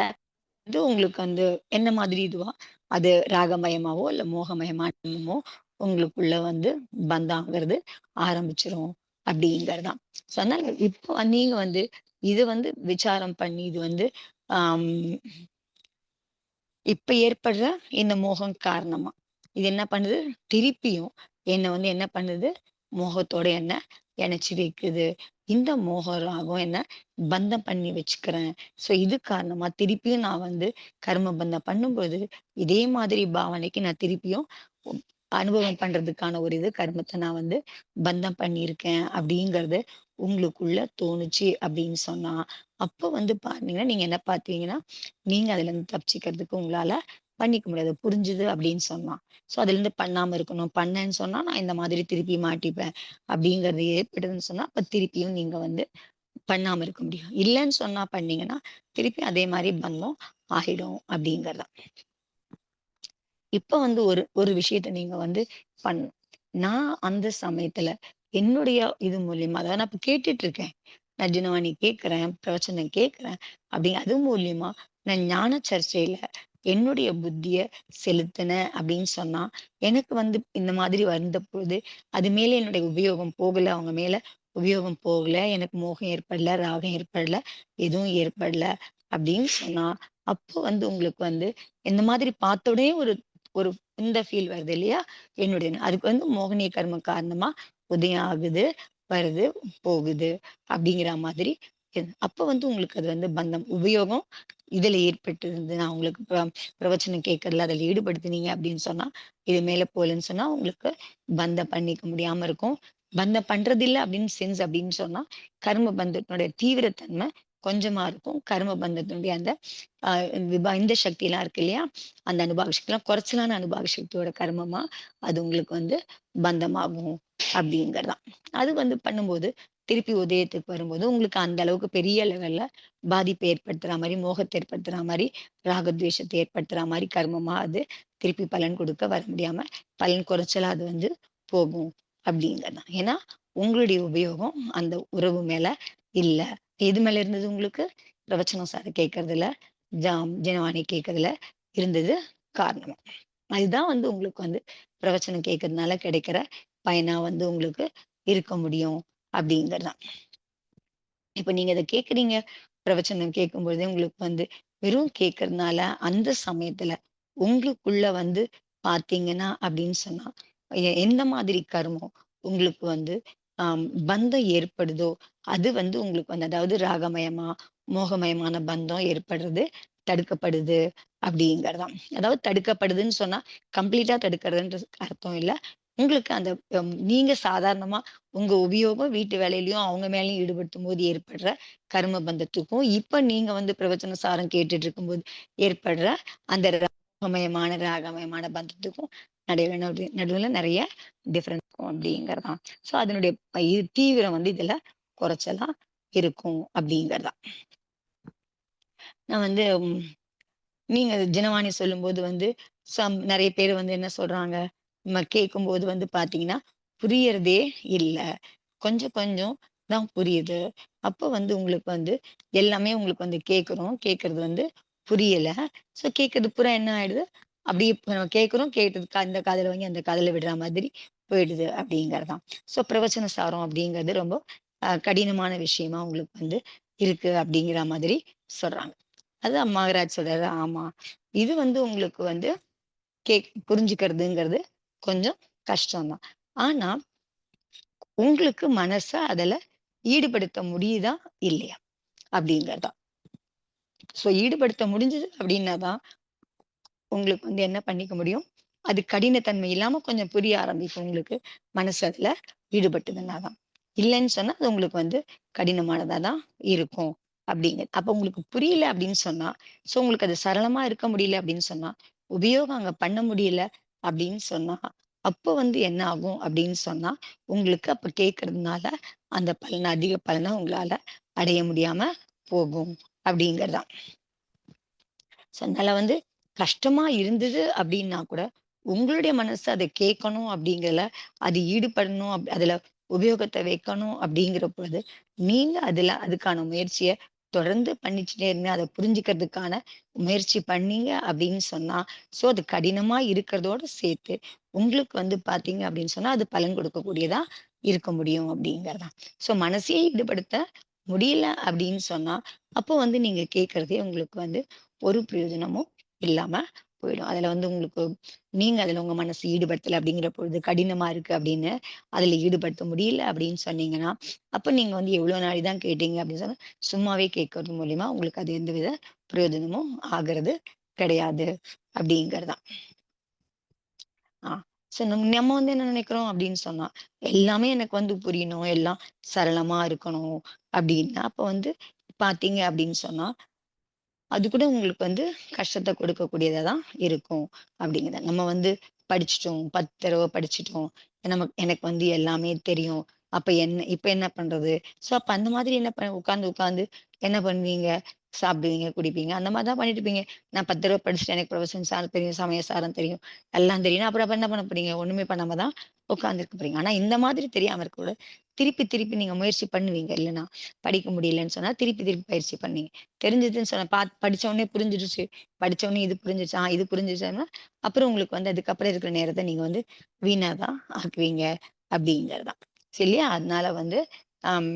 இது உங்களுக்கு வந்து என்ன மாதிரி இதுவா, அது ராகமயமாவோ, இல்ல மோகமயமானமோ உங்களுக்குள்ள வந்து பந்தாங்கிறது ஆரம்பிச்சுரும் அப்படிங்கிறது தான். ஸோ அதனால இப்போ நீங்க வந்து இது வந்து விசாரம் பண்ணி இது வந்து ஆம் இப்ப ஏற்படுற இந்த மோகம் காரணமா, இது என்ன பண்ணுது? திருப்பியும் என்ன வந்து என்ன பண்ணுது? மோகத்தோட என்ன இணைச்சு வைக்குது. இந்த மோகம், ராகம் என்ன பந்தம் பண்ணி வச்சுக்கிறேன். ஸோ இது காரணமா திருப்பியும் நான் வந்து கர்ம பந்தம் பண்ணும்போது, இதே மாதிரி பாவனைக்கு நான் திருப்பியும் உ அனுபவம் பண்றதுக்கான ஒரு இது கர்மத்த நான் வந்து பந்தம் பண்ணியிருக்கேன் அப்படிங்கிறது உங்களுக்குள்ள தோணுச்சு அப்படின்னு சொன்னா, அப்போ வந்து பார்த்தீங்கன்னா, நீங்க என்ன பார்த்தீங்கன்னா, நீங்க அதுலருந்து தப்பிச்சுக்கிறதுக்கு உங்களால பண்ணிக்க முடியாது. புரிஞ்சுது அப்படின்னு சொன்னா. ஸோ அதுலருந்து பண்ணாம இருக்கணும். பண்ணேன்னு சொன்னா, நான் இந்த மாதிரி திருப்பி மாட்டிப்பேன். அப்படிங்கிறது ஏற்படுதுன்னு சொன்னா, அப்ப திருப்பியும் நீங்க வந்து பண்ணாம இருக்க முடியும். இல்லன்னு சொன்னா பண்ணீங்கன்னா, திருப்பி அதே மாரி பந்தம் ஆயிடும் அப்படிங்கிறது தான். இப்ப வந்து ஒரு ஒரு விஷயத்த நீங்க வந்து பண்ணணும். நான் அந்த சமயத்துல என்னுடைய இது மூலியமா அதாவது நான் இப்ப கேட்டுட்டு இருக்கேன். நான் தினவாணி கேட்கிறேன், பிரவச்சனம் கேட்கிறேன். அது மூலியமா நான் ஞான சர்ச்சையில என்னுடைய புத்திய செலுத்தினேன் அப்படின்னு சொன்னா, எனக்கு வந்து இந்த மாதிரி வந்தபோது, அது மேல என்னுடைய உபயோகம் போகல. அவங்க மேல உபயோகம் போகல. எனக்கு மோகம் ஏற்படல, ராகம் ஏற்படல, எதுவும் ஏற்படல அப்படின்னு சொன்னா, அப்போ வந்து உங்களுக்கு வந்து இந்த மாதிரி பார்த்த உடனே ஒரு ஒரு இந்த ஃபீல் வருது இல்லையா? என்னுடைய அதுக்கு வந்து மோகினிய கர்மம் காரணமா உதயம் ஆகுது, வருது, போகுது அப்படிங்கிற மாதிரி அப்ப வந்து உங்களுக்கு அது வந்து பந்தம் உபயோகம் இதுல ஏற்பட்டிருந்து நான் உங்களுக்கு பிரவச்சனம் கேட்கறதுல அதுல ஈடுபடுத்தினீங்க அப்படின்னு சொன்னா, இது மேல போகலன்னு சொன்னா உங்களுக்கு பந்தம் பண்ணிக்க முடியாம இருக்கும். பந்தம் பண்றதில்ல அப்படின்னு அப்படின்னு சொன்னா, கர்ம பந்தத்தினுடைய தீவிரத்தன்மை கொஞ்சமா இருக்கும். கர்ம பந்தத்தினுடைய அந்த அ இந்த சக்திலாம் இருக்கு இல்லையா? அந்த அனுபவ சக்திலாம் குறைச்சலான அனுபவ சக்தியோட கர்மமா அது உங்களுக்கு வந்து பந்தமாகும் அப்படிங்கிறது தான். அது வந்து பண்ணும்போது திருப்பி உதயத்துக்கு வரும்போது உங்களுக்கு அந்த அளவுக்கு பெரிய லெவல்ல பாதிப்பு ஏற்படுத்துற மாரி, மோகத்த ஏற்படுத்துற மாரி, ராகத்வேஷத்த ஏற்படுத்துற மாரி கர்மமா அது திருப்பி பலன் கொடுக்க வர முடியாம, பலன் குறைச்சலா அது வந்து போகும் அப்படிங்கிறது தான். ஏன்னா, உங்களுடைய உபயோகம் அந்த உறவு மேல இல்ல. எது மேல இருந்தது உங்களுக்கு? பிரவச்சனம் கேட்கறதுல, ஜெனவாணி கேட்கறதுல இருந்தது காரணம். அதுதான் வந்து உங்களுக்கு வந்து பிரவச்சனம் கேட்கறதுனால கிடைக்கிற பயனா வந்து உங்களுக்கு இருக்க முடியும் அப்படிங்கிறது தான். இப்ப நீங்க இத கேட்கிறீங்க, பிரவச்சனம் கேட்கும்பொழுதே உங்களுக்கு வந்து வெறும் கேட்கறதுனால, அந்த சமயத்துல உங்களுக்குள்ள வந்து பார்த்தீங்கன்னா அப்படின்னு சொன்னா, எந்த மாதிரி கர்மம் உங்களுக்கு வந்து பந்தம் ஏற்படுதோ, அது வந்து உங்களுக்கு வந்து அதாவது ராகமயமா, மோகமயமான பந்தம் ஏற்படுறது தடுக்கப்படுது அப்படிங்கிறது தான். அதாவது தடுக்கப்படுதுன்னு சொன்னா, கம்ப்ளீட்டா தடுக்கிறதுன்றது அர்த்தம் இல்ல. உங்களுக்கு அந்த நீங்க சாதாரணமா உங்க உபயோகம் வீட்டு வேலையிலயும் அவங்க மேலயும் ஈடுபடுத்தும்போது ஏற்படுற கர்ம பந்தத்துக்கும், இப்ப நீங்க வந்து பிரவச்சன சாரம் கேட்டுட்டு இருக்கும்போது ஏற்படுற அந்த ராகமயமான பந்தத்துக்கும் நடுவுல நெறைய டிஃபரன்ஸ் இருக்கும் அப்படிங்கிறது தான். ஸோ அதனுடைய இது தீவிரம் வந்து இதுல குறைச்சலா இருக்கும் அப்படிங்கிறது தான். நான் வந்து நீங்க ஜனவாணி சொல்லும்போது வந்து, நெறைய பேர் வந்து என்ன சொல்றாங்க, கேட்கும்போது வந்து பார்த்தீங்கன்னா, புரியறதே இல்ல. கொஞ்சம் கொஞ்சம் தான் புரியுது. அப்போ வந்து உங்களுக்கு வந்து எல்லாமே உங்களுக்கு வந்து கேட்கிறோம். கேட்கறது வந்து புரியல. ஸோ கேட்கறது பூரா என்ன ஆயிடுது, அப்படியே இப்ப நம்ம கேட்கிறோம், கேட்டது இந்த காதுல வாங்கி அந்த காதுல விடுற மாதிரி போயிடுது அப்படிங்கிறது தான். ஸோ பிரவச்சன சாரம் அப்படிங்கிறது ரொம்ப கடினமான விஷயமா உங்களுக்கு வந்து இருக்கு அப்படிங்கிற மாதிரி சொல்றாங்க. அதான் மகராஜ் சொல்றாரு, ஆமா. இது வந்து உங்களுக்கு வந்து புரிஞ்சுக்கிறதுங்கிறது கொஞ்சம் கஷ்டம் தான். ஆனா, உங்களுக்கு மனச அதுல ஈடுபடுத்த முடியுதா? இல்லையா? அப்படிங்கிறது தான். சோ ஈடுபடுத்த முடிஞ்சது அப்படின்னா தான், உங்களுக்கு வந்து என்ன பண்ணிக்க முடியும், அது கடினத்தன்மை இல்லாம கொஞ்சம் புரிய ஆரம்பிக்கும் உங்களுக்கு. மனசு அதுல ஈடுபட்டதுன்னா தான். இல்லன்னு சொன்னா, அது உங்களுக்கு வந்து கடினமானதா தான் இருக்கும். அப்ப உங்களுக்கு புரியல அப்படின்னு சொன்னா, சோ உங்களுக்கு அது சரளமா இருக்க முடியல அப்படின்னு சொன்னா, உபயோகம் அங்க பண்ண முடியல அப்படின்னு சொன்னா, அப்போ வந்து என்ன ஆகும் அப்படின்னு சொன்னா, உங்களுக்கு அப்ப கேட்கறதுனால அந்த அதிக பலன உங்களால அடைய முடியாம போகும் அப்படிங்கிறது தான். ஸோ அதனால வந்து கஷ்டமா இருந்தது அப்படின்னா கூட, உங்களுடைய மனசு அத கேட்கணும் அப்படிங்கிறதுல, அது ஈடுபடணும் அதுல உபயோகத்த வைக்கணும் அப்படிங்கிற பொழுது, நீங்க அதுக்கான முயற்சிய தொடர்ந்து பண்ணிச்சுட்டே இருங்க. அத புரிஞ்சுக்கிறதுக்கான முயற்சி பண்ணீங்க அப்படின்னு சொன்னா, ஸோ அது கடினமா இருக்கிறதோட சேர்த்து, உங்களுக்கு வந்து பார்த்தீங்க அப்படின்னு சொன்னா, அது பலன் கொடுக்கக்கூடியதா இருக்க முடியும் அப்படிங்கிறது தான். ஸோ மனசையே ஈடுபடுத்த முடியல அப்படின்னு சொன்னா, அப்போ வந்து நீங்க கேட்கிறதே உங்களுக்கு வந்து ஒரு பிரயோஜனமும் இல்லாம போயிடும். அதுல வந்து உங்களுக்கு நீங்க அதுல உங்க மனசு ஈடுபடுத்தல அப்படிங்கிற பொழுது கடினமா இருக்கு அப்படின்னு அதுல ஈடுபடுத்த முடியல அப்படின்னு சொன்னீங்கன்னா, அப்ப நீங்க வந்து எவ்வளவு நாழி தான் கேட்டீங்க அப்படின்னு சொன்னா, சும்மாவே கேட்கறது மூலியமா உங்களுக்கு அது எந்தவித பிரயோஜனமும் ஆகுறது கிடையாது அப்படிங்கிறது தான். ஆ. சோ நம்ம வந்து என்ன நினைக்கிறோம் அப்படின்னு சொன்னா, எல்லாமே எனக்கு வந்து புரியணும், எல்லாம் சரளமா இருக்கணும் அப்படின்னா, அப்ப வந்து பார்த்தீங்க அப்படின்னு சொன்னா அது கூட உங்களுக்கு வந்து கஷ்டத்த கொடுக்கக்கூடியதா தான் இருக்கும் அப்படிங்கிறத. நம்ம வந்து படிச்சுட்டோம். 10 தடவ படிச்சுட்டோம். எனக்கு வந்து எல்லாமே தெரியும். அப்ப இப்ப என்ன பண்றது? ஸோ அப்ப அந்த மாதிரி என்ன உட்கார்ந்து உட்கார்ந்து என்ன பண்ணுவீங்க? சாப்பிடுவீங்க, குடிப்பீங்க. அந்த மாரி தான் பண்ணிட்டு இருப்பீங்க. நான் 10 தடவ படிச்சுட்டேன். எனக்கு ப்ரொஃபஷன் சாரம் தெரியும், சமய சாரம் தெரியும், எல்லாம் தெரியும். அப்புறம் அப்ப என்ன பண்ண போறீங்க? ஒண்ணுமே பண்ணாம தான் உட்கார்ந்திருக்க போறீங்க. ஆனா இந்த மாதிரி தெரியாம இருக்கக்கூடாது. திருப்பி திருப்பி நீங்க முயற்சி பண்ணுவீங்க. இல்லன்னா படிக்க முடியலன்னு சொன்னா திருப்பி திருப்பி பயிற்சி பண்ணீங்க. தெரிஞ்சதுன்னு சொன்னேன். படிச்ச உடனே புரிஞ்சிருச்சு. படிச்ச உடனே இது புரிஞ்சிருச்சு. இது புரிஞ்சிருச்சுன்னா, அப்புறம் உங்களுக்கு வந்து அதுக்கப்புறம் இருக்கிற நேரத்த நீங்க வந்து வீணா தான் ஆக்குவீங்க அப்படிங்கிறது தான். சரியா? அதனால வந்து அம்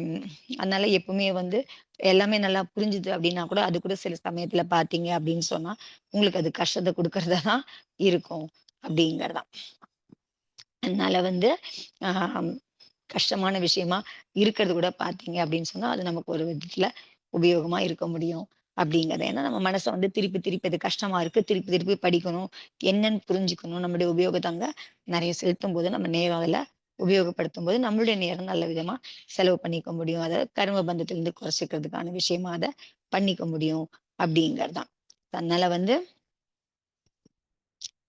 அதனால எப்பவுமே வந்து எல்லாமே நல்லா புரிஞ்சுது அப்படின்னா கூட, அது கூட சில சமயத்துல பார்த்தீங்க அப்படின்னு சொன்னா, உங்களுக்கு அது கஷ்டத்த குடுக்கறதா தான் இருக்கும் அப்படிங்கிறது தான். அதனால வந்து அ கஷ்டமான விஷயமா இருக்கிறது கூட பார்த்தீங்க அப்படின்னு சொன்னா, அது நமக்கு ஒரு விதத்துல உபயோகமா இருக்க முடியும் அப்படிங்கிறது. ஏன்னா நம்ம மனச வந்து திருப்பி திருப்பி அது கஷ்டமா இருக்கு. திருப்பி திருப்பி படிக்கணும். என்னன்னு புரிஞ்சுக்கணும். நம்முடைய உபயோகத்த அங்க நெறைய செலுத்தும்போது, நம்ம நேரம் அதுல உபயோகப்படுத்தும்போது, நம்மளுடைய நேரம் நல்ல விதமா செலவு பண்ணிக்க முடியும். அத கர்ம பந்தத்திலிருந்து குறைச்சுக்கிறதுக்கான விஷயமா அத பண்ணிக்க முடியும் அப்படிங்கிறது தான். அதனால வந்து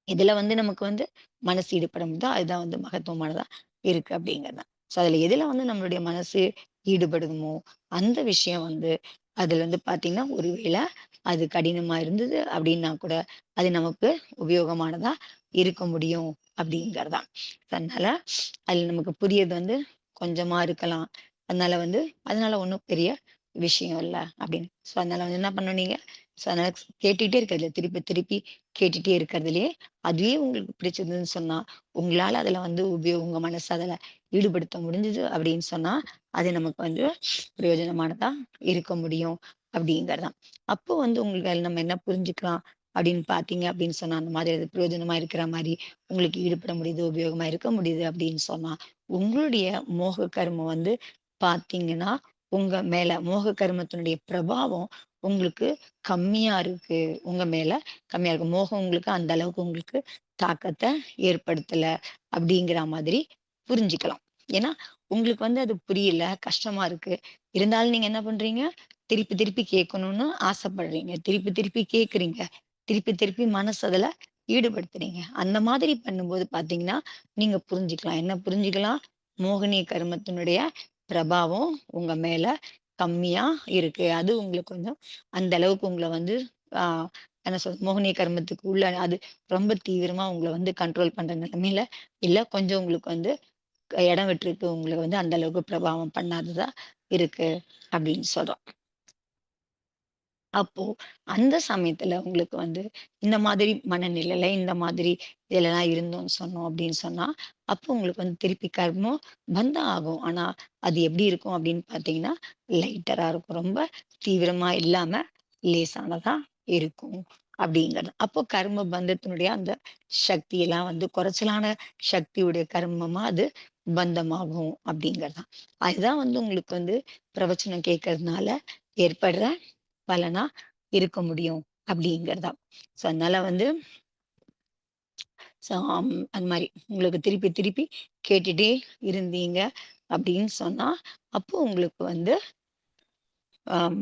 இதுல வந்து நமக்கு வந்து மனசு ஈடுபட முடியுதோ, அதுதான் வந்து மகத்துவமானதா இருக்கு அப்படிங்கிறது தான். ஸோ அதுல எதுல வந்து நம்மளுடைய மனசு ஈடுபடுமோ, அந்த விஷயம் வந்து அதுல வந்து பார்த்தீங்கன்னா, ஒருவேள அது கடினமா இருந்தது அப்படின்னா கூட, அது நமக்கு உபயோகமானதா இருக்க முடியும் அப்படிங்கிறது தான். அதனால அதுல நமக்கு புரியறது வந்து கொஞ்சமா இருக்கலாம். அதனால வந்து அதனால ஒண்ணும் பெரிய விஷயம் இல்ல அப்படின்னு. ஸோ அதனால வந்து என்ன பண்ணணும் நீங்க, ஸோ அதனால கேட்டுட்டே இருக்கிறதுல திருப்பி திருப்பி கேட்டுட்டே இருக்கிறதுலயே அதுவே உங்களுக்கு பிடிச்சதுன்னு சொன்னா, உங்களால அதுல வந்து உங்க மனச அதுல ஈடுபடுத்த முடிஞ்சது அப்படின்னு சொன்னா, அது நமக்கு வந்து பிரயோஜனமானதா இருக்க முடியும் அப்படிங்கிறது தான். அப்போ வந்து உங்களுக்கு அதுல நம்ம என்ன புரிஞ்சுக்கலாம் அப்படின்னு பார்த்தீங்க அப்படின்னு சொன்னா, அந்த மாதிரி அது பிரயோஜனமா இருக்கிற மாரி உங்களுக்கு ஈடுபட முடியுது, உபயோகமா இருக்க முடியுது அப்படின்னு சொன்னா, உங்களுடைய மோக கர்மம் வந்து பார்த்தீங்கன்னா, உங்க மேல மோக கர்மத்தினுடைய பிரபாவம் உங்களுக்கு கம்மியா இருக்கு. உங்க மேல கம்மியா இருக்கு. மோகம் உங்களுக்கு அந்த அளவுக்கு உங்களுக்கு தாக்கத்த ஏற்படுத்தல அப்படிங்கிற மாதிரி புரிஞ்சுக்கலாம். ஏன்னா, உங்களுக்கு வந்து அது புரியல, கஷ்டமா இருக்கு. இருந்தாலும் நீங்க என்ன பண்றீங்க? திருப்பி திருப்பி கேட்கணும்னு ஆசைப்படுறீங்க. திருப்பி திருப்பி கேட்கிறீங்க. திருப்பி திருப்பி மனசு அதுல ஈடுபடுத்துறீங்க. அந்த மாதிரி பண்ணும்போது பார்த்தீங்கன்னா, நீங்க புரிஞ்சுக்கலாம். என்ன புரிஞ்சுக்கலாம்? மோகினி கருமத்தினுடைய பிரபாவம் உங்க மேல கம்மியா இருக்கு. அது உங்களுக்கு கொஞ்சம் அந்த அளவுக்கு உங்கள வந்து ஆ என்ன சொல்றது? மோகினி கர்மத்துக்கு உள்ள அது ரொம்ப தீவிரமா உங்கள வந்து கண்ட்ரோல் பண்ற நிலைமையில இல்ல. கொஞ்சம் உங்களுக்கு வந்து இடம் விட்டுருக்கு. உங்கள வந்து அந்த அளவுக்கு பிரபாவம் பண்ணாததா இருக்கு அப்படின்னு சொல்றோம். அப்போ அந்த சமயத்துல உங்களுக்கு வந்து இந்த மாதிரி மனநிலையில, இந்த மாதிரி இதுலலாம் இருந்தோம்ன்னு சொன்னோம் அப்படின்னு சொன்னா, அப்போ உங்களுக்கு வந்து திருப்பி கர்மம் பந்தம் ஆகும். ஆனா, அது எப்படி இருக்கும் அப்படின்னு பார்த்தீங்கன்னா, லைட்டரா இருக்கும். ரொம்ப தீவிரமா இல்லாம லேசானதா இருக்கும் அப்படிங்கிறது. அப்போ கர்ம பந்தத்தினுடைய அந்த சக்தியெல்லாம் வந்து குறைச்சலான சக்தியுடைய கர்மமா அது பந்தமாகும் அப்படிங்கிறது தான். அதுதான் வந்து உங்களுக்கு வந்து பிரவச்சனம் கேட்கறதுனால ஏற்படுற பலனா இருக்க முடியும் அப்படிங்கிறதா. ஸோ அதனால வந்து அந்த மாரி உங்களுக்கு திருப்பி திருப்பி கேட்டுட்டே இருந்தீங்க அப்படின்னு சொன்னா, அப்போ உங்களுக்கு வந்து அம்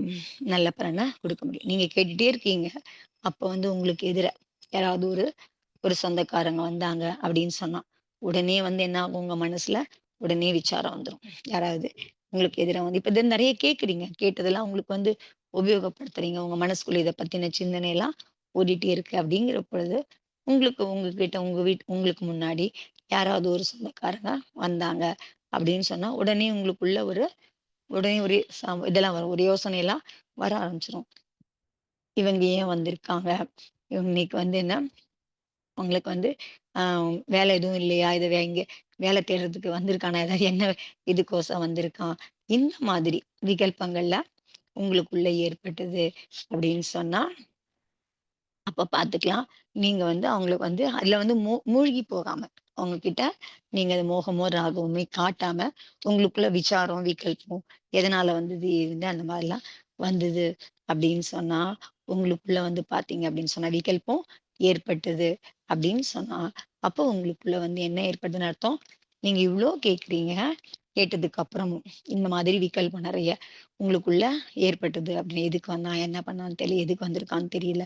நல்ல பலன குடுக்க முடியும். நீங்க கேட்டுட்டே இருக்கீங்க. அப்போ வந்து உங்களுக்கு எதிர யாராவது ஒரு ஒரு சொந்தக்காரங்க வந்தாங்க அப்படின்னு சொன்னா, உடனே வந்து என்ன ஆகும் உங்க மனசுல, உடனே விசாரம் வந்துரும். யாராவது உங்களுக்கு எதிரா வந்து இப்ப இது நெறைய கேட்கிறீங்க. கேட்டதெல்லாம் உங்களுக்கு வந்து உபயோகப்படுத்துறீங்க. உங்க மனசுக்குள்ள இத பத்தின சிந்தனை எல்லாம் ஓடிட்டே இருக்கு அப்படிங்கிற பொழுது, உங்களுக்கு உங்ககிட்ட உங்களுக்கு முன்னாடி யாராவது ஒரு சொந்தக்காரங்க வந்தாங்க அப்படின்னு சொன்னா, உடனே ஒரு இதெல்லாம் வரும். ஒரு யோசனை எல்லாம் வர ஆரம்பிச்சுரும். இவங்க ஏன் வந்திருக்காங்க? இன்னைக்கு வந்து என்ன உங்களுக்கு வந்து அ வேலை எதுவும் இல்லையா? இங்க வேலை தேடுறதுக்கு வந்திருக்கானா? ஏதாவது என்ன இதுக்கோசம் வந்திருக்கான்? இந்த மாதிரி விகல்பங்கள்லாம் உங்களுக்குள்ள ஏற்பட்டது அப்படின்னு சொன்னா, அப்ப பார்த்துக்கலாம். நீங்க வந்து அவங்களுக்கு வந்து அதுல வந்து மூழ்கி போகாம, அவங்க கிட்ட நீங்க அது மோகமோ, ராகவமே காட்டாம, உங்களுக்குள்ள விசாரம், விகல்பம் எதனால வந்தது? இது அந்த மாரிலாம் வந்தது அப்படின்னு சொன்னா, உங்களுக்குள்ள வந்து பார்த்தீங்க அப்படின்னு சொன்னா, விகல்பம் ஏற்பட்டது அப்படின்னு சொன்னா, அப்போ உங்களுக்குள்ள வந்து என்ன ஏற்படுதுன்னு அர்த்தம்? நீங்க இவ்ளோ கேட்கிறீங்க. கேட்டதுக்கு அப்புறமும் இந்த மாதிரி விகல்பம் நெறைய உங்களுக்குள்ள ஏற்பட்டது அப்படின்னு. எதுக்கு வந்தான்? என்ன பண்ணான்னு தெரியல. எதுக்கு வந்திருக்கான்னு தெரியல.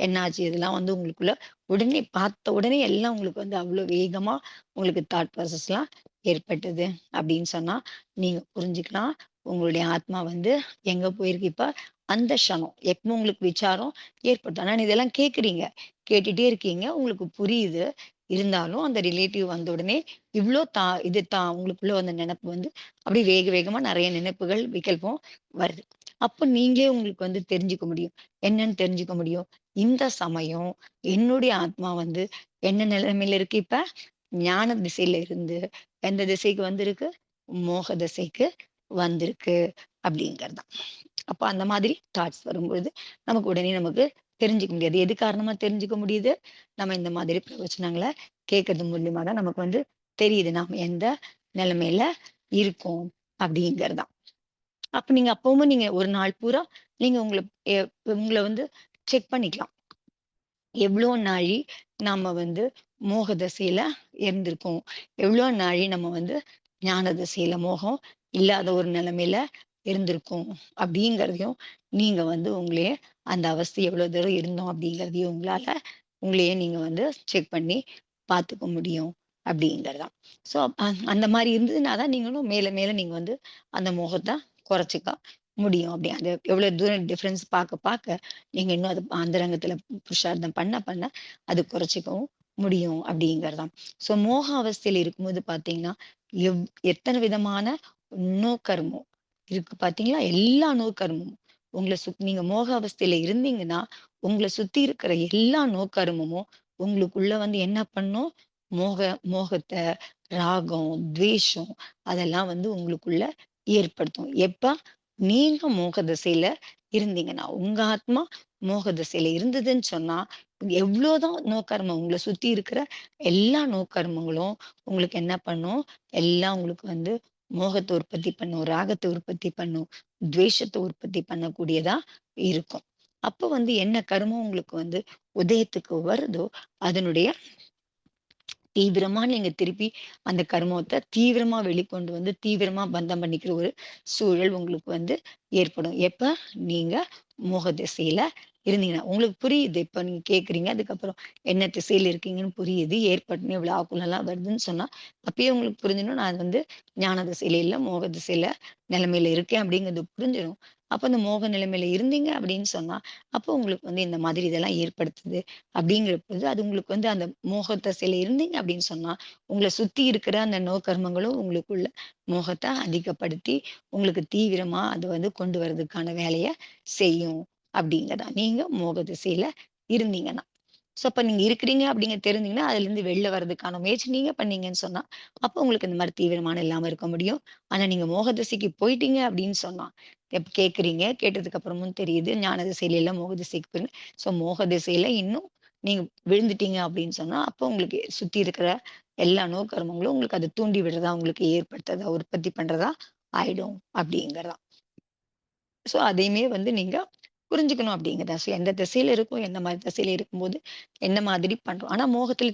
என்னாச்சு? இதெல்லாம் வந்து உங்களுக்குள்ள உடனே பார்த்த உடனே எல்லாம் உங்களுக்கு வந்து அவ்ளோ வேகமா உங்களுக்கு தாட் ப்ராசஸ்லாம் ஏற்பட்டது அப்படின்னு சொன்னா, நீங்க புரிஞ்சுக்கலாம். உங்களுடைய ஆத்மா வந்து எங்க போயிருக்கு இப்ப? அந்த க்ஷணம். எப்போ உங்களுக்கு விசாரம் ஏற்படும். ஆனா இதெல்லாம் கேட்கிறீங்க. கேட்டுட்டே இருக்கீங்க. உங்களுக்கு புரியுது. இருந்தாலும் அந்த ரிலேட்டிவ் வந்த உடனே இவ்ளோ உங்களுக்குள்ள வந்த நெனப்பு வந்து அப்படியே வேக வேகமா நெறைய நினைப்புகள், விகல்பம் வருது. அப்ப நீங்களே உங்களுக்கு வந்து தெரிஞ்சுக்க முடியும். என்னன்னு தெரிஞ்சுக்க முடியும்? இந்த சமயம் என்னுடைய ஆத்மா வந்து என்ன நிலைமையில இருக்கு இப்ப? ஞான திசையில இருந்து எந்த திசைக்கு வந்திருக்கு? மோக திசைக்கு வந்திருக்கு அப்படிங்கிறது தான். அப்ப அந்த மாதிரி தாட்ஸ் வரும்பொழுது, நமக்கு உடனே தெரிஞ்சுக்க முடியாது. எது காரணமா தெரிஞ்சுக்க முடியுது? நம்ம இந்த மாதிரி பிரவச்சனங்கள கேட்கறது மூலியமா தான் நமக்கு வந்து தெரியுது. நாம எந்த நிலைமையில இருக்கோம் அப்படிங்கிறது தான். அப்ப நீங்க அப்பவும் நீங்க ஒரு நாள் பூரா நீங்க எ உங்கள வந்து செக் பண்ணிக்கலாம். எவ்ளோ நாழி நாம வந்து மோக தசையில இருந்திருக்கோம். எவ்ளோ நாழி நம்ம வந்து ஞான திசையில மோகம் இல்லாத ஒரு நிலைமையில இருந்திருக்கோம். அப்படிங்கிறதையும் நீங்க வந்து உங்களையே அந்த அவஸ்தை எவ்வளோ தூரம் இருந்தோம் அப்படிங்கிறதையும் உங்களையே நீங்க வந்து செக் பண்ணி பார்த்துக்க முடியும் அப்படிங்கிறது தான். ஸோ அந்த மாரி இருந்ததுனா தான் நீங்களும் மேல மேல நீங்க வந்து அந்த மோகத்த குறைச்சுக்க முடியும். அப்படி அந்த எவ்வளோ தூரம் டிஃபரன்ஸ் பார்க்க பார்க்க நீங்க இன்னும் அது அந்தரங்கத்துல புருஷார்த்தம் பண்ண பண்ண அது குறைச்சுக்கவும் முடியும் அப்படிங்கிறதாம். ஸோ மோக அவஸ்தையில இருக்கும்போது பார்த்தீங்கன்னா, எவ் எத்தன விதமான நோக்கர்மம் இருக்கு பார்த்தீங்களா? எல்லா நோக்கர்மமும் நீங்க மோக அவஸ்தையில இருந்தீங்கன்னா, உங்கள சுத்தி இருக்கிற எல்லா நோக்கருமமும் உங்களுக்குள்ள வந்து என்ன பண்ணும்? மோக மோகத்த, ராகம், துவேஷம் அதெல்லாம் வந்து உங்களுக்குள்ள ஏற்படுத்தும். எப்ப? நீங்க மோக திசையில இருந்தீங்கன்னா, உங்க ஆத்மா மோக திசையில இருந்ததுன்னு சொன்னா, எவ்வளோதான் நோக்கர்மம் உங்கள சுத்தி இருக்கிற எல்லா நோக்கர்மங்களும் உங்களுக்கு என்ன பண்ணும்? எல்லாம் உங்களுக்கு வந்து மோகத்த உற்பத்தி பண்ணும், ராகத்த உற்பத்தி பண்ணும், துவேஷத்த உற்பத்தி பண்ணக்கூடியதா இருக்கும். அப்ப வந்து என்ன கருமம் உங்களுக்கு வந்து உதயத்துக்கு வருதோ, அதனுடைய தீவிரமா நீங்க திருப்பி அந்த கர்மத்த தீவிரமா வெளிக்கொண்டு வந்து, தீவிரமா பந்தம் பண்ணிக்கிற ஒரு சூழல் உங்களுக்கு வந்து ஏற்படும். எப்ப? நீங்க மோக திசையில இருந்தீங்கன்னா. உங்களுக்கு புரியுது. இப்ப நீங்க கேட்கிறீங்க. அதுக்கப்புறம் என்ன திசையில இருக்கீங்கன்னு புரியுது. ஏற்பட்டுன்னு இவ்வளோ ஆக்குலலாம் வருதுன்னு சொன்னா, அப்பயே உங்களுக்கு புரிஞ்சிடும். நான் வந்து ஞான திசையில இல்ல, மோக திசையில நிலைமையில இருக்கேன் அப்படிங்கிறது புரிஞ்சிடும். அப்ப அந்த மோக நிலைமையில இருந்தீங்க அப்படின்னு சொன்னா, அப்போ உங்களுக்கு வந்து இந்த மாதிரி இதெல்லாம் ஏற்படுத்துது. அப்படிங்கிற பொழுது, அது உங்களுக்கு வந்து அந்த மோக திசையில இருந்தீங்க அப்படின்னு சொன்னா, உங்கள சுத்தி இருக்கிற அந்த நோக்கர்மங்களும் உங்களுக்குள்ள மோகத்த அதிகப்படுத்தி, உங்களுக்கு தீவிரமா அது வந்து கொண்டு வரதுக்கான வேலைய செய்யும். அப்படிங்கிறதான். நீங்க மோக திசையில இருந்தீங்கன்னா. ஸோ, அப்ப நீங்க இருக்கிறீங்க அப்படிங்க தெரிஞ்சீங்கன்னா, அதுலருந்து வெளில வர்றதுக்கான முயற்சி நீங்க பண்ணீங்கன்னு சொன்னா, அப்போ உங்களுக்கு இந்த மாரி தீவிரமான இல்லாம இருக்க முடியும். ஆனா நீங்க மோக திசைக்கு போயிட்டீங்க அப்படின்னு சொன்னா, கேட்கிறீங்க. கேட்டதுக்கு அப்புறமும் தெரியுது. ஞான திசையில இல்ல, மோக திசைக்கு போறீங்க. ஸோ, மோக திசையில இன்னும் நீங்க விழுந்துட்டீங்க அப்படின்னு சொன்னா, அப்போ உங்களுக்கு சுத்தி இருக்கிற எல்லா நோக்கர்மங்களும் உங்களுக்கு அத தூண்டி விடுறதா, உங்களுக்கு ஏற்படுத்துறதா, உற்பத்தி பண்றதா ஆயிடும் அப்படிங்கிறதான். ஸோ, அதையுமே வந்து நீங்க புரிஞ்சுக்கணும் அப்படிங்கிறதா. ஸோ எந்த திசையில இருக்கோம், எந்த மாரி திசையில இருக்கும்போது, என்ன மாதிரி பண்றோம். ஆனா மோகத்துல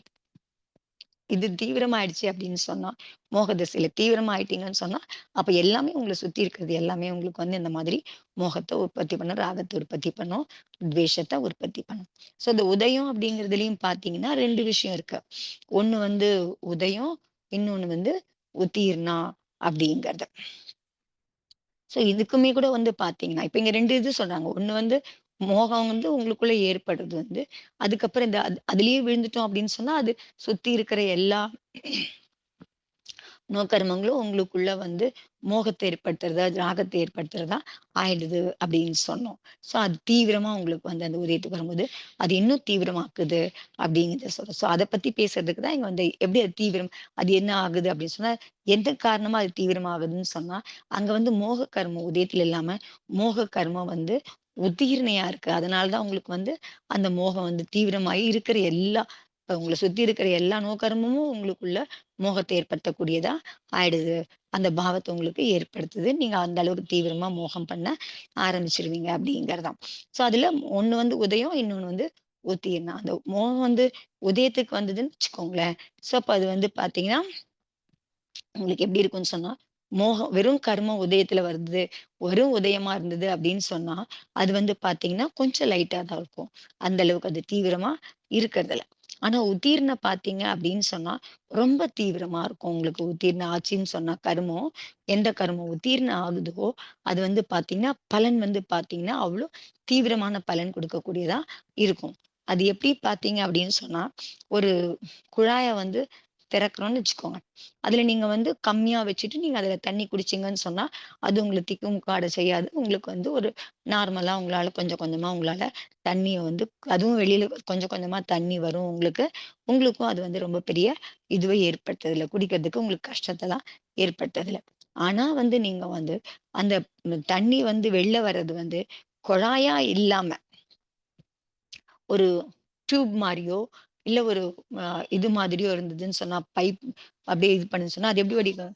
இது தீவிரமாயிடுச்சு அப்படின்னு சொன்னா, மோக திசையில தீவிரமாயிட்டீங்கன்னு சொன்னா, அப்ப எல்லாமே உங்கள சுத்தி இருக்கிறது எல்லாமே உங்களுக்கு வந்து இந்த மாதிரி மோகத்த உற்பத்தி பண்ணும், ராகத்த உற்பத்தி பண்ணும், துவேஷத்த உற்பத்தி பண்ணும். ஸோ இந்த உதயம் அப்படிங்கிறதுலயும் பார்த்தீங்கன்னா 2 விஷயம் இருக்கு. ஒண்ணு வந்து உதயம், இன்னொன்னு வந்து உத்தீர்ணா அப்படிங்கிறது. ஸோ இதுக்குமே கூட வந்து பார்த்தீங்கன்னா, இப்ப இங்க 2 இது சொல்றாங்க. ஒண்ணு வந்து மோகம் வந்து உங்களுக்குள்ள ஏற்படுறது வந்து, அதுக்கப்புறம் இந்த அதிலேயே விழுந்துட்டோம் அப்படின்னு சொன்னா, அது சுத்தி இருக்கிற எல்லா நோக்கர்மங்களும் உங்களுக்குள்ள வந்து மோகத்தை ஏற்படுத்துறதா, ராகத்தை ஏற்படுத்துறதா ஆயிடுது அப்படின்னு சொன்னோம். ஸோ அது தீவிரமா உங்களுக்கு வந்து அந்த உதயத்துக்கு வரும்போது, அது இன்னும் தீவிரமாக்குது அப்படிங்கிறத சொல்றோம். ஸோ அத பத்தி பேசுறதுக்கு தான் இங்க வந்து எப்படி அது தீவிரம் அது என்ன ஆகுது அப்படின்னு சொன்னா, எந்த காரணமா அது தீவிரமாகுதுன்னு சொன்னா, அங்க வந்து மோக கர்மம் உதயத்துல இல்லாம, மோக கர்மம் வந்து உத்தீர்ணையா இருக்கு. அதனால தான் உங்களுக்கு வந்து அந்த மோகம் வந்து தீவிரமாயி இருக்கிற எல்லா உங்கள சுத்தி இருக்கிற எல்லா நோக்கர்மமும் உங்களுக்குள்ள மோகத்தை ஏற்படுத்தக்கூடியதா ஆயிடுது. அந்த பாவத்த உங்களுக்கு ஏற்படுத்துது. நீங்க அந்த அளவுக்கு தீவிரமா மோகம் பண்ண ஆரம்பிச்சுருவீங்க அப்படிங்கிறதாம். ஸோ அதுல ஒண்ணு வந்து உதயம், இன்னொன்னு வந்து உத்தீர்ணம். அந்த மோகம் வந்து உதயத்துக்கு வந்ததுன்னு வச்சுக்கோங்களேன். ஸோ அப்ப அது வந்து பார்த்தீங்கன்னா, உங்களுக்கு எப்படி இருக்கும்ன்னு சொன்னா, மோகம் வெறும் கர்மம் உதயத்துல வருது, வெறும் உதயமா இருந்தது அப்படின்னு சொன்னா, அது வந்து பார்த்தீங்கன்னா, கொஞ்சம் லைட்டா தான் இருக்கும். அந்த அளவுக்கு அது தீவிரமா இருக்கறதில்ல. ஆனா உத்தீர்ண பார்த்தீங்க அப்படின்னு சொன்னா, ரொம்ப தீவிரமா இருக்கும். உங்களுக்கு உத்தீர்ண ஆச்சுன்னு சொன்னா கர்மம், எந்த கர்மம் உத்தீர்ண ஆகுதோ, அது வந்து பார்த்தீங்கன்னா, பலன் வந்து பார்த்தீங்கன்னா, அவ்ளோ தீவிரமான பலன் குடுக்கக்கூடியதா இருக்கும். அது எப்படி பார்த்தீங்க அப்படின்னு சொன்னா, ஒரு குழாய வந்து திறக்கிறோம்னு வச்சுக்கோங்க. அதுல நீங்க வந்து கம்மியா வச்சுட்டு, நீங்க அதுல தண்ணி குடிச்சீங்கன்னு சொன்னா, அது உங்கள திக்குமுக்காட செய்யாது. உங்களுக்கு வந்து ஒரு நார்மலா உங்களால கொஞ்சம் கொஞ்சமா உங்களால தண்ணிய வந்து அதுவும் வெளியில கொஞ்சம் கொஞ்சமா தண்ணி வரும் உங்களுக்கு. உங்களுக்கும் அது வந்து ரொம்ப பெரிய இதுவே ஏற்படுத்துறதில்ல. குடிக்கிறதுக்கு உங்களுக்கு கஷ்டத்தலாம் ஏற்படுத்துறதில்ல. ஆனா வந்து நீங்க வந்து அந்த தண்ணி வந்து வெளில வர்றது வந்து குழாயா இல்லாம ஒரு டியூப் மாரியோ, இல்ல ஒரு அ இது மாதிரியோ இருந்ததுன்னு சொன்னா, பைப் அப்படியே இது பண்ணுன்னு சொன்னா, அது எப்படி வடிக்கும்?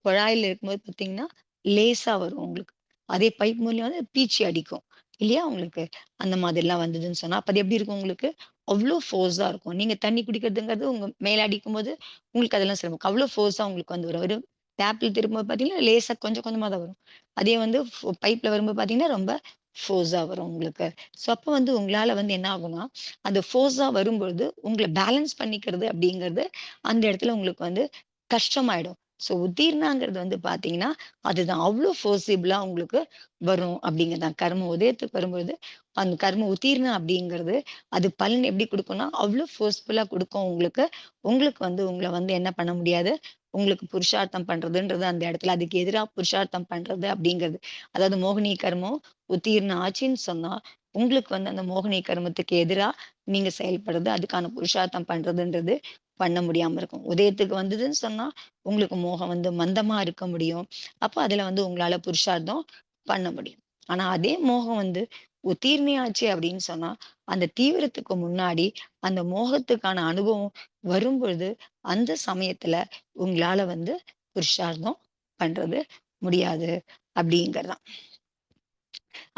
குழாயில இருக்கும்போது பார்த்தீங்கன்னா, லேசா வரும் உங்களுக்கு. அதே பைப் மூலியம் வந்து பீச்சி அடிக்கும். இல்லையா உங்களுக்கு? அந்த மாதிரிலாம் வந்ததுன்னு சொன்னா, அப்ப அது எப்படி இருக்கும் உங்களுக்கு? அவ்ளோ ஃபோர்ஸா இருக்கும். நீங்க தண்ணி குடிக்கிறதுங்கிறது உங்க மேல அடிக்கும்போது, உங்களுக்கு அதெல்லாம் சிரமம். அவ்ளோ ஃபோர்ஸா உங்களுக்கு வந்து வரும். வெறும் டேப்ல திரும்பும்போது பார்த்தீங்கன்னா, லேசா கொஞ்சம் கொஞ்சமா தான் வரும். அதே வந்து பைப்ல வரும்போது பார்த்தீங்கன்னா, ரொம்ப ஃபோர்ஸா வரும் உங்களுக்கு. ஸோ அப்ப வந்து உங்களால வந்து என்ன ஆகும்னா, அந்த ஃபோர்ஸா வரும்பொழுது, உங்கள பேலன்ஸ் பண்ணிக்கிறது அப்படிங்கிறது, அந்த இடத்துல உங்களுக்கு வந்து கஷ்டமாயிடும். ஸோ உத்தீர்ணாங்கிறது வந்து பார்த்தீங்கன்னா, அதுதான் அவ்ளோ ஃபோர்ஸிபிளா உங்களுக்கு வரும் அப்படிங்கிறதான். கர்ம உதயத்துக்கு வரும்பொழுது, அந்த கர்ம உத்தீர்ண அப்படிங்கிறது, அது பலன் எப்படி குடுக்கும்னா, அவ்ளோ ஃபோர்ஸ்ஃபுல்லா குடுக்கும் உங்களுக்கு. உங்களுக்கு வந்து உங்கள வந்து என்ன பண்ண முடியாது, உங்களுக்கு புருஷார்த்தம் பண்றதுன்றது அந்த இடத்துல அதுக்கு எதிரா புருஷார்த்தம் பண்றது அப்படிங்கிறது. அதாவது மோகினி கர்மம் உத்தீர்ண ஆச்சுன்னு சொன்னா, உங்களுக்கு வந்து அந்த மோகினி கர்மத்துக்கு எதிரா நீங்க செயல்படுறது, அதுக்கான புருஷார்த்தம் பண்றதுன்றது பண்ண முடியாம இருக்கும். உதயத்துக்கு வந்ததுன்னு சொன்னா, உங்களுக்கு மோகம் வந்து மந்தமா இருக்க முடியும். அப்ப அதுல வந்து உங்களால புருஷார்த்தம் பண்ண முடியும். ஆனா அதே மோகம் வந்து உத்தீர்ணையாச்சு அப்படின்னு சொன்னா, அந்த தீவிரத்துக்கு முன்னாடி அந்த மோகத்துக்கான அனுபவம் வரும்பொழுது, அந்த சமயத்துல உங்களால வந்து புருஷார்த்தம் பண்றது முடியாது அப்படிங்கிறது.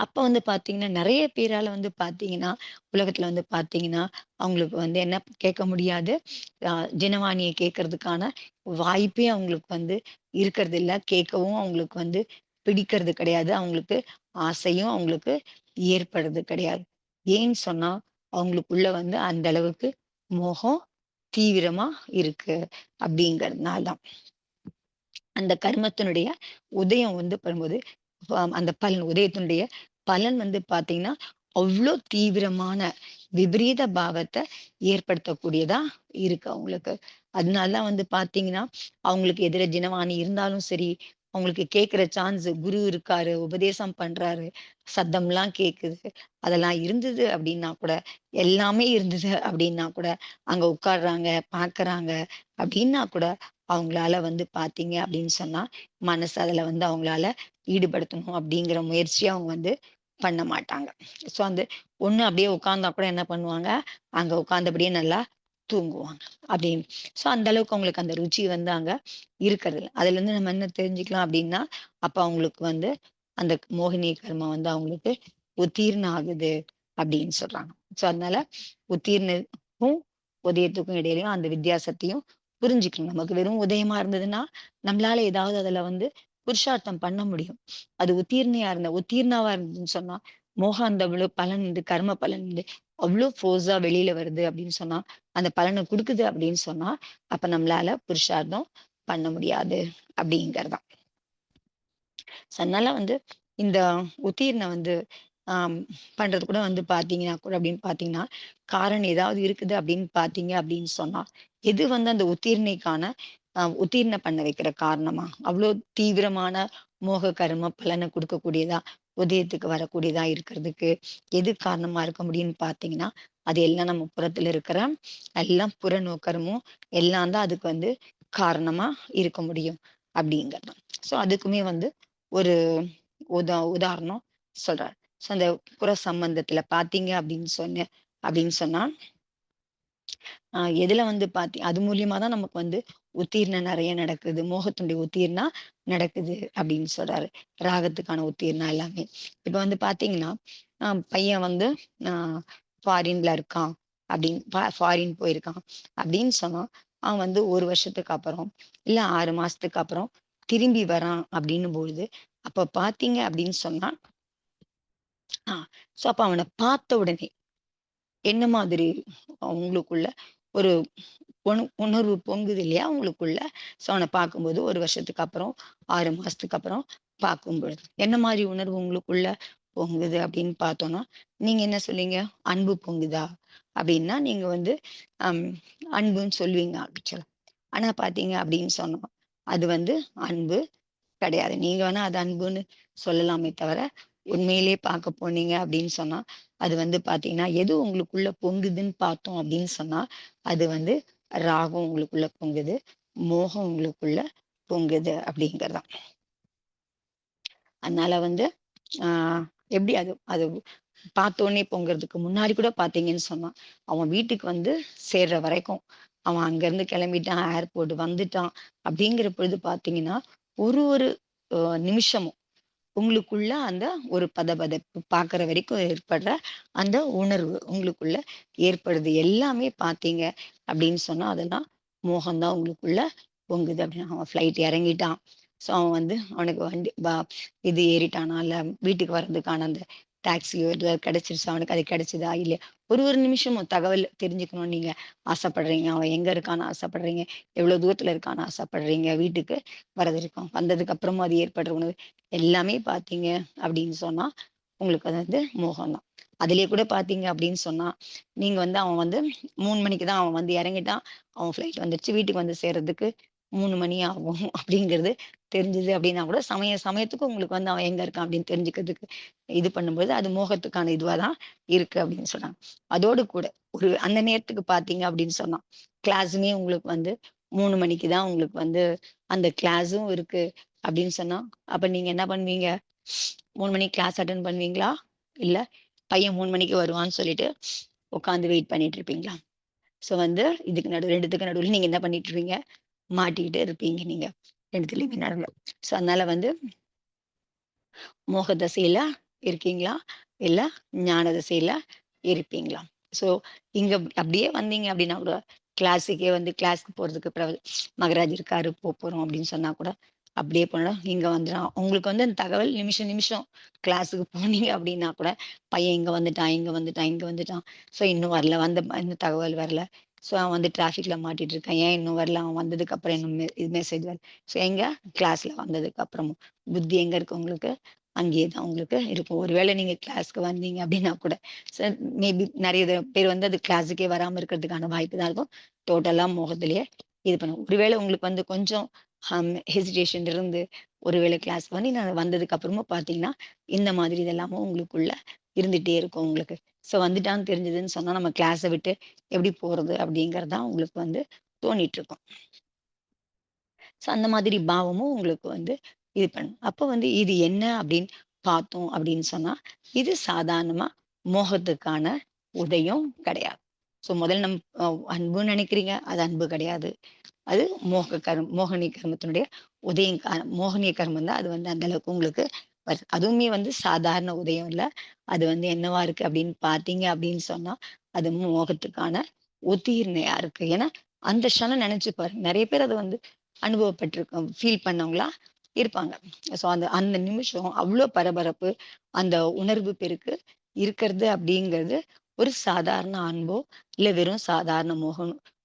அப்ப வந்து பார்த்தீங்கன்னா, நெறைய பேரால வந்து பார்த்தீங்கன்னா, உலகத்துல வந்து பார்த்தீங்கன்னா, அவங்களுக்கு வந்து என்ன கேட்க முடியாது. அ ஜனவாணிய கேட்கறதுக்கான வாய்ப்பே அவங்களுக்கு வந்து இருக்கறதில்ல. கேட்கவும் அவங்களுக்கு வந்து பிடிக்கிறது கிடையாது. அவங்களுக்கு ஆசையும் அவங்களுக்கு ஏற்படுறது கிடையாது. ஏன்னு சொன்னா, அவங்களுக்குள்ள வந்து அந்த அளவுக்கு மோகம் தீவிரமா இருக்கு. அப்படிங்கிறதுனால தான். அந்த கர்மத்தினுடைய உதயம் வந்து வரும்போது, அந்த பலன் உதயத்தினுடைய பலன் வந்து பார்த்தீங்கன்னா, அவ்ளோ தீவிரமான விபரீத பாவத்த ஏற்படுத்தக்கூடியதா இருக்கு அவங்களுக்கு. அதனால தான் வந்து பார்த்தீங்கன்னா, அவங்களுக்கு எதிர ஜினவாணி இருந்தாலும் சரி, அவங்களுக்கு கேட்கிற சான்ஸ் குரு இருக்காரு, உபதேசம் பண்றாரு, சத்தம்லாம் கேட்குது. அதெல்லாம் இருந்தது அப்டின்னா கூட, எல்லாமே இருந்தது அப்டின்னா கூட, அங்க உட்கார்றாங்க, பார்க்கறாங்க அப்டின்னா கூட, அவங்களால வந்து பார்த்தீங்க அப்படின்னு சொன்னா, மனசு அதுல வந்து அவங்களால ஈடுபடுத்தணும் அப்படிங்கிற முயற்சிய அவங்க வந்து பண்ண மாட்டாங்க. ஸோ அந்த ஒண்ணு அப்படியே உட்கார்ந்தா கூட என்ன பண்ணுவாங்க, அங்க உட்கார்ந்தபடியே நல்லா தூங்குவாங்க. அப்படின்னு. ஸோ அந்த அளவுக்கு அவங்களுக்கு அந்த ருச்சி வந்து அங்க இருக்கறதில்ல. அதுலருந்து நம்ம என்ன தெரிஞ்சுக்கலாம் அப்படின்னா, அப்ப அவங்களுக்கு வந்து அந்த மோகினி கர்மம் வந்து அவங்களுக்கு உத்தீர்ண ஆகுது அப்படின்னு சொல்றாங்க. சோ அதனால உத்தீர்ணக்கும் உதயத்துக்கும் இடையிலயும் அந்த வித்தியாசத்தையும் புரிஞ்சுக்கணும். நமக்கு வெறும் உதயமா இருந்ததுன்னா நம்மளால ஏதாவது அதுல வந்து புருஷார்த்தம் பண்ண முடியும். அது உத்தீர்ணாவா இருந்ததுன்னு சொன்னா மோகம் அந்த அவ்வளவு பலன் உண்டு, கர்ம பலன் உண்டு, அவ்வளவு ஃபோர்ஸா வெளியில வருது அப்படின்னு சொன்னா, அந்த பலனை கொடுக்குது அப்படின்னு சொன்னா, அப்ப நம்மளால புருஷார்த்தம் பண்ண முடியாது அப்படிங்கிறதுதான். அதனால வந்து இந்த உத்தீர்ண வந்து ஆம், பண்றது கூட வந்து பாத்தீங்கன்னா கூட அப்படின்னு பாத்தீங்கன்னா, காரணம் ஏதாவது இருக்குது அப்படின்னு பாத்தீங்க அப்படின்னு சொன்னா, எது வந்து அந்த உத்தீர்ணைக்கான உத்தீர்ண பண்ண வைக்கிற காரணமா? அவ்வளோ தீவிரமான மோக கர்ம பலனை கொடுக்கக்கூடியதா, உதயத்துக்கு வரக்கூடியதா இருக்கிறதுக்கு எது காரணமா இருக்க முடியும்னு பாத்தீங்கன்னா, அது எல்லாம் நம்ம புறத்துல இருக்கிற எல்லாம் புறநோக்கமும் எல்லாம் தான் அதுக்கு வந்து காரணமா இருக்க முடியும் அப்படிங்கிறது. சோ அதுக்குமே வந்து ஒரு உதாரணம் சொல்றார். ஸோ அந்த புற சம்பந்தத்துல பார்த்தீங்க அப்படின்னு சொன்னா, எதுல வந்து அது மூலியமா தான் நமக்கு வந்து உத்தீர்ணம் நெறைய நடக்குது. மோகத்தினுடைய உத்தீர்ணா நடக்குது அப்படின்னு சொல்றாரு. ராகத்துக்கான உத்தீர்ணம் எல்லாமே. இப்ப வந்து பார்த்தீங்கன்னா, பையன் வந்து அ ஃபாரின்ல இருக்கான் அப்படின்னு ஃபாரின் போயிருக்கான் அப்படின்னு சொன்னா, அவன் வந்து 1 வருஷத்துக்கு அப்புறம், இல்ல 6 மாசத்துக்கு அப்புறம் திரும்பி வரான் அப்படின்னும் பொழுது, அப்ப பார்த்தீங்க அப்படின்னு சொன்னா, ஆ சோ அப்ப அவன பார்த்த உடனே என்ன மாதிரி உங்களுக்குள்ள ஒரு உணர்வு பொங்குது இல்லையா உங்களுக்குள்ள? சோ அவன பார்க்கும்போது 1 வருஷத்துக்கு அப்புறம், 6 மாசத்துக்கு அப்புறம் பார்க்கும்பொழுது, என்ன மாரி உணர்வு உங்களுக்குள்ள பொங்குது அப்படின்னு பார்த்தோம்னா, நீங்க என்ன சொல்லுவீங்க? அன்பு பொங்குதா? அப்படின்னா நீங்க வந்து அம் அன்புன்னு சொல்லுவீங்க ஆக்சுவலா. ஆனா பார்த்தீங்க அப்படின்னு சொன்னா, அது வந்து அன்பு கிடையாது. நீங்க வேணா அது அன்புன்னு சொல்லலாமே தவிர, உண்மையிலேயே பார்க்க போனீங்க அப்படின்னு சொன்னா, அது வந்து பார்த்தீங்கன்னா, எது உங்களுக்குள்ள பொங்குதுன்னு பார்த்தோம் அப்படின்னு சொன்னா, அது வந்து ராகம் உங்களுக்குள்ள பொங்குது, மோகம் உங்களுக்குள்ள பொங்குது அப்படிங்கிறதான். அதனால வந்து ஆ எப்படி அது அது பார்த்தோனே பொங்குறதுக்கு முன்னாடி கூட பார்த்தீங்கன்னு சொன்னா, அவன் வீட்டுக்கு வந்து சேர்ற வரைக்கும், அவன் அங்கருந்து கிளம்பிட்டான், ஏர்போர்ட் வந்துட்டான் அப்படிங்கிற பொழுது பார்த்தீங்கன்னா, ஒரு ஒரு அ நிமிஷமும் உங்களுக்குள்ள அந்த ஒரு பதபதப்பு பார்க்குற வரைக்கும் ஏற்படுற அந்த உணர்வு உங்களுக்குள்ள ஏற்படுது. எல்லாமே பார்த்தீங்க அப்படின்னு சொன்னா, அதெல்லாம் மோகம் தான் உங்களுக்குள்ள பொங்குது அப்படின்னு. அவன் ஃப்ளைட் இறங்கிட்டான். ஸோ அவன் வந்து அவனுக்கு வண்டி இது ஏறிட்டானா? இல்ல வீட்டுக்கு வர்றதுக்கான அந்த டாக்ஸியோ ஏதாவது கிடைச்சிருச்சா? அவனுக்கு அது கிடைச்சதா? இல்லையா? ஒரு ஒரு நிமிஷமும் தகவல் தெரிஞ்சுக்கணும்னு நீங்க ஆசைப்படுறீங்க. அவன் எங்க இருக்கான்னு ஆசைப்படுறீங்க. எவ்வளோ தூரத்துல இருக்கான்னு ஆசைப்படுறீங்க. வீட்டுக்கு வரது இருக்கும். வந்ததுக்கு அப்புறமா அது ஏற்படுற உணவு எல்லாமே பார்த்தீங்க அப்படின்னு சொன்னா, உங்களுக்கு அது வந்து மோகம் தான். அதிலேயே கூட பார்த்தீங்க அப்படின்னு சொன்னா, நீங்க வந்து அவன் வந்து 3 மணிக்கு தான் அவன் வந்து இறங்கிட்டான். அவன் ஃப்ளைட் வந்துருச்சு. வீட்டுக்கு வந்து சேர்றதுக்கு 3 மணி ஆகும் அப்படிங்கிறது தெரிஞ்சது அப்படின்னா கூட, சமயத்துக்கு உங்களுக்கு வந்து அவன் எங்க இருக்கான் அப்படின்னு தெரிஞ்சுக்கிறதுக்கு இது பண்ணும்போது, அது மோகத்துக்கான இதுவா தான் இருக்கு அப்படின்னு சொன்னாங்க. அதோடு கூட ஒரு அந்த நேரத்துக்கு பார்த்தீங்க அப்படின்னு சொன்னா, கிளாஸுமே உங்களுக்கு வந்து 3 மணிக்கு தான் உங்களுக்கு வந்து அந்த கிளாஸும் இருக்கு அப்படின்னு சொன்னா, அப்ப நீங்க என்ன பண்ணுவீங்க? 3 மணிக்கு கிளாஸ் அட்டெண்ட் பண்ணுவீங்களா? இல்ல பையன் 3 மணிக்கு வருவான்னு சொல்லிட்டு உட்காந்து வெயிட் பண்ணிட்டு இருப்பீங்களா? ஸோ வந்து இதுக்கு 2த்துக்கும் நடுவுல நீங்க என்ன பண்ணிட்டு இருப்பீங்க? மாட்டிக்கிட்டு இருப்பீங்க நீங்க. 2த்துலயுமே நடுவுல. ஸோ அதனால வந்து மோக தசையில இருக்கீங்களா? இல்ல ஞான தசையில இருப்பீங்களா? ஸோ இங்க அப்படியே வந்தீங்க அப்படின்னா கூட, கிளாஸ்க்கு போறதுக்கு மகராஜ் இருக்காரு, போறோம் அப்படின்னு சொன்னா கூட, அப்படியே போனா இங்க வந்துரும். உங்களுக்கு வந்து அந்த தகவல் நிமிஷம் நிமிஷம் கிளாஸுக்கு போனீங்க அப்படின்னா கூட, பையன் இங்க வந்துட்டான், இங்க வந்துட்டான், இங்க வந்துட்டான். ஸோ இன்னும் வரல. இன்னும் தகவல் வரல. ஸோ அவன் வந்து டிராஃபிக்ல மாட்டிட்டு இருக்கான். ஏன் இன்னும் வரல? அவன் வந்ததுக்கு அப்புறம் இன்னும் மெசேஜ் வரல. ஸோ எங்க கிளாஸ்ல வந்ததுக்கு அப்புறமும். புத்தி எங்க இருக்கு உங்களுக்கு? அங்கேயே தான் உங்களுக்கு இருக்கும். ஒருவேளை நீங்க கிளாஸ்க்கு வந்தீங்க அப்படின்னா கூட, மேபி நெறைய பேர் வந்து அது கிளாஸுக்கே வராம இருக்கிறதுக்கான வாய்ப்பு தான் இருக்கும். டோட்டலா மோகத்திலேயே இது பண்ணும். ஒருவேளை உங்களுக்கு வந்து கொஞ்சம் ஹெசிடேஷன் இருந்து ஒருவேளை கிளாஸ் வந்து நான் வந்ததுக்கு அப்புறமா பார்த்தீங்கன்னா, இந்த மாதிரி இதெல்லாமும் உங்களுக்குள்ள இருந்துட்டே இருக்கும் உங்களுக்கு. ஸோ வந்துட்டான்னு தெரிஞ்சதுன்னு சொன்னா, நம்ம கிளாஸ விட்டு எப்படி போறது? அப்படிங்கிறது தான் உங்களுக்கு வந்து தோணிட்டு இருக்கும். ஸோ அந்த மாதிரி பாவமும் உங்களுக்கு வந்து இது பண்ணும். அப்ப வந்து இது என்ன அப்படின்னு பார்த்தோம் அப்படின்னு சொன்னா, இது சாதாரணமா மோகத்துக்கான உதயம் கிடையாது. ஸோ முதல்ல அன்புன்னு நினைக்கிறீங்க. அது அன்பு கிடையாது. அது மோகனி கர்மத்தினுடைய மோகனிய கர்மம் தான். அது வந்து அந்த அளவுக்கு உங்களுக்கு அதுவுமே வந்து சாதாரண உதயம் இல்ல. அது வந்து என்னவா இருக்கு அப்படின்னு பார்த்தீங்க அப்படின்னு சொன்னா, அது மோகத்துக்கான உத்தீர்ணையா இருக்கு. ஏன்னா, அந்த க்ஷணம் நெனச்சு பாருங்க. நெறைய பேர் அத வந்து அனுபவப்பட்டுருக்கோம். ஃபீல் பண்ணவங்களா இருப்பாங்க. ஸோ அந்த அந்த நிமிஷம் அவ்ளோ பரபரப்பு, அந்த உணர்வு பெருக்கு இருக்கிறது அப்படிங்கிறது ஒரு சாதாரண அன்போ, இல்ல வெறும் சாதாரண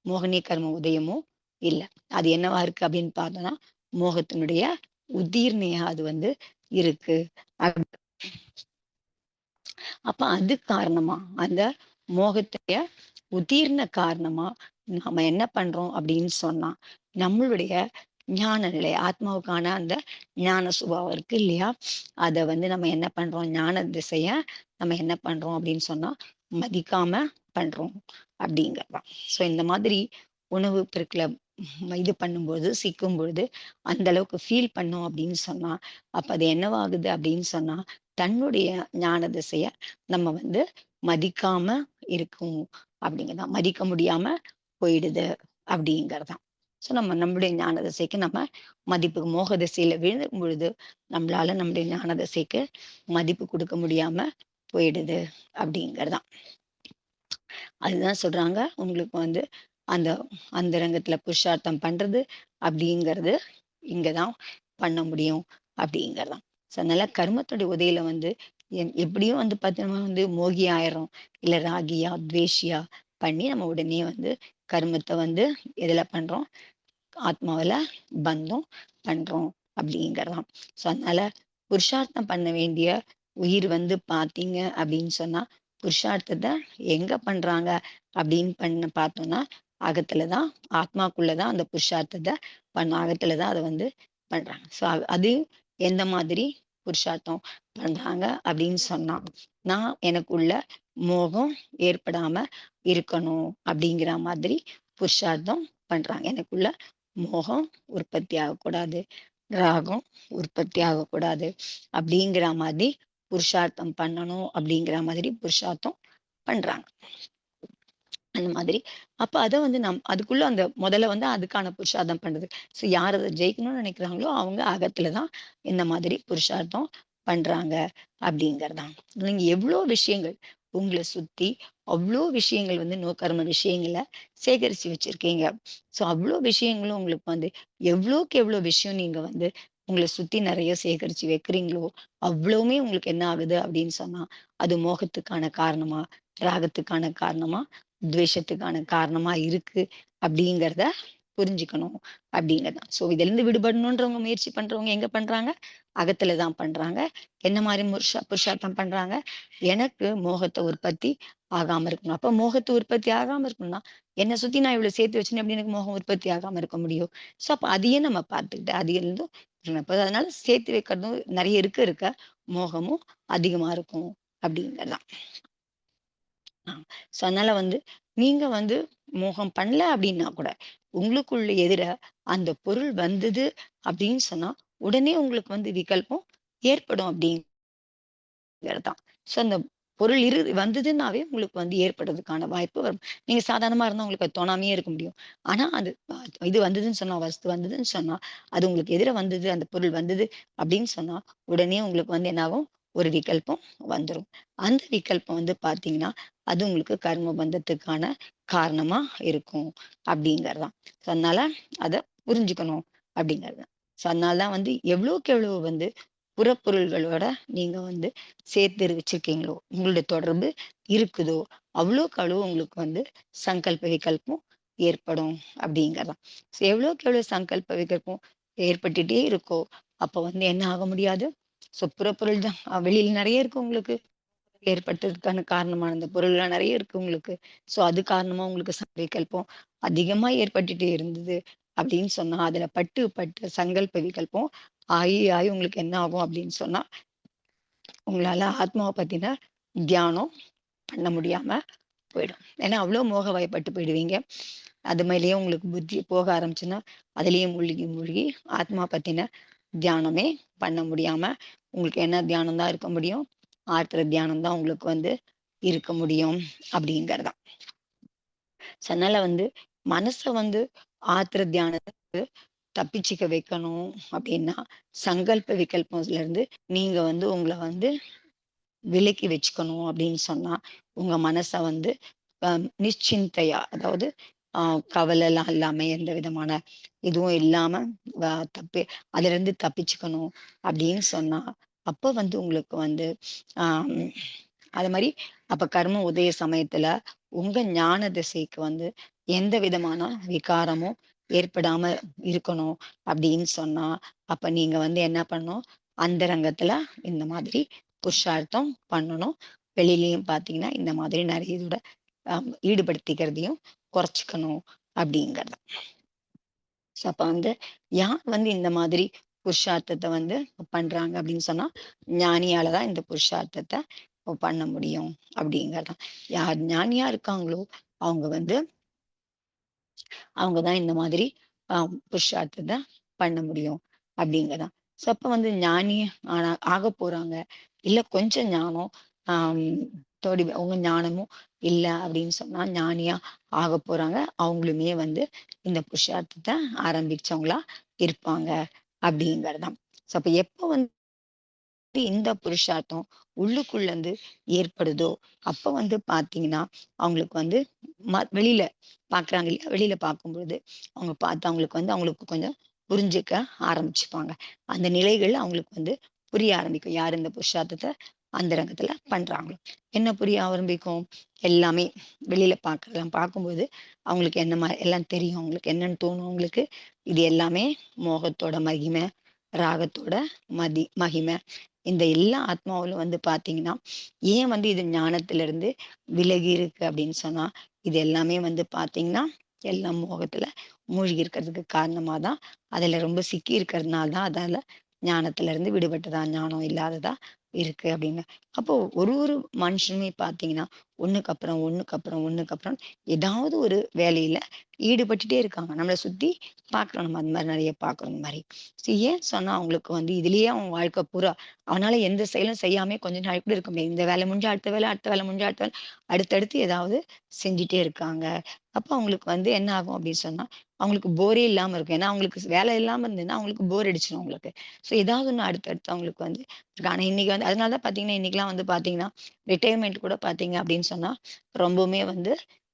மோகினி கர்ம உதயமோ இல்ல. அது என்னவா இருக்கு அப்படின்னு பார்த்தோம்னா, மோகத்தினுடைய உத்தீர்ணையா அது வந்து இருக்கு. அப் அப்ப அது காரணமா, அந்த மோகத்துடைய உதீர்ண காரணமா நாம என்ன பண்றோம் அப்படின்னு சொன்னா, நம்மளுடைய ஞான நிலை, ஆத்மாவுக்கான அந்த ஞான சுபாவம் இருக்கு இல்லையா? அத வந்து நம்ம என்ன பண்றோம், ஞான திசைய நம்ம என்ன பண்றோம் அப்படின்னு சொன்னா, மதிக்காம பண்றோம் அப்படிங்கிறது தான். ஸோ இந்த மாதிரி உணவு பெருக்கல இது பண்ணும்போது, சிக்கும்பொழுது, அந்த அளவுக்கு ஃபீல் பண்ணோம் அப்படின்னு சொன்னா, அப்ப அது என்னவாகுது அப்படின்னு சொன்னா, தன்னுடைய ஞான திசைய நம்ம வந்து மதிக்காம இருக்கும் அப்படிங்கிறதான். மதிக்க முடியாம போயிடுது அப்படிங்கிறதான். ஸோ நம்ம நம்முடைய ஞான திசைக்கு நம்ம மதிப்பு மோக திசையில விழுகும் பொழுது, நம்மளால நம்முடைய ஞான திசைக்கு மதிப்பு குடுக்க முடியாம போயிடுது அப்படிங்கிறதான். அதுதான் சொல்றாங்க, உங்களுக்கு வந்து அந்த அந்தரங்கத்துல புருஷார்த்தம் பண்றது அப்படிங்கிறது இங்க தான் பண்ண முடியும் அப்படிங்கிறதான். ஸோ அதனால கர்மத்துடைய உதவியில வந்து எப்படியும் வந்து பார்த்தீங்கன்னா வந்து மோகி ஆயிர்றோம். இல்ல ராகியா, துவேஷியா பண்ணி நம்ம உடனே வந்து கர்மத்த வந்து எதுல பண்றோம்? ஆத்மாவுல பந்தம் பண்றோம் அப்படிங்கிறதாம். ஸோ அதனால புருஷார்த்தம் பண்ண வேண்டிய உயிர் வந்து பார்த்தீங்க அப்படின்னு சொன்னா, புருஷார்த்தத்த எங்க பண்றாங்க அப்படின்னு பார்த்தோம்னா, அகத்துல தான் ஆத்மாக்குள்ள தான் அந்த புருஷார்த்தத்த அகத்துல தான் அத வந்து பண்றாங்க. ஸோ அது எந்த மாதிரி புருஷார்த்தம் பண்றாங்க அப்படின்னு சொன்னா, நான் எனக்குள்ள மோகம் ஏற்படாம இருக்கணும் அப்படிங்கிற மாதிரி புருஷார்த்தம் பண்றாங்க. எனக்குள்ள மோகம் உற்பத்தி ஆகக்கூடாது. ராகம் உற்பத்தி ஆகக்கூடாது. அப்படிங்கிற மாதிரி புருஷார்த்தம் பண்ணணும் அப்படிங்கிற மாதிரி புருஷார்த்தம் பண்றாங்க. அந்த மாதிரி. அப்ப அத வந்து அதுக்குள்ள அந்த முதல்ல வந்து அதுக்கான புருஷார்த்தம் பண்றது. ஸோ யார் அத ஜெயிக்கணும்னு நினைக்கிறாங்களோ, அவங்க அகத்துல தான் இந்த மாதிரி புருஷார்த்தம் பண்றாங்க அப்படிங்கிறதான். நீங்க எவ்ளோ விஷயங்கள் உங்கள சுத்தி அவ்ளோ விஷயங்கள் வந்து நோக்கர்ம விஷயங்கள சேகரிச்சு வச்சிருக்கீங்க. ஸோ அவ்ளோ விஷயங்களும் உங்களுக்கு வந்து எவ்வளோக்கு எவ்வளோ விஷயம் நீங்க வந்து உங்கள சுத்தி நெறைய சேகரிச்சு வைக்கிறீங்களோ, அவ்வளவுமே உங்களுக்கு என்ன ஆகுது அப்படின்னு சொன்னா, அது மோகத்துக்கான காரணமா, ராகத்துக்கான காரணமா துவேஷத்துக்கான காரணமா இருக்கு அப்படிங்கிறத புரிஞ்சுக்கணும் அப்படிங்கிறதுதான். ஸோ இதிலிருந்து விடுபடணுன்றவங்க முயற்சி பண்றவங்க எங்க பண்றாங்க? அகத்துல தான் பண்றாங்க. என்ன மாரி புருஷார்த்தம் பண்றாங்க? எனக்கு மோகத்த உற்பத்தி ஆகாம இருக்கணும். அப்ப மோகத்த உற்பத்தி ஆகாம இருக்கணும்னா, என்ன சுத்தி நான் இவ்வளவு சேர்த்து வச்சேனே எப்படி எனக்கு மோகம் உற்பத்தி ஆகாம இருக்க முடியும்? ஸோ அப்ப அதையும் நம்ம பார்த்துக்கிட்டு, அது இருந்தும் அப்ப அதனால சேர்த்து வைக்கிறதும் நெறைய இருக்க இருக்க மோகமும் அதிகமா இருக்கும் அப்படிங்கிறதுதான். ஆ. ஸோ அதனால வந்து, நீங்க வந்து மோகம் பண்ணல அப்டின்னா கூட, உங்களுக்குள்ள எதிர அந்த பொருள் வந்தது அப்டின்னு சொன்னா, உடனே உங்களுக்கு வந்து விகல்பம் ஏற்படும் அப்டிங்கிறது தான். ஸோ அந்த பொருள் வந்ததுன்னாவே உங்களுக்கு வந்து ஏற்படுறதுக்கான வாய்ப்பு வரும். நீங்க சாதாரணமா இருந்தா உங்களுக்கு அது தோணாமயே இருக்க முடியும். ஆனா அது இது வந்ததுன்னு சொன்னா, வஸ்து வந்ததுன்னு சொன்னா, அது உங்களுக்கு எதிர வந்தது, அந்த பொருள் வந்தது அப்டின்னு சொன்னா, உடனே உங்களுக்கு வந்து என்னாகும்? ஒரு விகல்பம் வந்துரும். அந்த விகல்பம் வந்து பார்த்தீங்கன்னா, அது உங்களுக்கு கர்ம பந்தத்துக்கான காரணமா இருக்கும் அப்படிங்கிறது தான். ஸோ அதனால அத புரிஞ்சுக்கணும் அப்படிங்கிறது தான். ஸோ அதனால தான் வந்து எவ்வளோக்கு எவ்வளோ வந்து புறப்பொருள்களோட நீங்க வந்து சேர்த்து வச்சிருக்கீங்களோ, உங்களுடைய தொடர்பு இருக்குதோ, அவ்வளோக்கு அவ்வளோ உங்களுக்கு வந்து சங்கல்ப விகல்பம் ஏற்படும் அப்படிங்கிறது தான். ஸோ எவ்வளோக்கு எவ்வளோ சங்கல்ப விகல்பம் ஏற்பட்டுட்டே இருக்கோ, அப்ப வந்து என்ன ஆக முடியாது? ஸோ புறப்பொருள் தான் வெளியில நெறைய இருக்கு உங்களுக்கு. ஏற்பட்டதுக்கான காரணமான அந்த பொருள்லாம் நெறைய இருக்கு உங்களுக்கு. ஸோ அது காரணமா உங்களுக்கு விகல்பம் அதிகமா ஏற்பட்டுட்டே இருந்தது அப்படின்னு சொன்னா, அதுல பட்டு பட்டு சங்கல்ப விகல்பம் ஆயி ஆயி உங்களுக்கு என்ன ஆகும் அப்படின்னு சொன்னா, உங்களால ஆத்மாவ பத்தின தியானம் பண்ண முடியாம போயிடும். ஏன்னா அவ்ளோ மோகவயப்பட்டு போயிடுவீங்க. அது மேலேயே உங்களுக்கு புத்தி போக ஆரம்பிச்சுன்னா, அதிலேயே மூழ்கி மூழ்கி ஆத்மா பத்தின தியானமே பண்ண முடியாம, உங்களுக்கு என்ன தியானம் தான் இருக்க முடியும்? ஆழ்த்துற தியானம் தான் உங்களுக்கு வந்து இருக்க முடியும் அப்படிங்கிறது தான். ஸோ அதனால வந்து மனச வந்து ஆத்துற தியானத்துக்கு தப்பிச்சுக்க வைக்கணும் அப்படின்னா, சங்கல்ப விகல்பம்ல இருந்து நீங்க வந்து உங்கள வந்து விலக்கி வச்சுக்கணும் அப்படின்னு சொன்னா, உங்க மனச வந்து அ நிশ্চিந்தையா, அதாவது அ கவலைலாம் இல்லாம, எந்த விதமான இதுவும் இல்லாம வ தப்பி அதிலிருந்து தப்பிச்சுக்கணும் அப்படின்னு சொன்னா, அப்ப வந்து உங்களுக்கு வந்து ஆம் அது மாரி அப்ப கர்ம உதய சமயத்துல உங்க ஞான திசைக்கு வந்து எந்த விதமான விகாரமும் ஏற்படாம இருக்கணும் அப்படின்னு சொன்னா, அப்ப நீங்க வந்து என்ன பண்ணணும், அந்தரங்கத்துல இந்த மாதிரி புருஷார்த்தம் பண்ணணும். வெளியிலயும் பார்த்தீங்கன்னா, இந்த மாதிரி நெறைய இதோட ஈடுபடுத்திக்கிறதையும் குறைச்சுக்கணும் அப்படிங்கிறது. ஸோ அப்ப வந்து யார் வந்து இந்த மாதிரி புருஷார்த்தத்த வந்து பண்றாங்க அப்படின்னு சொன்னா, ஞானியால தான் இந்த புருஷார்த்தத்த பண்ண முடியும் அப்படிங்கிறது தான். யார் ஞானியா இருக்காங்களோ, அவங்க வந்து அவங்க தான் இந்த மாதிரி அ புருஷார்த்தத்த பண்ண முடியும் அப்படிங்கிறது தான். ஸோ அப்ப வந்து ஞானி ஆகப் போறாங்க. இல்ல கொஞ்சம் ஞானம் ஆம் தோடி அவங்க ஞானமும் இல்ல அப்படின்னு சொன்னா, ஞானியா ஆகப் போறாங்க. அவங்களுமே வந்து இந்த புருஷார்த்தத்த ஆரம்பிச்சவங்களா இருப்பாங்க அப்படிங்கிறது தான். ஸோ அப்ப எப்போ வந்து இந்த புருஷார்த்தம் உள்ளுக்குள்ள இருந்து ஏற்படுதோ, அப்ப வந்து பார்த்தீங்கன்னா, அவங்களுக்கு வந்து வெளியில பார்க்குறாங்க இல்லையா? வெளியில பார்க்கும்பொழுது, அவங்க பார்த்து அவங்களுக்கு வந்து அவங்களுக்கு கொஞ்சம் புரிஞ்சுக்க ஆரம்பிச்சுப்பாங்க. அந்த நிலைகள் அவங்களுக்கு வந்து புரிய ஆரம்பிக்கும். யார் இந்த புருஷார்த்தத்த அந்தரங்கத்துல பண்றாங்களோ. என்ன புரிய ஆரம்பிக்கும்? எல்லாமே வெளியில பார்க்கலாம். பார்க்கும்போது அவங்களுக்கு என்ன எல்லாம் தெரியும். அவங்களுக்கு என்னன்னு தோணும் அவங்களுக்கு. இது எல்லாமே மோகத்தோட மகிமை, ராகத்தோட மகிமை. இந்த எல்லா ஆத்மாவிலும் வந்து பார்த்தீங்கன்னா, ஏன் வந்து இது ஞானத்திலிருந்து விலகி இருக்கு அப்படின்னு சொன்னா, இது எல்லாமே வந்து பார்த்தீங்கன்னா, எல்லாம் மோகத்துல மூழ்கி இருக்கிறதுக்கு காரணமா தான், அதுல ரொம்ப சிக்கி இருக்கிறதுனால தான், அதால ஞானத்திலிருந்து விடுபட்டதா, ஞானம் இல்லாததா இருக்கு அப்படின்னு. அப்போ ஒரு ஒரு மனுஷனுமே பார்த்தீங்கன்னா, ஒண்ணுக்கு அப்புறம் ஏதாவது ஒரு வேலையில ஈடுபட்டுட்டே இருக்காங்க. நம்மள சுத்தி பார்க்குறோம். நம்ம அந்த மாரி நெறைய பார்க்குறோம் இந்த மாரி. ஏன் சொன்னா அவங்களுக்கு வந்து இதுலயே அவங்க வாழ்க்கை பூரா அவனால எந்த செயலும் செய்யாமயே கொஞ்ச நாள் கூட இருக்க முடியாது. இந்த வேலை முடிஞ்சா அடுத்த வேலை, அடுத்த வேலை முடிஞ்சா அடுத்த வேலை, அடுத்தடுத்து ஏதாவது செஞ்சுட்டே இருக்காங்க. அப்ப அவங்களுக்கு வந்து என்ன ஆகும் அப்படின்னு சொன்னா, அவங்களுக்கு போரே இல்லாம இருக்கும். ஏன்னா அவங்களுக்கு வேலை இல்லாம இருந்ததுன்னா, அவங்களுக்கு போர் அடிச்சுரும் அவங்களுக்கு. ஸோ ஏதாவது ஒண்ணு அடுத்தடுத்து அவங்களுக்கு வந்து இருக்கு. ஆனா இன்னைக்கு வந்து அதனால தான் பார்த்தீங்கன்னா, இன்னைக்கெல்லாம் வந்து பார்த்தீங்கன்னா, ரிட்டயர்மென்ட் கூட பார்த்தீங்க அப்படின்னு சொன்னா, ரொம்பவுமே வந்து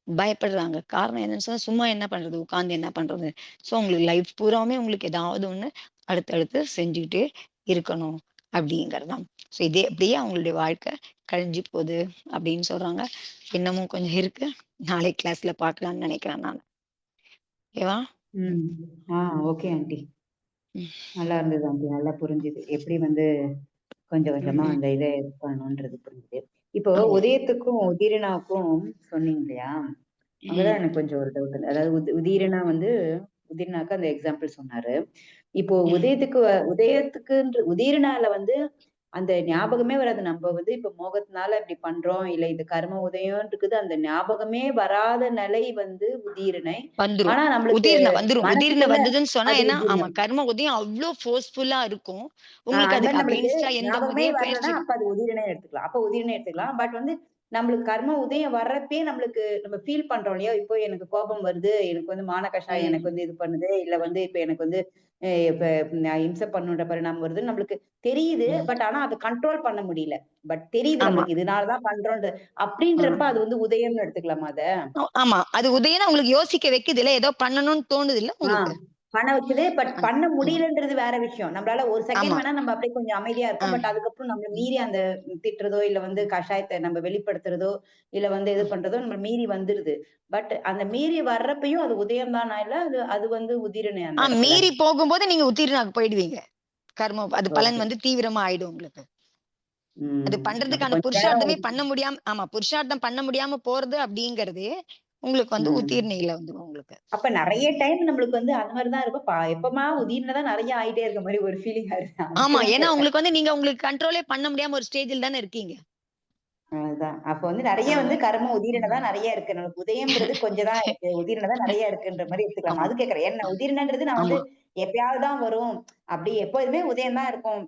பயப்படுறாங்க. காரணம் என்னன்னு சொன்னா, சும்மா என்ன பண்றது? உட்கார்ந்து என்ன பண்றது? ஸோ உங்களுக்கு லைஃப் பூராவுமே உங்களுக்கு ஏதாவது ஒண்ணு அடுத்தடுத்து செஞ்சுக்கிட்டே இருக்கணும். அப்படிங்கிறது தான். ஸோ இதே அப்படியே அவங்களுடைய வாழ்க்கை கழிஞ்சு போகுது அப்படின்னு சொல்றாங்க. இன்னமும் கொஞ்சம் இருக்கு. நாளை கிளாஸ்ல பார்க்கலாம்னு நினைக்கிறேன் நானு. ஓகேவா? ம். ஆ ஓகே ஆன்ட்டி. ம். நல்லா இருந்தது ஆன்ட்டி. நல்லா புரிஞ்சுது. எப்படி வந்து கொஞ்சம் கொஞ்சமா ம். அந்த இத இது பண்ணணுன்றது புரிஞ்சுது. இப்போ ஆமா. உதயத்துக்கும், உதிரனாக்கும் சொன்னீங்க இல்லையா? ம். அங்கதான் எனக்கு கொஞ்சம் ஒரு டவுட். அதாவது உதீரனா வந்து உதிரனாக்கு அந்த எக்ஸாம்பிள் சொன்னாரு. இப்போ ம். உதயத்துக்குன்ற உதீரனால வந்து அந்த ஞாபகமே வராது. நம்ப வந்து இப்ப மோகத்தினால இப்படி பண்றோம். இல்ல இது கர்ம உதயம்ன்னு இருக்குது. அந்த ஞாபகமே வராத நிலை வந்து உதீரனை. வந்துரும். ஆனா நம்மளுக்கு உதிர்ன வந்துரும். உதிர்ன மனசுக்குள்ள வந்ததுன்னு சொன்னா, அது ஏன்னா ஆமா உதிரம். கர்ம உதயம் அவ்ளோ ஃபோர்ஸ்ஃபுல்லா இருக்கும். உங்களுக்கு அது மாரி அதுக்கு நம்மளுக்கு அகைன்ஸ்டா எந்த ஞாபகமே உதய வரலன்னா, பயிற்சி அப்ப அது உதிரனே எடுத்துக்கலாம். அப்ப உதிரனே ம். எடுத்துக்கலாம். பட் வந்து நம்மளுக்கு கர்ம உதயம் வர்றப்பயே நம்மளுக்கு நம்ம ஃபீல் பண்றோம் இல்லையா? இப்போ எனக்கு கோபம் வருது. எனக்கு வந்து மான கஷாயம் ம். எனக்கு வந்து இது பண்ணுது. இல்ல வந்து இப்ப எனக்கு வந்து இப்ப நான் இம்சை பண்ணுன்ற பரிணாமம் வருதுன்னு நம்மளுக்கு தெரியுது. ம். பட் ஆனா அத கண்ட்ரோல் பண்ண முடியல. பட் தெரியுது ஆமா. நம்மளுக்கு இதனால தான் பண்றோம்ன்றது. அ. அப்படின்றப்ப அது வந்து உதயம்னு எடுத்துக்கலாமா அத? ஆமா. அது உதயம்னா உங்களுக்கு யோசிக்க வைக்குதுல்ல. ஏதோ பண்ணணும்னு தோணுதுல்ல ஆ. உங்களுக்கு. பண்ண வைக்குது. பட் அ. பண்ண ஆமா. முடியலன்றது வேற விஷயம். நம்மளால ஒரு செகண்ட் ஆமா. வேணா நம்ம அப்படியே கொஞ்சம் அமைதியா அ. இருப்போம். பட் அதுக்கப்புறம் நம்மள ம். மீறி அந்த திட்டுறதோ, இல்ல வந்து கஷாயத்த நம்ம வெளிப்படுத்துறதோ, இல்ல வந்து இது ம். பண்றதோ நம்மள மீறி வந்துருது. பட் அந்த மீறி வர்றப்பயும் அது உதயம் தானா? இல்ல அது அது வந்து உதிரனே அந்த இடத்துல? மீறி போகும்போது நீங்க உத்தீர்ணாக்கு போயிடுவீங்க. அது பலன் ஓகே. வந்து தீவிரமா ஆயிடும் உங்களுக்கு. அது ம். அப்ப பண்றதுக்கான கொஞ்ச நேரம் புருஷார்த்தமே பண்ண முடியாம புருஷார்த்தம் பண்ண முடியாம போறது அப்படிங்கிறதே, உங்களுக்கு வந்து ம். உத்தீர்ணையில வந்துரும் உங்களுக்கு. அப்ப நெறைய டைம் நம்மளுக்கு வந்து அந்த மாரி தான் இருக்கும். எப்பமா உதிர்னு தான் நெறைய ஆயிட்டே இருக்க மாரி ஒரு ஃபீலிங்கா இருக்கு. ஆமா. அதுக்குதான் ஏன்னா கேட்டேன். உங்களுக்கு வந்து நீங்க உங்களுக்கு கண்ட்ரோலே பண்ண முடியாம ஒரு ஸ்டேஜ்ல தானே இருக்கீங்க. அதுதான். அப்ப வந்து நெறைய ஆ. வந்து கர்ம உதிரண தான் ம். நெறைய இருக்கு. நமக்கு உதயம்ன்றது கொஞ்சம் தான் இருக்கு. உதிரண தான் நெறைய இருக்குன்ற மாரி எடுத்துக்கலாமா? ஆமா, அது கேட்கிறேன். ஏன்னா உதிரணன்றது நான் வந்து ஆமா. எப்பயாவது தான் வரும். அப்படி எப்போதுமே உதயம் தான் இருக்கும்.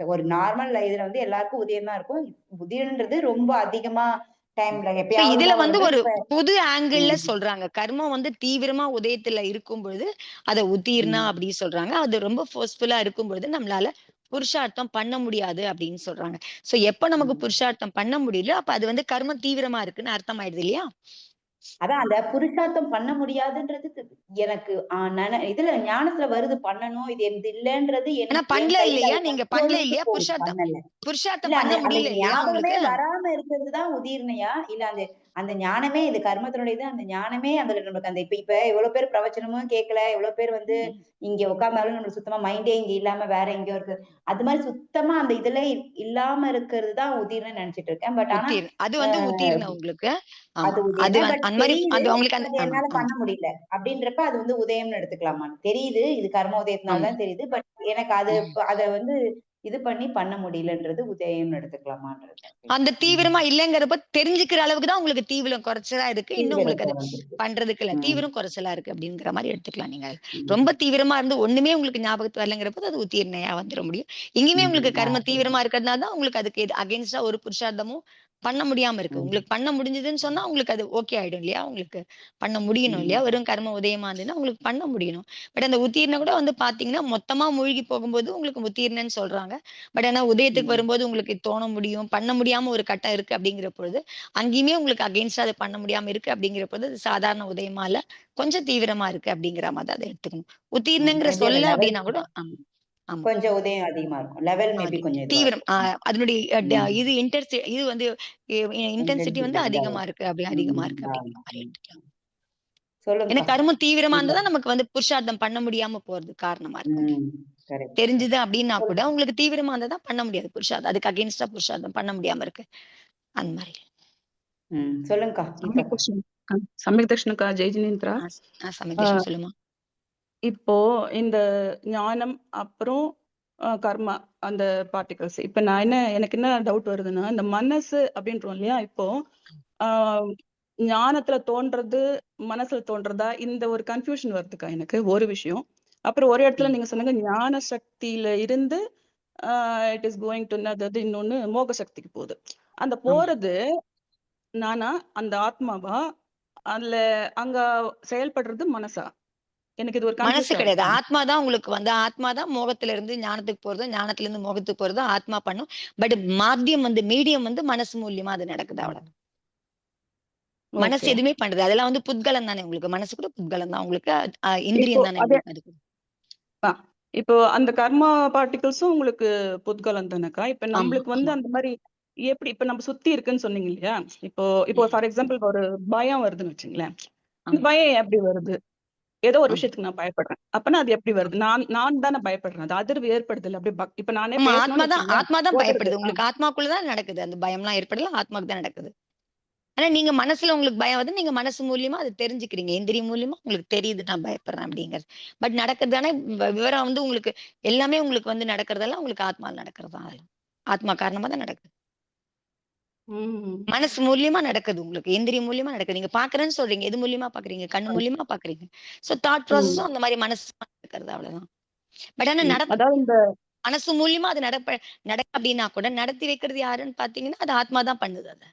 ஒரு நார்மல் இதுல வந்து எல்லாருக்கும் உதயம் தான் இருக்கும். உதிரன்றது ரொம்ப அதிகமா டைம்ல சோ எப்பயாவது இதுல தான் வந்து வருது. ஒரு இப்ப புது ஆங்கிள் ம். சொல்றாங்க. கர்மம் வந்து தீவிரமா உதயத்துல இருக்கும் பொழுது, அத உத்தீர்ணா ம். அப்படி சொல்றாங்க. அது ரொம்ப ஃபோர்ஸ்ஃபுல்லா இருக்கும் பொழுது, நம்மளால புருஷார்த்தம் பண்ண முடியாது அப்படின்னு சொல்றாங்க. சோ எப்ப நமக்கு ம். புருஷார்த்தம் பண்ண முடியல, அப்ப அது வந்து கர்மம் தீவிரமா இருக்குன்னு அர்த்தமாயிடுது இல்லையா? அதான் அந்த புருஷார்த்தம் பண்ண முடியாதுன்றது எனக்கு இதுல ஞானத்துல வருது பண்ணணும். இது இல்லன்றது ஆனா என் பண்ணல கையில இல்லையா? அது நீங்க பண்ணல கண்ட்ரோலுக்கு இல்லையா? போகுது. புருஷார்த்தம் பண்ணல. இல்ல புருஷார்த்தம் பண்ண அந்த அந்த முடியல இல்லையா ஞாபகமே உங்களுக்கு? வராம இருக்கிறது தான் உதீர்ணையா? இல்ல அந்த அந்த ஞானமே இது கர்மத்தினுடைய இது அந்த ஞானமே அதுல நமக்கு அந்த இப்ப இப்ப எவ்வளவு பேர் பிரவச்சனமும் கேட்கல, எவ்வளவு பேர் வந்து ம். இங்க உட்கார்ந்தாலும் நம்மளுக்கு சுத்தமா மைண்டே இங்க இல்லாம வேற எங்கேயோ இருக்கு. அது மாரி சுத்தமா அந்த இதுல இல்லாம இருக்கிறது தான் உதீர்ணைன்னு நெனச்சுட்டு இருக்கேன். பட் ஆனா உத்தீர்ண அது அ வந்து உத்தீர்ண உங்களுக்கு. ஆமா. அது அது உதயம். பட் அந்த மாரி தெரியுது. அது உங்களுக்கு அந்த பட் ஆமா, என்னால ஆமா, பண்ண முடியல. அப்படின்றப்ப அது வந்து உதயம்னு எடுத்துக்கலாமான்னு. தெரியுது. இது கர்ம உதயத்தினால ஆமா. தான் தெரியுது. பட் எனக்கு அது ம். அத வந்து இது பண்ணி பண்ண முடியலன்றது உதயம்னு எடுத்துக்கலாமான்றது தான் அந்த கேக்குறேன். ம். தீவிரமா இல்லங்கிறப்ப தெரிஞ்சுக்கிற அளவுக்கு தான் உங்களுக்கு தீவிரம் குறைச்சலா இருக்கு. இன்னும் தீவிரம் உங்களுக்கு அது குறைஞ்சிருக்கு. பண்றதுக்கு இல்ல. ம். தீவிரம் குறைச்சலா இருக்கு அப்படிங்கிற மாரி எடுத்துக்கலாம் நீங்க. ரொம்ப ம். தீவிரமா இருந்து ஒண்ணுமே உங்களுக்கு ஞாபகத்துக்கு வரலங்கிறப்ப அது உத்தீர்ணையா வந்துர முடியும். எங்கேயுமே உங்களுக்கு ம். கர்ம தீவிரமா இருக்கிறதுனால தான் உங்களுக்கு அதுக்கு அகைன்ஸ்டா ஒரு புருஷார்த்தமும் பண்ண முடியாம இருக்கு. ம். உங்களுக்கு பண்ண முடிஞ்சதுன்னு சொன்னா உங்களுக்கு அது ஓகே ஆயிடும் இல்லையா? உங்களுக்கு பண்ண முடியணும் இல்லையா? ம். வெறும் கர்ம உதயமா இருந்ததுன்னா உங்களுக்கு பண்ண முடியணும். பட் அந்த உத்தீர்ண கூட வந்து பார்த்தீங்கன்னா, மொத்தமா மூழ்கி போகும்போது உங்களுக்கு உத்தீர்ணன்னு சொல்றாங்க. பட் ஆனா உதயத்துக்கு ம். வரும்போது உங்களுக்கு தோண முடியும். பண்ண முடியாம ஒரு கட்டம் இருக்கு அப்படிங்கிற பொழுது, அங்கேயுமே உங்களுக்கு அகைன்ஸ்டா அத பண்ண முடியாம இருக்கு அப்படிங்கிற பொழுது, அது சாதாரண உதயமா இல்ல. கொஞ்சம் தீவிரமா இருக்கு அப்படிங்கிற மாரி தான் அத எடுத்துக்கணும். ம். உத்தீர்ணங்கிற மேபி அந்த சொல்ல லெவல் அப்படின்னா கூட ஆமா, ஆமா. கொஞ்சம் உதயம் அதிகமா இருக்கும். லெவல் மேபி அது கொஞ்சம் இதுவா தீவிரம். இருக்கும். அதனுடைய ம். இது இது வந்து இன்டென்சிட்டி வந்து இன்டென்சிட்டி அதிகமா லெவல். இருக்கு. அப்படி அதிகமா ம். இருக்கு அப்படிங்கிற ஆமா. மாரி ம். எடுத்துக்கலாம். ஏன்னா சொல்லுங்கக்கா. கருமம் தீவிரமா நீங்க இருந்தா தான் நமக்கு வந்து புருஷார்த்தம் பண்ண முடியாம போறதுக்கு காரணமா இருக்கும். ம். கரெக்ட். தெரிஞ்சது கரெக்ட். அப்படின்னா கூட சொல்லுங்க. உங்களுக்கு தீவிரமா இருந்தா தான் பண்ண முடியாது புருஷார்த்தம். அதுக்கு அகைன்ஸ்டா புருஷார்த்தம் பண்ண முடியாம இருக்கு. அந்த மாரி. ம். சொல்லுங்கக்கா. கீதா சமயக் அக்கா. தர்ஷன் சமயக் தர்ஷனுக்கா ஜெய் ஜினேந்திரா. ஆ, ஆ, சமயதேஷன் சொல்லுமா? இப்போ இந்த ஞானம் அப்புறம் கர்மா அந்த பார்ட்டிகல்ஸ் இப்ப எனக்கு என்ன டவுட் வருதுன்னா இந்த மனசு அப்படின்றோம் இல்லையா இப்போ ஆஹ் ஞானத்துல தோன்றது மனசுல தோன்றதா இந்த ஒரு கன்ஃபியூஷன் வருதுக்கா எனக்கு ஒரு விஷயம். அப்புறம் ஒரு இடத்துல ம். நீங்க சொன்னீங்க ஞான சக்தியில இருந்து இட் இஸ் கோயிங் டு அதாவது இன்னொன்னு மோக சக்திக்கு போகுது. அந்த ஆமா. போறது நானா அந்த ஆத்மாவா அதுல அங்க செயல்படுறது மனசா? எனக்கு இது ஒரு மனசு கன்ஃபியூஸ் கிடையாது. ஆகுது. ஆத்மா தான் உங்களுக்கு வந்து ஆத்மா தான் மோகத்துல இருந்து ஞானத்துக்கு போறது, ஞானத்துல இருந்து மோகத்துக்கு போறது ஆத்மா பண்ணும். பட் மாத்தியம் வந்து மீடியம் வந்து மனசு மூலியமா அது நடக்குது அவ்வளவுதான். மனசு ஓகே. எதுவுமே பண்றது. அதெல்லாம் வந்து புத்கலம் தானே உங்களுக்கு. மனசு கூட புத்கலம் தான் உங்களுக்கு. இப்போ இந்திரியம் தானே அதே உங்களுக்கு அதுக்கு. அ இப்போ அந்த கர்மா பார்ட்டிகிள்ஸும் உங்களுக்கு புத்கலம் தானக்கா? இப்ப ஆமா, நம்மளுக்கு வந்து ஆமா. அந்த மாரி எப்படி இப்ப நம்ம சுத்தி இருக்குன்னு சொன்னீங்க இல்லையா? இப்போ இப்போ ம். ஃபார் எக்ஸாம்பிள் ஒரு பயம் வருதுன்னு வச்சுங்களேன். இந்த ஆமா, பயம் எப்படி வருது? ஏதோ ஒரு ஆமா. விஷயத்துக்கு நான் பயப்படுறேன். அப்பன்னா அது எப்படி ஆமா. வருது? நான் நான் தானே பயப்படுறேன். அது அதிர்வு ஏற்படுதுல்ல. அப்படியே இப்ப நானே ஆமா, பேசணும்னு வச்சுக்கங்களேன். ஆத்மா தான் உதறுது. பயப்படுது. உங்களுக்கு ஆத்மாக்குள்ள தான் நடக்குது. அந்த பயம்லாம் ஏற்படல. ஆத்மாக்கு தான் நடக்குது. ஆனா நீங்க மனசுல உங்களுக்கு பயம் வருது. நீங்க மனசு மூலியமா அத தெரிஞ்சுக்கிறீங்க. இந்திரியம் மூலியமா உங்களுக்கு தெரியுது நான் பயப்படுறேன் அப்படிங்கிறது. பட் நடக்குறதான விவரம் வந்து உங்களுக்கு எல்லாமே உங்களுக்கு வந்து நடக்கிறதெல்லாம் உங்களுக்கு ஆத்மால நடக்கிறது தான் அதெல்லாம். ஆத்மா காரணமா தான் நடக்குது. ம். மனசு மூலியமா நடக்குது உங்களுக்கு. இந்திரியம் மூலியமா நடக்குது. நீங்க பார்க்கிறேன்னு சொல்றீங்க. எது மூலியமா பார்க்குறீங்க? கண்ணு மூலியமா பார்க்குறீங்க. சோ தாட் ம். ப்ராசஸும் அந்த மாரி மனசு நடக்கிறது அவ்வளவுதான். பட் ஆனா ம். அதாவது இந்த மனசு மூலியமா அது நடக்கு அப்படின்னா கூட நடத்தி வைக்கிறது யாருன்னு பார்த்தீங்கன்னா, அது ஆத்மா தான் பண்ணுது அத.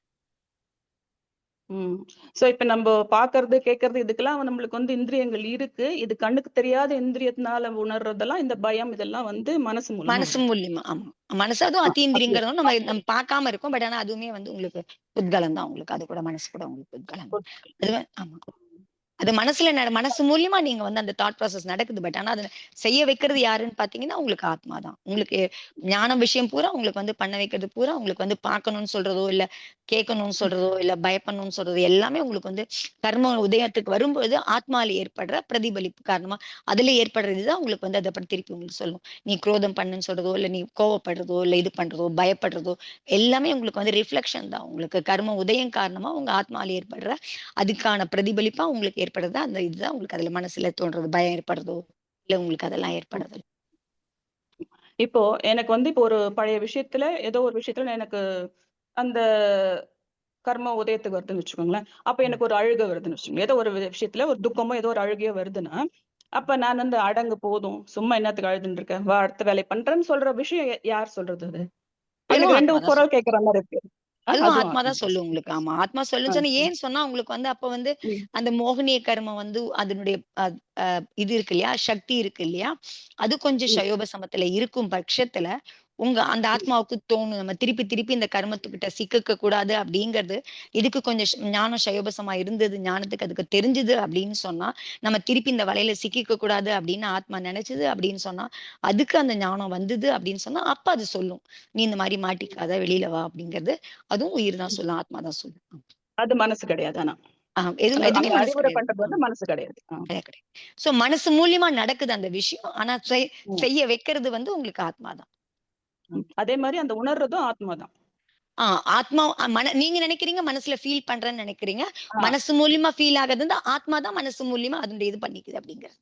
ம். சோ இப்ப நம்ப பாக்குறது, கேட்கறது இதுக்கெல்லாம் நம்மளுக்கு வந்து இந்திரியங்கள் இருக்கு. இது கண்ணுக்கு தெரியாத இந்திரியத்தினால உணர்றதெல்லாம் இந்த பயம் இதெல்லாம் வந்து மனசு மூலமா மனசு வருது. மூலியமா. ஆமா. மனசு அதுவும் அப்படியே அத்தீந்திரியங்கிறதும் நம்ம பார்க்காம இருக்கோம். பட் ஆனா அதுவுமே வந்து உங்களுக்கு புத்கலம் தான் உங்களுக்கு. அது கூட மனசு கூட உங்களுக்கு புத்கலம் தான். அதுவே ஆமா. அது மனசு மூலியமா நீங்க வந்து அந்த தாட் ப்ராசஸ் நடக்குது. பட் ஆனா அத செய்ய வைக்கிறது யாருன்னு பார்த்தீங்கன்னா, உங்களுக்கு ஆத்மா தான். உங்களுக்கு ஞானம் விஷயம் பூரா உங்களுக்கு வந்து பண்ண வைக்கிறது பூரா உங்களுக்கு வந்து பார்க்கணும்னு சொல்றதோ, இல்ல கேட்கணும்னு சொல்றதோ, இல்ல பயப்படணும்னு சொல்றது எல்லாமே உங்களுக்கு வந்து கர்ம உதயத்துக்கு வரும்போது ஆத்மால ஏற்படுற பிரதிபலிப்பு காரணமா, அதுல ஏற்படுறது தான் உங்களுக்கு வந்து அத பத்தி திருப்பி உங்களுக்கு சொல்லும். நீ குரோதம் பண்ணுன்னு சொல்றதோ, இல்ல நீ கோவப்படுறதோ, இல்ல இது பண்றதோ, பயப்படுறதோ எல்லாமே உங்களுக்கு வந்து ரிஃப்ளெக்ஷன் தான். உங்களுக்கு கர்ம உதயம் காரணமா உங்க ஆத்மால ஏற்படுற அதுக்கான பிரதிபலிப்பா உங்களுக்கு ஏற்படுறது அந்த இதுதான் உங்களுக்கு அதுல மனசுல தோன்றது. பயம் ஏற்படுறதோ, இல்ல உங்களுக்கு அதெல்லாம் ஏற்படுறது. இப்போ எனக்கு வந்து இப்போ ஒரு பழைய விஷயத்துல ஏதோ ஒரு விஷயத்துல எனக்கு அந்த கர்ம உதயத்துக்கு வருதுன்னு வச்சுக்கோங்களேன். அப்ப ம். எனக்கு ஒரு அழுகை வருதுன்னு வச்சுக்கோங்க. ஏதோ ஒரு விஷயத்துல ஒரு துக்கமோ, ஏதோ ஒரு அழுகையோ வருதுன்னா, அப்ப நான் வந்து அடங்கு போதும். சும்மா என்னத்துக்கு அழுதுன்னு இருக்க? வா அடுத்த வேலைய பண்றேன்னு சொல்ற விஷயம் யார் சொல்றது அது? அதுவும் எனக்கு ஆத்மா 2 தான் குரல் கேட்கிற மாரி இருக்கு. அதுவும் அதுவும் ஆத்மா தான் ஆத்மா. சொல்லும் உங்களுக்கு. ஆமா. ஆத்மா சொல்லுச்சுன்னு ஏன் சொன்னா, உங்களுக்கு வந்து அப்ப வந்து ம். அந்த மோகினிய கர்மம் வந்து அதனுடைய இது இருக்கு இல்லையா? சக்தி இருக்கு இல்லையா? அது கொஞ்சம் ம். சயோபசமத்துல இருக்கும் பட்சத்துல, அந்த ம். ஆத்மாவுக்கு தோணும். நம்ம திருப்பி திருப்பி இந்த கர்மத்துக்கிட்ட சிக்கிக்க கூடாது அப்படிங்கிறது, இதுக்கு கொஞ்சம் ஞானம் சயோபசமா இருந்தது. ஞானத்துக்கு அதுக்கு தெரிஞ்சது அப்படின்னு சொன்னா, நம்ம திருப்பி இந்த வலையில சிக்கிக்க கூடாது அப்படின்னு ஆத்மா நினைச்சது அப்படின்னு சொன்னா, அதுக்கு அந்த ஞானம் வந்தது அப்படின்னு சொன்னா, அப்ப அது சொல்லும். நீ இந்த மாரி மாட்டிக்காத, வெளியில வா அப்படிங்கிறது. அதுவும் உயிர் தான் சொல்லும். ஆத்மா தான் சொல்லும். அது மனசு கிடையாது ஆனா. எதுவும் எதுவுமே அங்க மனசு அறிவுரை கிடையாது. பண்றது வந்து மனசு கிடையாது. கிடையாது, கிடையாது. சோ மனசு மூலியமா நடக்குது அந்த விஷயம். ஆனா ம். செய்ய வைக்கிறது வந்து உங்களுக்கு ஆத்மா தான். அதே மாரி அந்த உணர்றதும் ஆத்மா தான். ஆ ஆத்மா நீங்க நினைக்கிறீங்க மனசுல ஃபீல் பண்றேன்னு நினைக்கிறீங்க. ஆ. மனசு மூலியமா ஃபீல் ஆகுறது வந்து ஆத்மா தான் மனசு மூலியமா அதனுடைய இது பண்ணிக்குது அப்படிங்கிறது.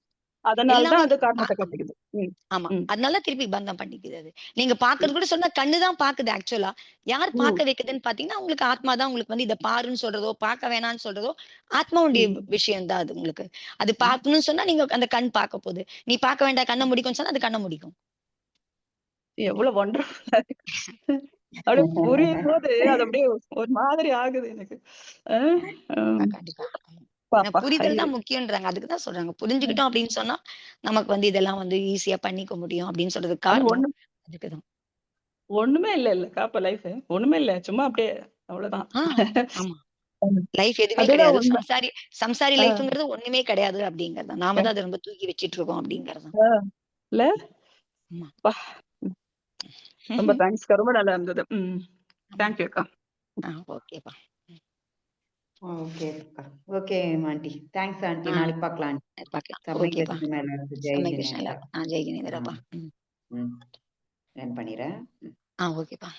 அதனால எல்லாமே தான் அது கர்மத்த கட்டிக்குது. ம். ஆமா. ம். அதனால திருப்பி பந்தம் பண்ணிக்குது அது. நீங்க ம். பாக்குறது கூட சொன்னா கண்ணு தான் பாக்குது ஆக்சுவலா. யார் ம். பாக்க வைக்குதுன்னு பாத்தீங்கன்னா, உங்களுக்கு ஆத்மா தான் உங்களுக்கு வந்து இத பாருன்னு சொல்றதோ, பாக்க வேணான்னு சொல்றதோ, ஆத்மாவுடைய ம். விஷயம் தான் அது உங்களுக்கு. அது ம். பாக்கணும்னு சொன்னா நீங்க அந்த கண் பாக்க போகுது. நீ பாக்க வேண்டாம் கண்ண முடிக்கும்னு சொன்னா அது கண்ண முடிக்கும். எவ்வளவு வொண்டர்ஃபுல்லா இருக்கு. அப்படியே புரியும்போது அது அப்படியே ஒரு மாதிரி ஆகுது எனக்கு. அ, ம். கண்டிப்பா. ஏன்னா பாப்பா புரிதல் ஐயோ! தான் முக்கியம்ன்றாங்க. அதுக்கு தான் சொல்றாங்க. ம். புரிஞ்சுக்கிட்டோம் அப்படின்னு சொன்னா, நமக்கு வந்து இதெல்லாம் வந்து ஈஸியா பண்ணிக்க முடியும் அப்படின்னு சொல்றதுக்கு அது காரணம் அதுக்கு தான். ஒண்ணுமே இல்ல அப்ப லைஃப். ஒண்ணுமே இல்ல. சும்மா அப்படியே அவ்வளவுதான். ஆ ஆமா. ம். லைஃப் எதுவுமே அதுதான் கிடையாது. உண்மை. சம்சாரி ஆ, லைஃப்ங்கிறது ஒண்ணுமே கிடையாது அப்படிங்கிறது தான். நாம தான் அத ரொம்ப தூக்கி வச்சுட்டு இருக்கோம் அப்படிங்கிறது தான். ஆ. இல்ல? ஆமா. அப்பா! ம். ரொம்ப தேங்க்ஸ்க்கா. ரொம்ப நல்லா இருந்தது. ம். தேங்க் யூ அக்கா. ஓகேப்பா. ஓகேக்கா. Okay aunty. Thanks aunty. ஆ நாளைக்கு பார்க்கலாம் ஆண்டி. பார்க்கலாம். சமய ஓகேப்பா. கிருஷ்ண மேல இருந்து ஜெய் செம்மை கிருஷ்ணா ஜெனேந்திரா. ஜெய் ஆ. கணேந்திரப்பா. ம். ம். ரன் பண்ணிறேன். ஓகேப்பா.